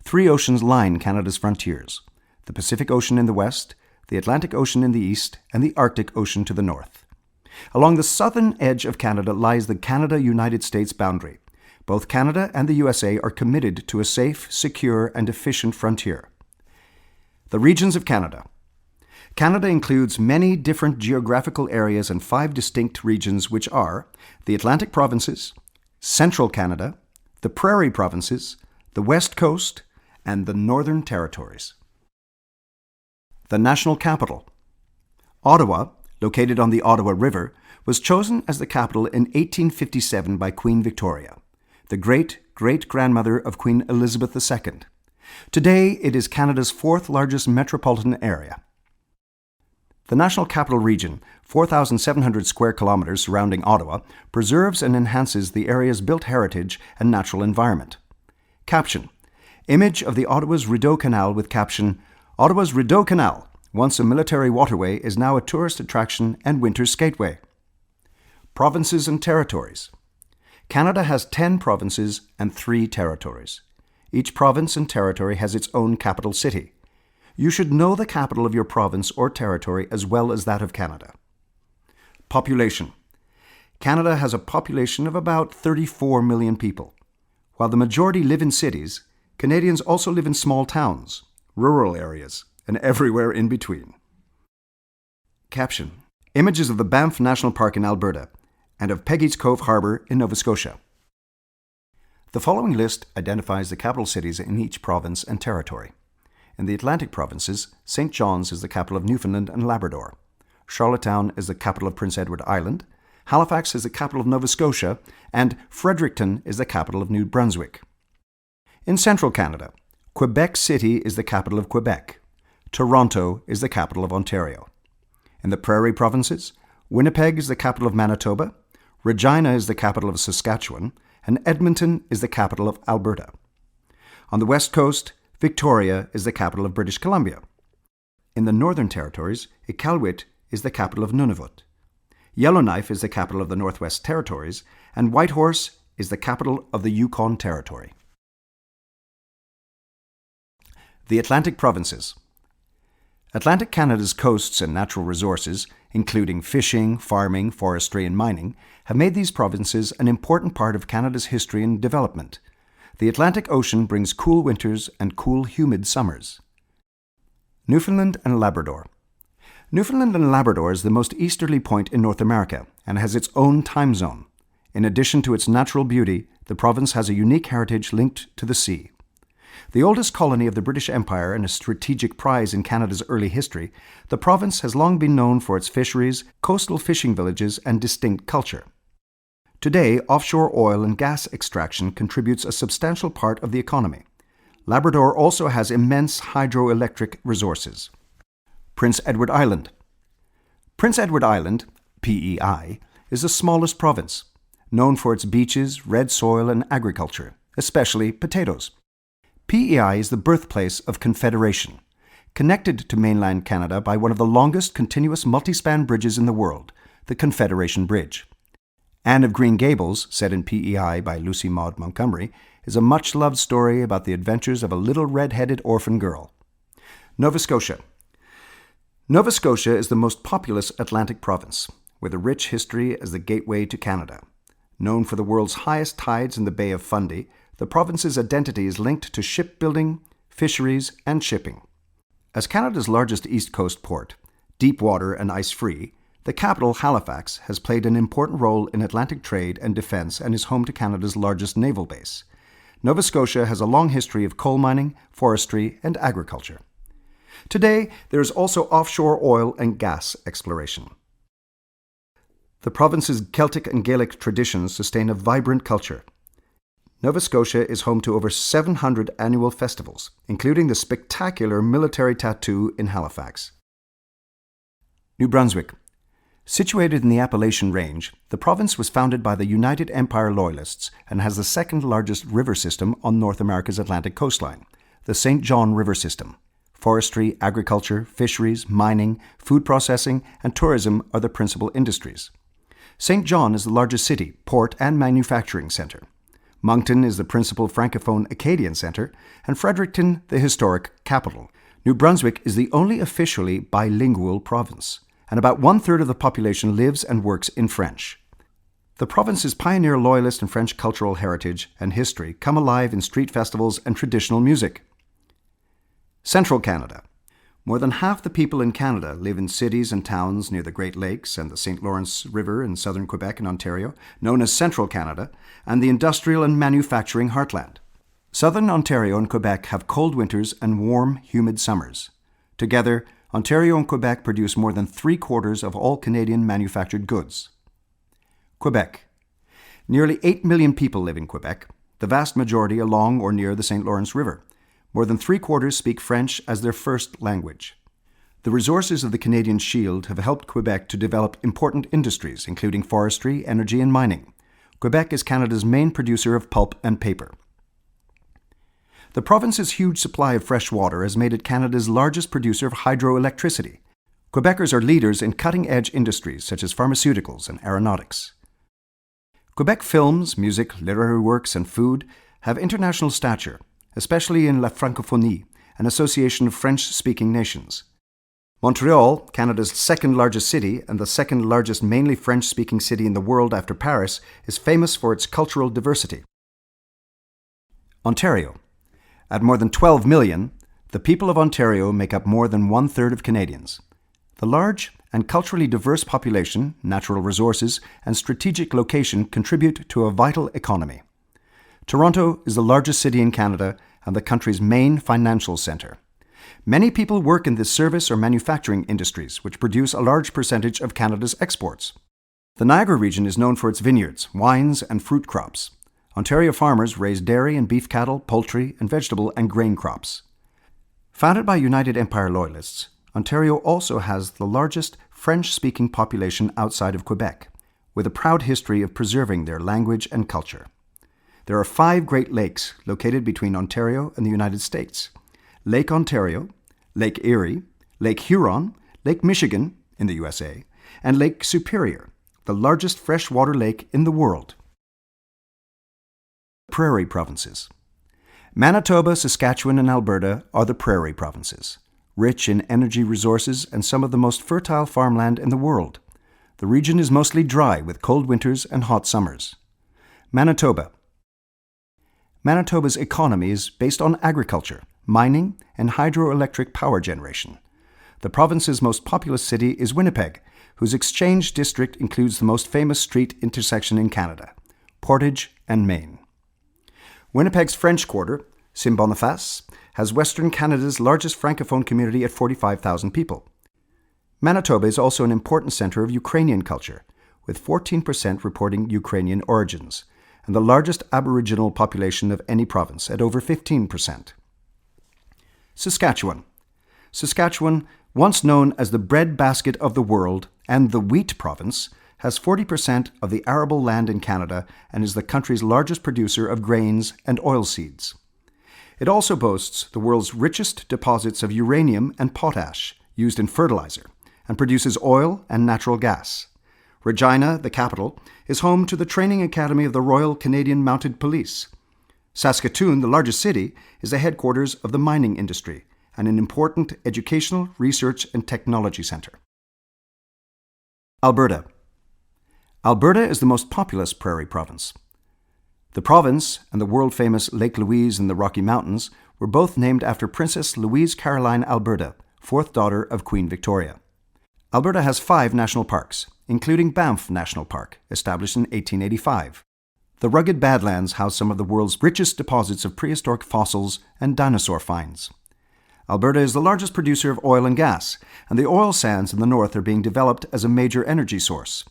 3 oceans line Canada's frontiers: the Pacific Ocean in the west, the Atlantic Ocean in the east, and the Arctic Ocean to the north. Along the southern edge of Canada lies the Canada-United States boundary. Both Canada and the USA are committed to a safe, secure, and efficient frontier. The regions of Canada. Canada includes many different geographical areas and 5 distinct regions, which are the Atlantic Provinces, Central Canada, the Prarie Provinces, the West Coast, and the Northern Territories. The national capital. Ottawa, located on the Ottawa River, was chosen as the capital in 1857 by Queen Victoria, the great-great-grandmother of Queen Elizabeth II. Today, it is Canada's 4th largest metropolitan area. The National Capital Region, 4,700 square kilometers surrounding Ottawa, preserves and enhances the area's built heritage and natural environment. Caption: Image of the Ottawa's Rideau Canal with caption, "Ottawa's Rideau Canal, once a military waterway, is now a tourist attraction and winter skateway." Provinces and territories. Canada has 10 provinces and 3 territories. Each province and territory has its own capital city. You should know the capital of your province or territory as well as that of Canada. Population. Canada has a population of about 34 million people. While the majority live in cities, Canadians also live in small towns, rural areas, and everywhere in between. Caption: Images of the Banff National Park in Alberta and of Peggy's Cove Harbour in Nova Scotia. The following list identifies the capital cities in each province and territory. In the Atlantic provinces, St. John's is the capital of Newfoundland and Labrador. Charlottetown is the capital of Prince Edward Island. Halifax is the capital of Nova Scotia, and Fredericton is the capital of New Brunswick. In central Canada, Quebec City is the capital of Quebec. Toronto is the capital of Ontario. In the Prarie provinces, Winnipeg is the capital of Manitoba, Regina is the capital of Saskatchewan, and Edmonton is the capital of Alberta. On the west coast, Victoria is the capital of British Columbia. In the Northern Territories, Iqaluit is the capital of Nunavut. Yellowknife is the capital of the Northwest Territories, and Whitehorse is the capital of the Yukon Territory. The Atlantic Provinces. Atlantic Canada's coasts and natural resources, including fishing, farming, forestry, and mining, have made these provinces an important part of Canada's history and development. The Atlantic Ocean brings cool winters and cool, humid summers. Newfoundland and Labrador. Newfoundland and Labrador is the most easterly point in North America and has its own time zone. In addition to its natural beauty, the province has a unique heritage linked to the sea. The oldest colony of the British Empire and a strategic prize in Canada's early history, the province has long been known for its fisheries, coastal fishing villages, and distinct culture. Today, offshore oil and gas extraction contributes a substantial part of the economy. Labrador also has immense hydroelectric resources. Prince Edward Island. Prince Edward Island, PEI, is the smallest province, known for its beaches, red soil, and agriculture, especially potatoes. PEI is the birthplace of Confederation, connected to mainland Canada by one of the longest continuous multi-span bridges in the world, the Confederation Bridge. Anne of Green Gables, set in PEI by Lucy Maud Montgomery, is a much-loved story about the adventures of a little red-headed orphan girl. Nova Scotia. Nova Scotia is the most populous Atlantic province, with a rich history as the gateway to Canada. Known for the world's highest tides in the Bay of Fundy, the province's identity is linked to shipbuilding, fisheries, and shipping. As Canada's largest east coast port, deep water and ice-free, the capital, Halifax, has played an important role in Atlantic trade and defence and is home to Canada's largest naval base. Nova Scotia has a long history of coal mining, forestry, and agriculture. Today, there is also offshore oil and gas exploration. The province's Celtic and Gaelic traditions sustain a vibrant culture. Nova Scotia is home to over 700 annual festivals, including the spectacular military tattoo in Halifax. New Brunswick. Situated in the Appalachian Range, the province was founded by the United Empire Loyalists and has the second largest river system on North America's Atlantic coastline, the St. John River System. Forestry, agriculture, fisheries, mining, food processing, and tourism are the principal industries. St. John is the largest city, port, and manufacturing center. Moncton is the principal Francophone Acadian center, and Fredericton the historic capital. New Brunswick is the only officially bilingual province, and about one-third of the population lives and works in French. The province's pioneer Loyalist and French cultural heritage and history come alive in street festivals and traditional music. Central Canada. More than half the people in Canada live in cities and towns near the Great Lakes and the St. Lawrence River in southern Quebec and Ontario, known as Central Canada, and the industrial and manufacturing heartland. Southern Ontario and Quebec have cold winters and warm, humid summers. Together, Ontario and Quebec produce more than 3/4 of all Canadian manufactured goods. Quebec. Nearly 8 million people live in Quebec, the vast majority along or near the St. Lawrence River. More than 3/4 speak French as their first language. The resources of the Canadian Shield have helped Quebec to develop important industries, including forestry, energy, and mining. Quebec is Canada's main producer of pulp and paper. The province's huge supply of fresh water has made it Canada's largest producer of hydroelectricity. Quebecers are leaders in cutting-edge industries such as pharmaceuticals and aeronautics. Quebec films, music, literary works, and food have international stature, especially in La Francophonie, an association of French-speaking nations. Montreal, Canada's second-largest city and the second-largest mainly French-speaking city in the world after Paris, is famous for its cultural diversity. Ontario. At more than 12 million, the people of Ontario make up more than one-third of Canadians. The large and culturally diverse population, natural resources, and strategic location contribute to a vital economy. Toronto is the largest city in Canada and the country's main financial centre. Many people work in the service or manufacturing industries, which produce a large percentage of Canada's exports. The Niagara region is known for its vineyards, wines, and fruit crops. Ontario farmers raise dairy and beef cattle, poultry, and vegetable and grain crops. Founded by United Empire Loyalists, Ontario also has the largest French-speaking population outside of Quebec, with a proud history of preserving their language and culture. There are 5 Great Lakes located between Ontario and the United States: Lake Ontario, Lake Erie, Lake Huron, Lake Michigan in the USA, and Lake Superior, the largest freshwater lake in the world. Prairie provinces. Manitoba, Saskatchewan, and Alberta are the prairie provinces, rich in energy resources and some of the most fertile farmland in the world. The region is mostly dry with cold winters and hot summers. Manitoba. Manitoba's economy is based on agriculture, mining, and hydroelectric power generation. The province's most populous city is Winnipeg, whose Exchange District includes the most famous street intersection in Canada, Portage and Main. Winnipeg's French Quarter, Saint-Boniface, has Western Canada's largest Francophone community at 45,000 people. Manitoba is also an important centre of Ukrainian culture, with 14% reporting Ukrainian origins, and the largest Aboriginal population of any province at over 15%. Saskatchewan. Saskatchewan, once known as the breadbasket of the world and the wheat province, has 40% of the arable land in Canada and is the country's largest producer of grains and oilseeds. It also boasts the world's richest deposits of uranium and potash used in fertilizer and produces oil and natural gas. Regina, the capital, is home to the Training Academy of the Royal Canadian Mounted Police. Saskatoon, the largest city, is the headquarters of the mining industry and an important educational, research, and technology center. Alberta. Alberta is the most populous prairie province. The province and the world-famous Lake Louise in the Rocky Mountains were both named after Princess Louise Caroline Alberta, fourth daughter of Queen Victoria. Alberta has 5 national parks, including Banff National Park, established in 1885. The rugged Badlands house some of the world's richest deposits of prehistoric fossils and dinosaur finds. Alberta is the largest producer of oil and gas, and the oil sands in the north are being developed as a major energy source.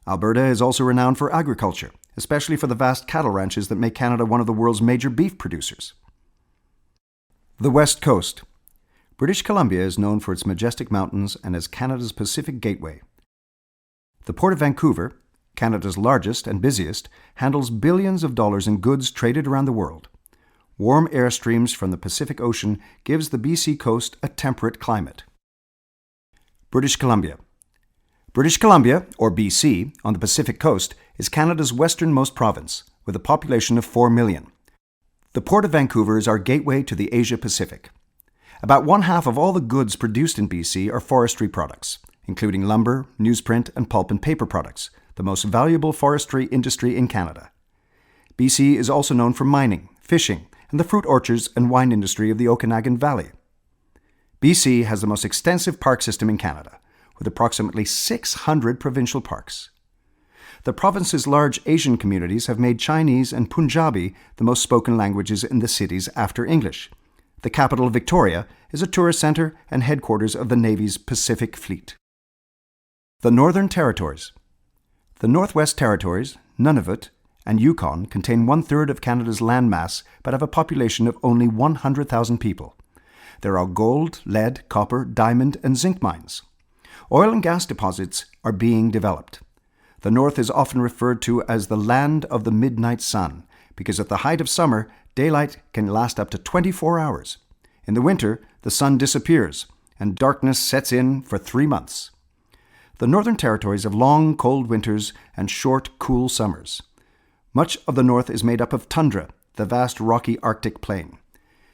Alberta is also renowned for agriculture, especially for the vast cattle ranches that make Canada one of the world's major beef producers. The West Coast. British Columbia is known for its majestic mountains and as Canada's Pacific Gateway. The Port of Vancouver, Canada's largest and busiest, handles billions of dollars in goods traded around the world. Warm air streams from the Pacific Ocean gives the BC coast a temperate climate. British Columbia. British Columbia, or BC, on the Pacific coast, is Canada's westernmost province, with a population of 4 million. The Port of Vancouver is our gateway to the Asia-Pacific. About 1/2 of all the goods produced in BC are forestry products, including lumber, newsprint, and pulp and paper products, the most valuable forestry industry in Canada. BC is also known for mining, fishing, and the fruit orchards and wine industry of the Okanagan Valley. BC has the most extensive park system in Canada, with approximately 600 provincial parks. The province's large Asian communities have made Chinese and Punjabi the most spoken languages in the cities after English. The capital, Victoria, is a tourist centre and headquarters of the Navy's Pacific Fleet. The Northern Territories. The Northwest Territories, Nunavut, and Yukon contain 1/3 of Canada's landmass but have a population of only 100,000 people. There are gold, lead, copper, diamond, and zinc mines. Oil and gas deposits are being developed. The North is often referred to as the land of the midnight sun because at the height of summer, daylight can last up to 24 hours. In the winter, the sun disappears and darkness sets in for 3 months. The Northern Territories have long, cold winters and short, cool summers. Much of the north is made up of tundra, the vast rocky Arctic plain.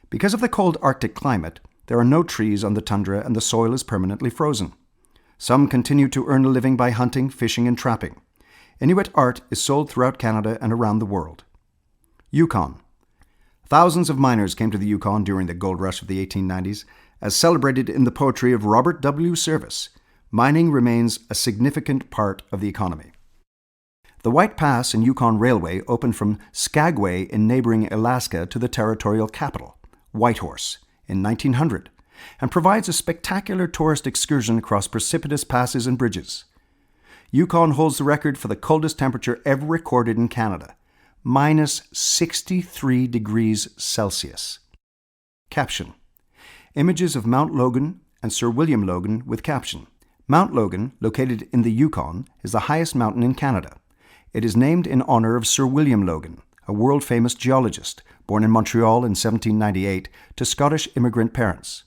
Because of the cold Arctic climate, there are no trees on the tundra and the soil is permanently frozen. Some continue to earn a living by hunting, fishing, and trapping. Inuit art is sold throughout Canada and around the world. Yukon. Thousands of miners came to the Yukon during the gold rush of the 1890s. As celebrated in the poetry of Robert W. Service, mining remains a significant part of the economy. The White Pass and Yukon Railway opened from Skagway in neighboring Alaska to the territorial capital, Whitehorse, in 1900, and provides a spectacular tourist excursion across precipitous passes and bridges. Yukon holds the record for the coldest temperature ever recorded in Canada, minus 63 degrees Celsius. Caption. Images of Mount Logan and Sir William Logan with caption. Mount Logan, located in the Yukon, is the highest mountain in Canada. It is named in honor of Sir William Logan, a world-famous geologist, born in Montreal in 1798 to Scottish immigrant parents.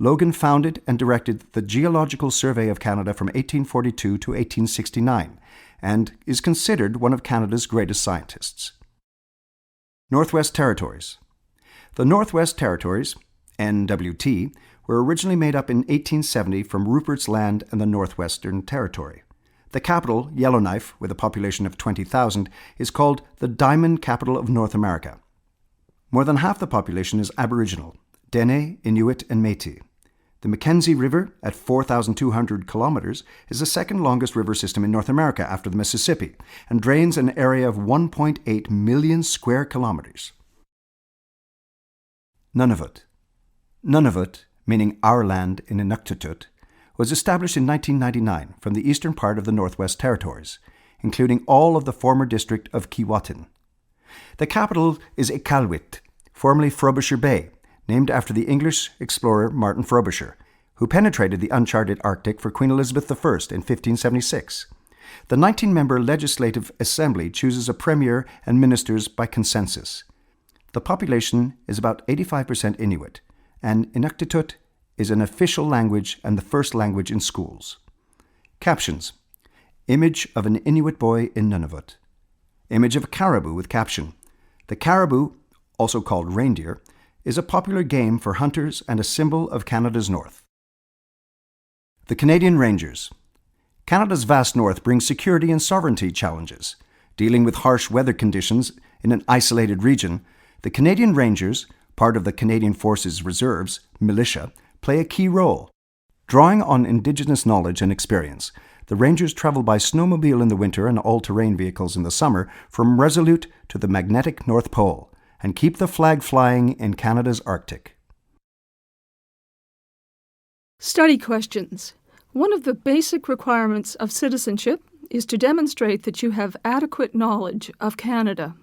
Logan founded and directed the Geological Survey of Canada from 1842 to 1869 and is considered one of Canada's greatest scientists. Northwest Territories. The Northwest Territories, NWT, were originally made up in 1870 from Rupert's Land and the Northwestern Territory. The capital, Yellowknife, with a population of 20,000, is called the Diamond Capital of North America. More than half the population is Aboriginal, Dene, Inuit, and Métis. The Mackenzie River, at 4,200 kilometers, is the second longest river system in North America after the Mississippi and drains an area of 1.8 million square kilometers. Nunavut. Nunavut, meaning our land in Inuktitut, was established in 1999 from the eastern part of the Northwest Territories, including all of the former district of Keewatin. The capital is Iqaluit, formerly Frobisher Bay, named after the English explorer Martin Frobisher, who penetrated the uncharted Arctic for Queen Elizabeth I in 1576. The 19-member Legislative Assembly chooses a premier and ministers by consensus. The population is about 85% Inuit, and Inuktitut is an official language and the first language in schools. Captions. Image of an Inuit boy in Nunavut. Image of a caribou with caption. The caribou, also called reindeer, is a popular game for hunters and a symbol of Canada's north. The Canadian Rangers. Canada's vast north brings security and sovereignty challenges. Dealing with harsh weather conditions in an isolated region, the Canadian Rangers, part of the Canadian Forces Reserves, militia, play a key role. Drawing on Indigenous knowledge and experience, the Rangers travel by snowmobile in the winter and all-terrain vehicles in the summer from Resolute to the magnetic North Pole and keep the flag flying in Canada's Arctic. Study questions. One of the basic requirements of citizenship is to demonstrate that you have adequate knowledge of Canada.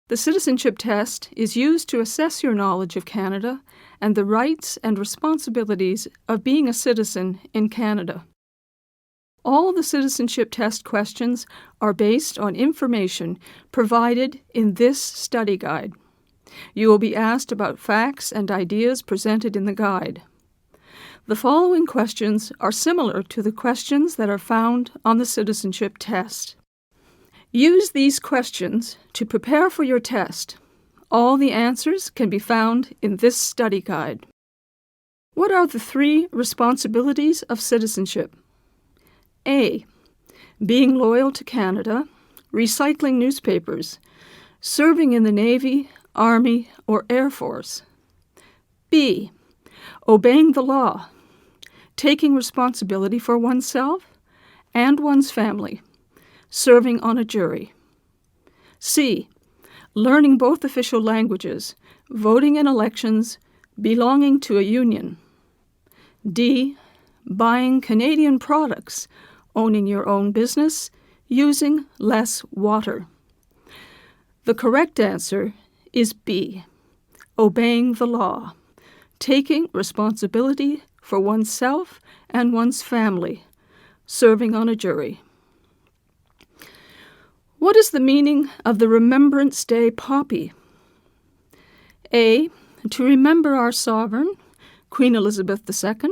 The citizenship test is used to assess your knowledge of Canada and the rights and responsibilities of being a citizen in Canada. All the citizenship test questions are based on information provided in this study guide. You will be asked about facts and ideas presented in the guide. The following questions are similar to the questions that are found on the citizenship test. Use these questions to prepare for your test. All the answers can be found in this study guide. What are the 3 responsibilities of citizenship? A. Being loyal to Canada, recycling newspapers, serving in the Navy, Army, or Air Force. B. Obeying the law, taking responsibility for oneself and one's family, serving on a jury. C. Learning both official languages, voting in elections, belonging to a union. D. Buying Canadian products, owning your own business, using less water. The correct answer is B. Obeying the law, taking responsibility for oneself and one's family, serving on a jury. What is the meaning of the Remembrance Day poppy? A. To remember our sovereign, Queen Elizabeth II.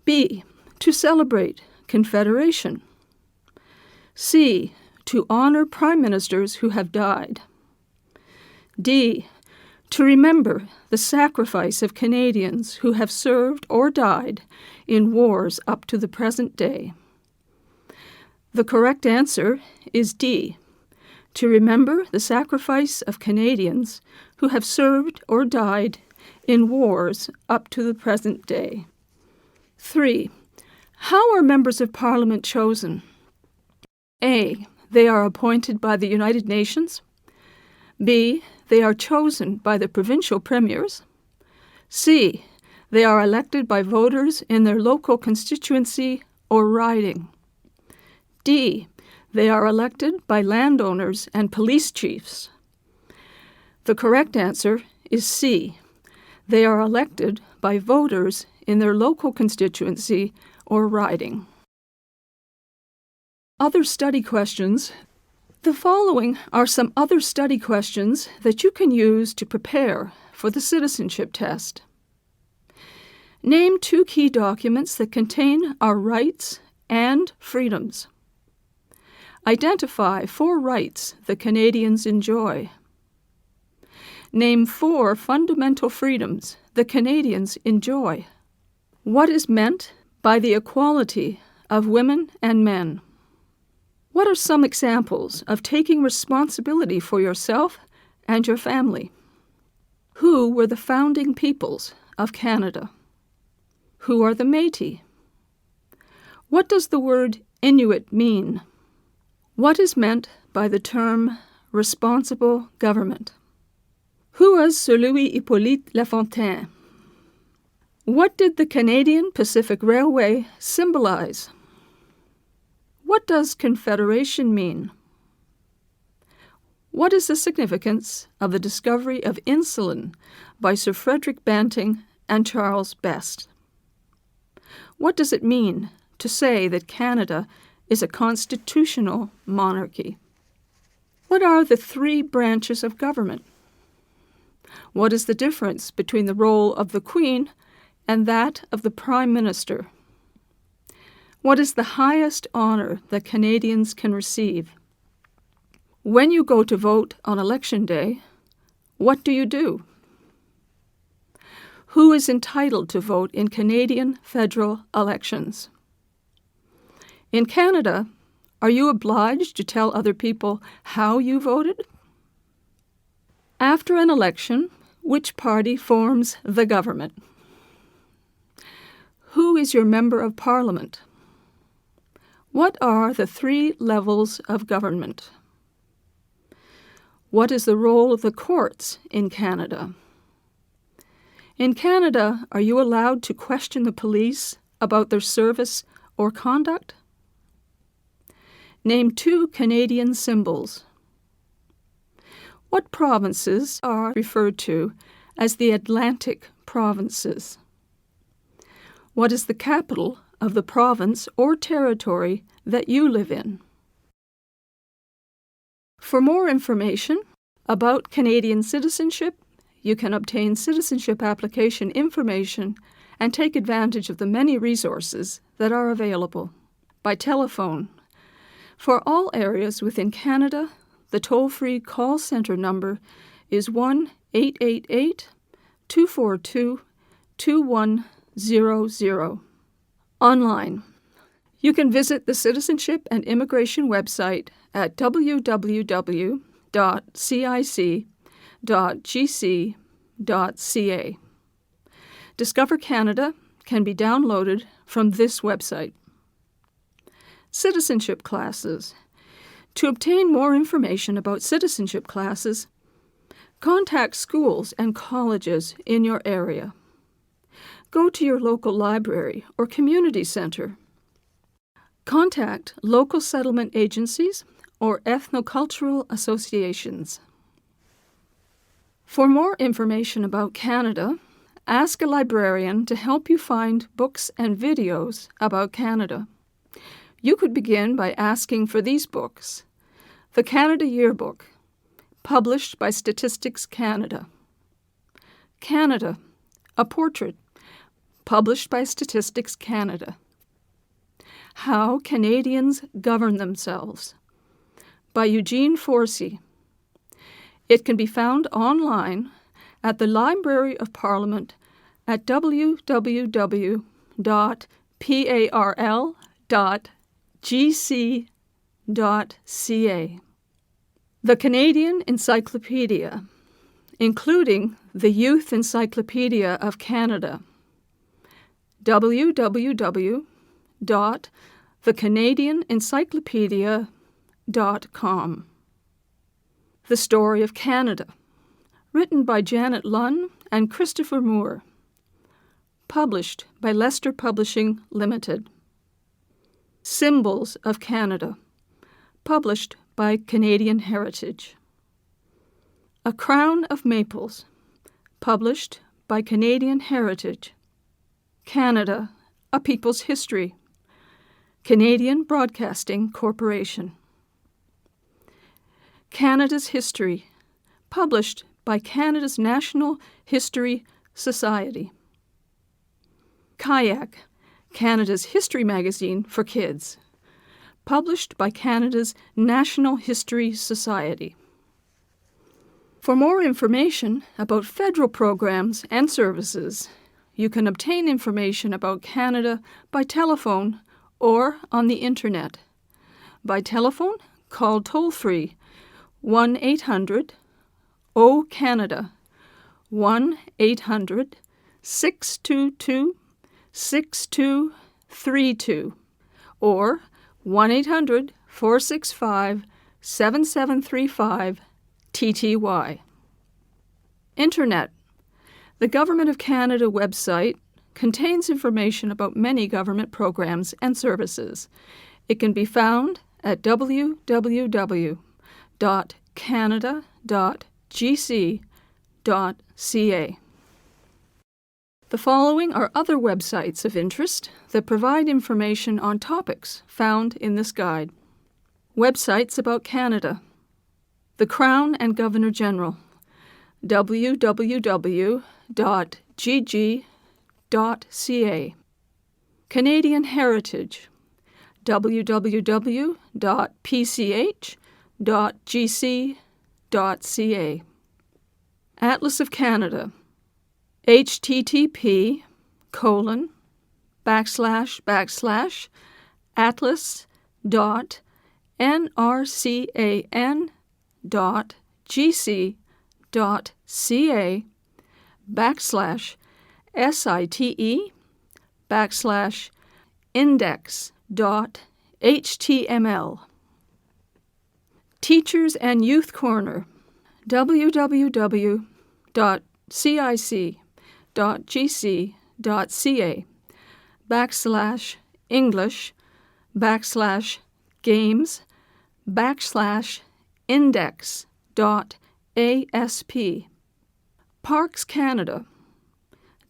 B. To celebrate Confederation. C. To honor prime ministers who have died. D. To remember the sacrifice of Canadians who have served or died in wars up to the present day. The correct answer is D. To remember the sacrifice of Canadians who have served or died in wars up to the present day. 3. How are members of Parliament chosen? A. They are appointed by the United Nations. B. They are chosen by the provincial premiers. C. They are elected by voters in their local constituency or riding. D. They are elected by landowners and police chiefs. The correct answer is C. They are elected by voters in their local constituency or riding. Other study questions. The following are some other study questions that you can use to prepare for the citizenship test. Name 2 key documents that contain our rights and freedoms. Identify 4 rights that Canadians enjoy. Name 4 fundamental freedoms that Canadians enjoy. What is meant by the equality of women and men? What are some examples of taking responsibility for yourself and your family? Who were the founding peoples of Canada? Who are the Métis? What does the word Inuit mean? What is meant by the term responsible government? Who was Sir Louis Hippolyte Lafontaine? What did the Canadian Pacific Railway symbolize? What does Confederation mean? What is the significance of the discovery of insulin by Sir Frederick Banting and Charles Best? What does it mean to say that Canada is a constitutional monarchy? What are the 3 branches of government? What is the difference between the role of the Queen and that of the Prime Minister? What is the highest honor that Canadians can receive? When you go to vote on Election Day, what do? Who is entitled to vote in Canadian federal elections? In Canada, are you obliged to tell other people how you voted? After an election, which party forms the government? Who is your member of Parliament? What are the 3 levels of government? What is the role of the courts in Canada? In Canada, are you allowed to question the police about their service or conduct? Name 2 Canadian symbols. What provinces are referred to as the Atlantic provinces? What is the capital of the province or territory that you live in? For more information about Canadian citizenship, you can obtain citizenship application information and take advantage of the many resources that are available by telephone. For all areas within Canada, the toll-free call centre number is 1-888-242-2100. Online, you can visit the Citizenship and Immigration website at www.cic.gc.ca. Discover Canada can be downloaded from this website. Citizenship classes. To obtain more information about citizenship classes, contact schools and colleges in your area. Go to your local library or community centre. Contact local settlement agencies or ethnocultural associations. For more information about Canada, ask a librarian to help you find books and videos about Canada. You could begin by asking for these books. The Canada Yearbook, published by Statistics Canada. Canada, a Portrait, published by Statistics Canada. How Canadians Govern Themselves, by Eugene Forsey. It can be found online at the Library of Parliament at www.parl.gc.ca. The Canadian Encyclopedia, including the Youth Encyclopedia of Canada, www.thecanadianencyclopedia.com. The Story of Canada, written by Janet Lunn and Christopher Moore, published by Leicester Publishing Limited. Symbols of Canada, published by Canadian Heritage. A Crown of Maples, published by Canadian Heritage. Canada, A People's History, Canadian Broadcasting Corporation. Canada's History, published by Canada's National History Society. Kayak, Canada's history magazine for kids, published by Canada's National History Society. For more information about federal programs and services, you can obtain information about Canada by telephone or on the Internet. By telephone, call toll-free 1-800-O-CANADA, 1-800-622-6232, or 1-800-465-7735 TTY. Internet. The Government of Canada website contains information about many government programs and services. It can be found at www.canada.gc.ca. The following are other websites of interest that provide information on topics found in this guide. Websites about Canada. The Crown and Governor-General, www.gg.ca. Canadian Heritage, www.pch.gc.ca. Atlas of Canada, atlas.nrcan.gc.ca/site/index.html. Teachers and Youth Corner, www.cic.gc.ca/English/Games/index.asp. Parks Canada,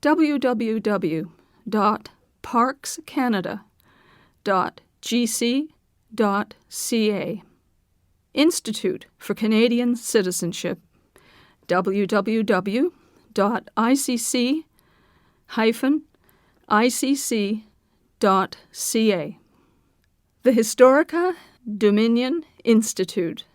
www.parkscanada.gc.ca. Institute for Canadian Citizenship, www.icc-icc.ca. The Historica Dominion Institute,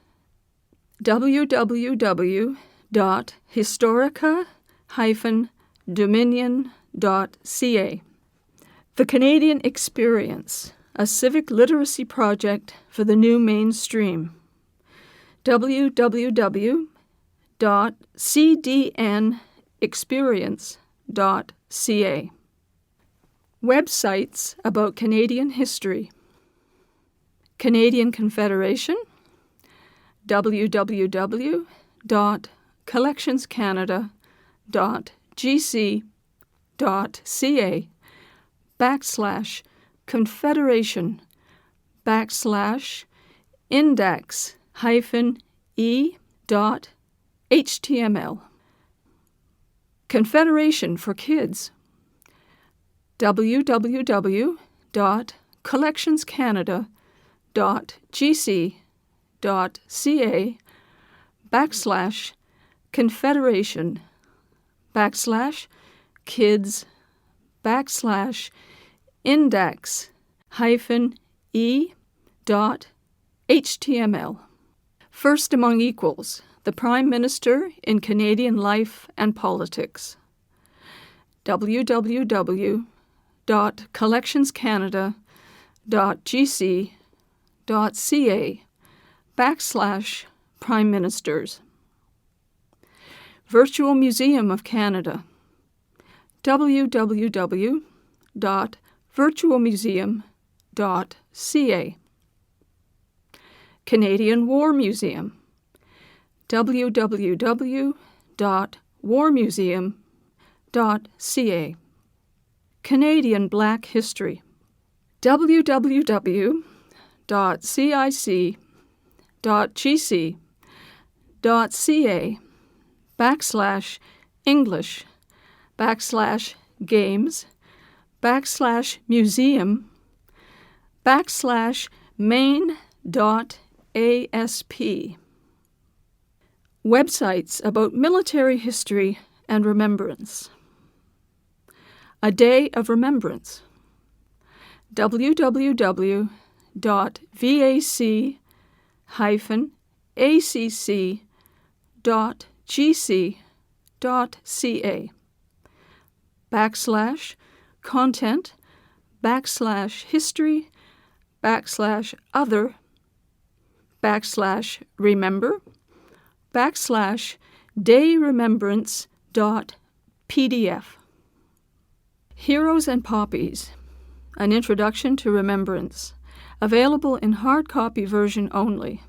www.historica-dominion.ca. The Canadian Experience, a civic literacy project for the new mainstream, www.cdnexperience.ca. Websites about Canadian history: Canadian Confederation, www.collectionscanada.gc.ca/confederation-e.html. Confederation for Kids, www.confederation-kids-index-e.html. First Among Equals, the Prime Minister in Canadian Life and Politics, www.collectionscanada.gc.ca/Prime Ministers. Virtual Museum of Canada, www.virtualmuseum.ca. Canadian War Museum, www.warmuseum.ca. Canadian Black History, www.cic.gc.ca/English/Games/main.asp. Websites about military history and remembrance. A Day of Remembrance, www.vac-content//other/dayremembrance.pdf. Heroes and Poppies, An Introduction to Remembrance, available in hard copy version only.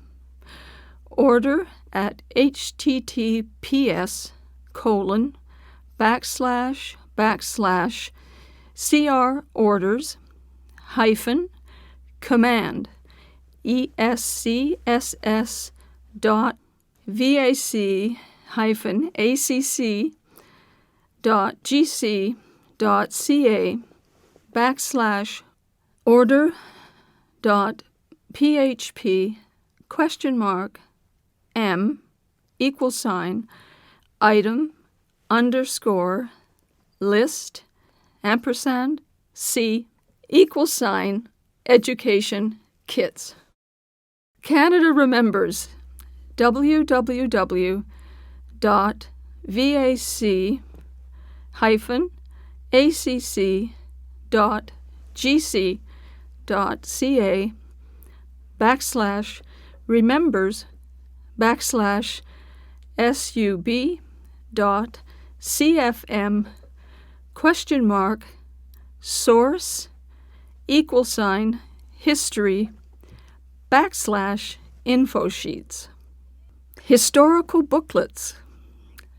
Order at https://crorders-command order.php://m=item_list_c=, education kits. Canada Remembers, www.vac-remembers/source=history /info sheets. Historical booklets,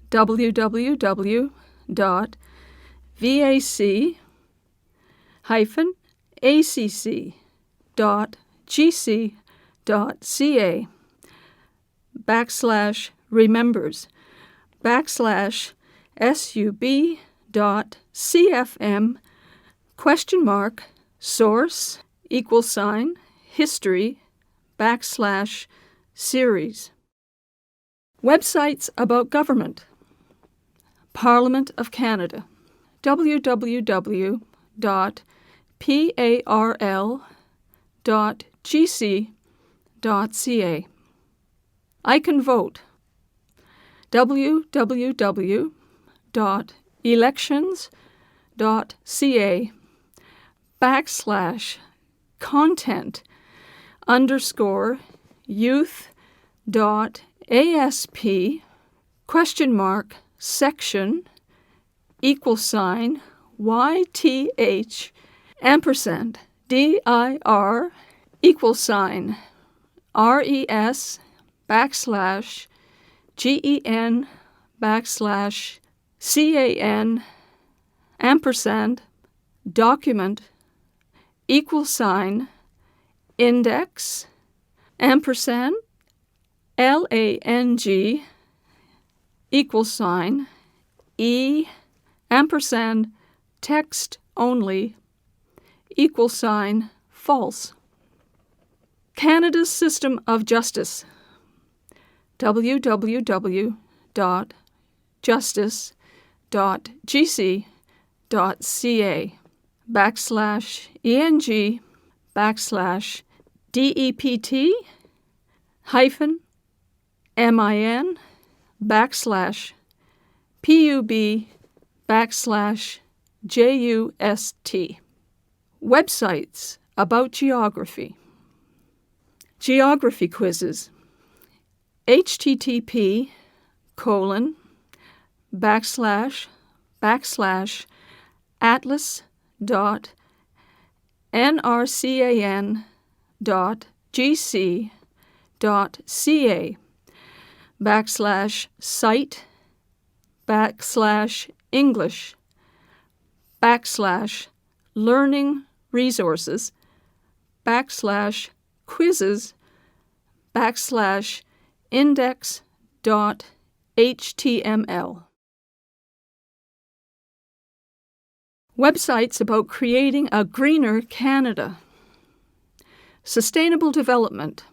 www.vac-remembers/source=history /series. Websites about government. Parliament of Canada, www.parl.gc.ca. I Can Vote, www.elections.ca/content_youth.asp?section $YTH $dir $RES/GEN/CAN document $index $lang $E text only $false. Canada's System of Justice, www.justice.gc.ca/ENG/PUB/JUST. Websites about geography. Geography quizzes, atlas.nrcan.gc.ca/site/English/learning resources /quizzes/index.html. Websites about creating a greener Canada. Sustainable Development,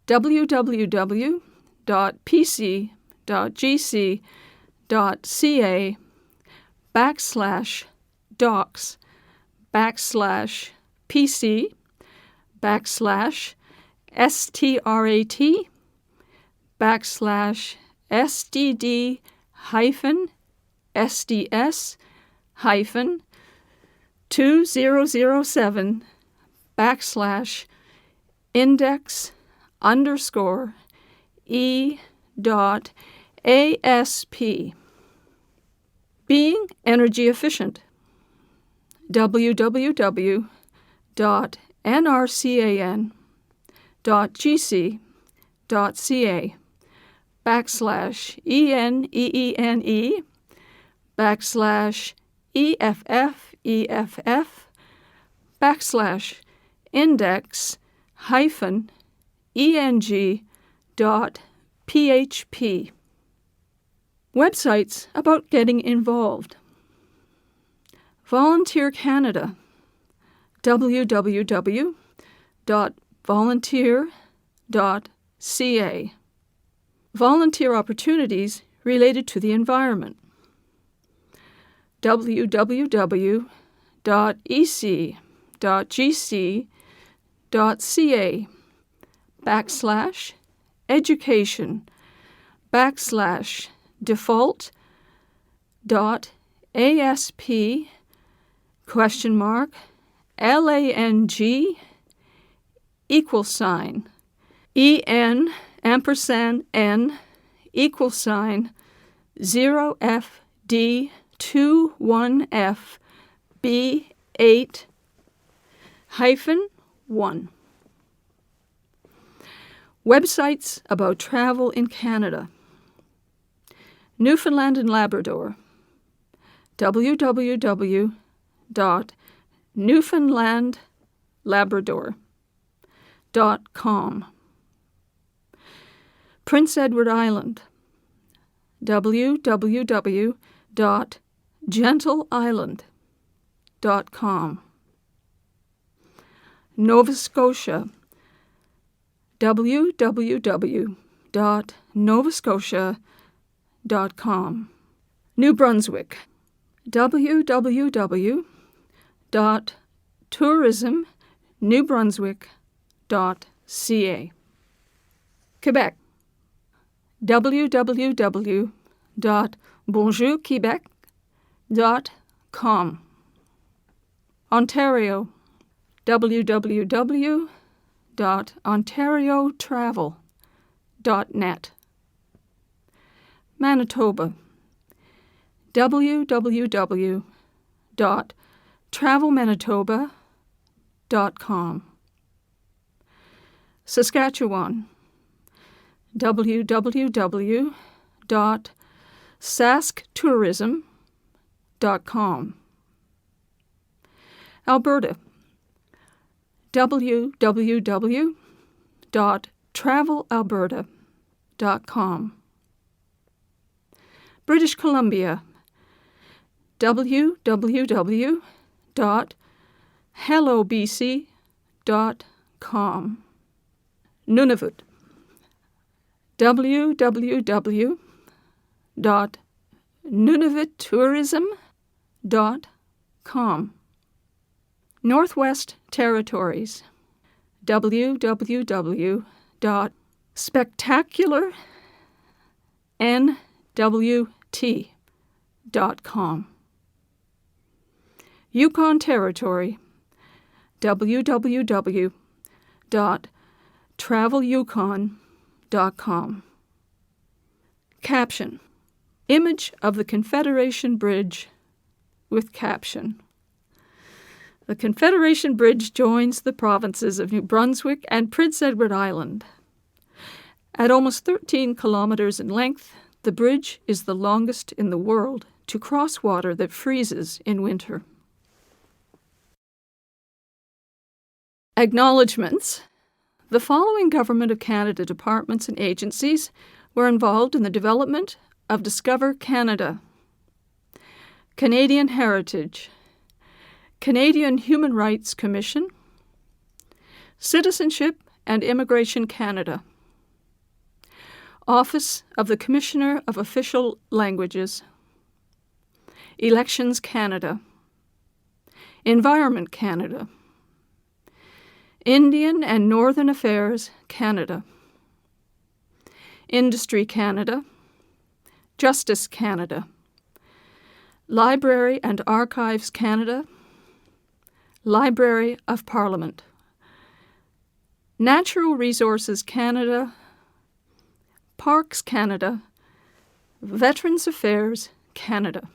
www.pc.gc.ca/STRAT/2007/E.ASP. Being energy efficient, www.nrcan.gc.ca/ENEENE/index-eng.php. Websites about getting involved. Volunteer Canada, www.volunteer.ca. Volunteer opportunities related to the environment. www.ec.ca 2-1F-B8-1. Websites about travel in Canada. Newfoundland and Labrador, www.newfoundlandlabrador.com. Prince Edward Island, www.gentleisland.com. Nova Scotia, www.novascotia.com. New Brunswick, www.tourismnewbrunswick.ca. Quebec, www.bonjourquebec.com. Ontario, www.ontariotravel.net. Manitoba, www.travelmanitoba.com. Saskatchewan, www.sasktourism.com. Alberta, www.travelalberta.com. British Columbia, www.hellobc.com. Nunavut, www.nunavuttourism.com. Northwest Territories, www.spectacularnwt.com. Yukon Territory, www.travelyukon.com. Caption: Image of the Confederation Bridge with caption. The Confederation Bridge joins the provinces of New Brunswick and Prince Edward Island. At almost 13 kilometers in length, the bridge is the longest in the world to cross water that freezes in winter. Acknowledgements. The following Government of Canada departments and agencies were involved in the development of Discover Canada: Canadian Heritage, Canadian Human Rights Commission, Citizenship and Immigration Canada, Office of the Commissioner of Official Languages, Elections Canada, Environment Canada, Indian and Northern Affairs Canada, Industry Canada, Justice Canada, Library and Archives Canada, Library of Parliament, Natural Resources Canada, Parks Canada, Veterans Affairs Canada.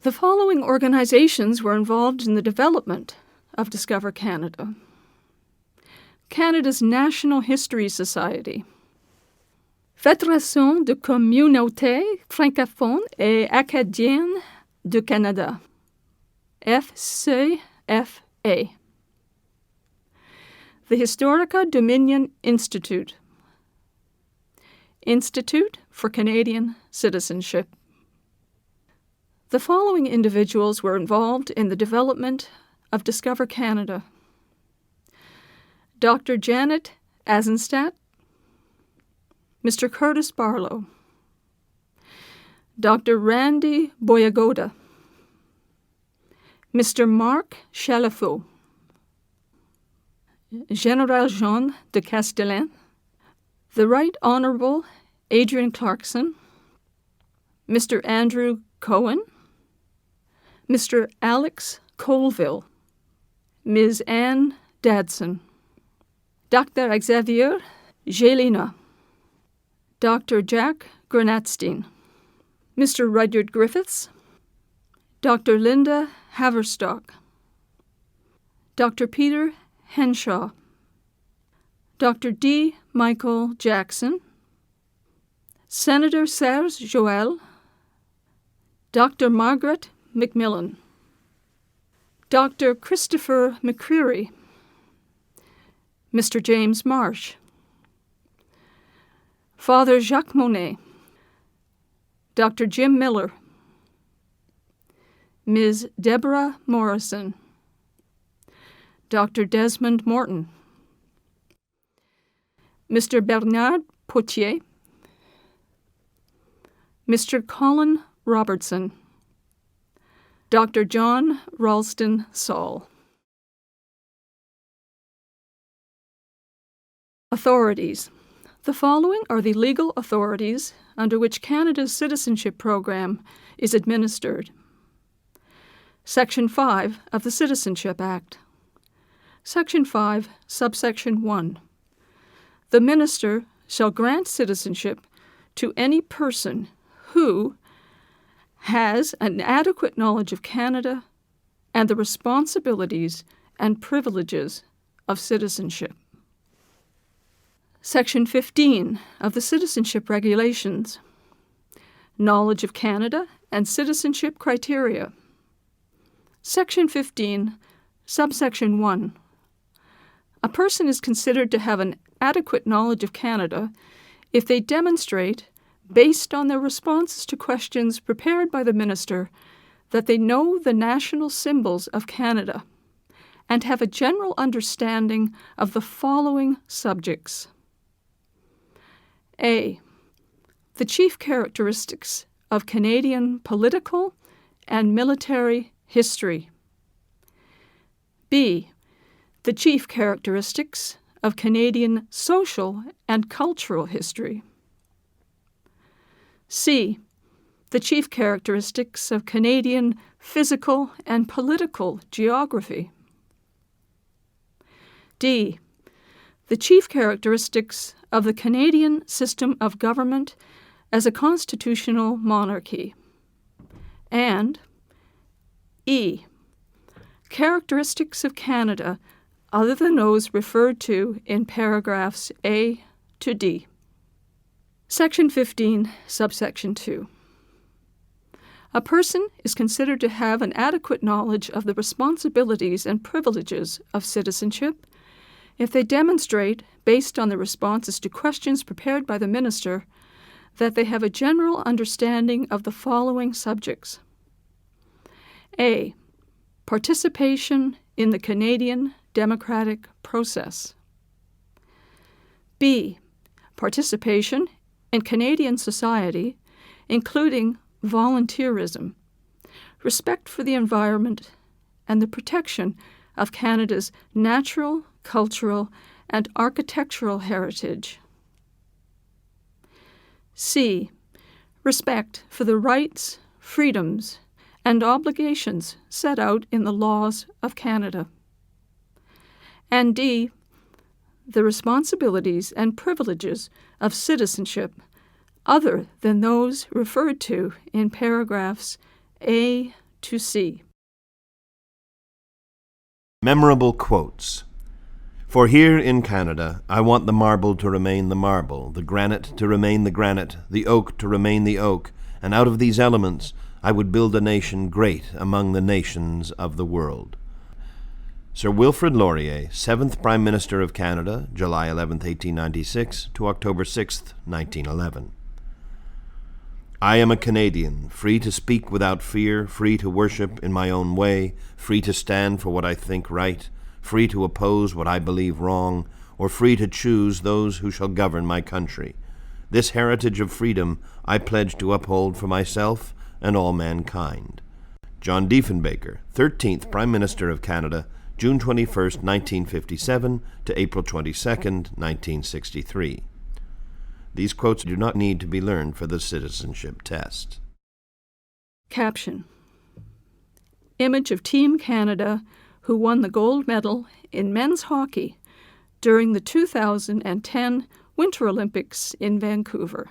The following organizations were involved in the development of Discover Canada: Canada's National History Society, Fédération de communautés francophones et acadiennes du Canada, FCFA, the Historica Dominion Institute, Institute for Canadian Citizenship. The following individuals were involved in the development of Discover Canada: Dr. Janet Azenstadt, Mr. Curtis Barlow, Dr. Randy Boyagoda, Mr. Marc Chalafaux, General Jean de Castellan, the Right Honourable Adrian Clarkson, Mr. Andrew Cohen, Mr. Alex Colville, Ms. Anne Dadson, Dr. Xavier Gelina, Dr. Jack Granatstein, Mr. Rudyard Griffiths, Dr. Linda Haverstock, Dr. Peter Henshaw, Dr. D. Michael Jackson, Senator Serge Joel, Dr. Margaret McMillan, Dr. Christopher McCreary, Mr. James Marsh, Father Jacques Monet, Dr. Jim Miller, Ms. Deborah Morrison, Dr. Desmond Morton, Mr. Bernard Potier, Mr. Colin Robertson, Dr. John Ralston Saul. Authorities. The following are the legal authorities under which Canada's Citizenship Program is administered. Section 5 of the Citizenship Act. Section 5, subsection 1. The Minister shall grant citizenship to any person who has an adequate knowledge of Canada and the responsibilities and privileges of citizenship. Section 15 of the Citizenship Regulations. Knowledge of Canada and citizenship criteria. Section 15, subsection 1. A person is considered to have an adequate knowledge of Canada if they demonstrate, based on their responses to questions prepared by the Minister, that they know the national symbols of Canada and have a general understanding of the following subjects. A. The chief characteristics of Canadian political and military history. B. The chief characteristics of Canadian social and cultural history. C. The chief characteristics of Canadian physical and political geography. D. The chief characteristics of the Canadian system of government as a constitutional monarchy. And E. Characteristics of Canada other than those referred to in paragraphs A to D. Section 15, subsection 2. A person is considered to have an adequate knowledge of the responsibilities and privileges of citizenship if they demonstrate, based on the responses to questions prepared by the Minister, that they have a general understanding of the following subjects. A. Participation in the Canadian democratic process. B. Participation in Canadian society, including volunteerism, respect for the environment, and the protection of Canada's natural, cultural, and architectural heritage. C. Respect for the rights, freedoms, and obligations set out in the laws of Canada. And D. The responsibilities and privileges of citizenship other than those referred to in paragraphs A to C. Memorable quotes. For here in Canada, I want the marble to remain the marble, the granite to remain the granite, the oak to remain the oak, and out of these elements I would build a nation great among the nations of the world. Sir Wilfrid Laurier, 7th Prime Minister of Canada, July 11, 1896 to October 6, 1911. I am a Canadian, free to speak without fear, free to worship in my own way, free to stand for what I think right, free to oppose what I believe wrong, or free to choose those who shall govern my country. This heritage of freedom I pledge to uphold for myself and all mankind. John Diefenbaker, 13th Prime Minister of Canada, June 21, 1957 to April 22, 1963. These quotes do not need to be learned for the citizenship test. Caption: Image of Team Canada, who won the gold medal in men's hockey during the 2010 Winter Olympics in Vancouver.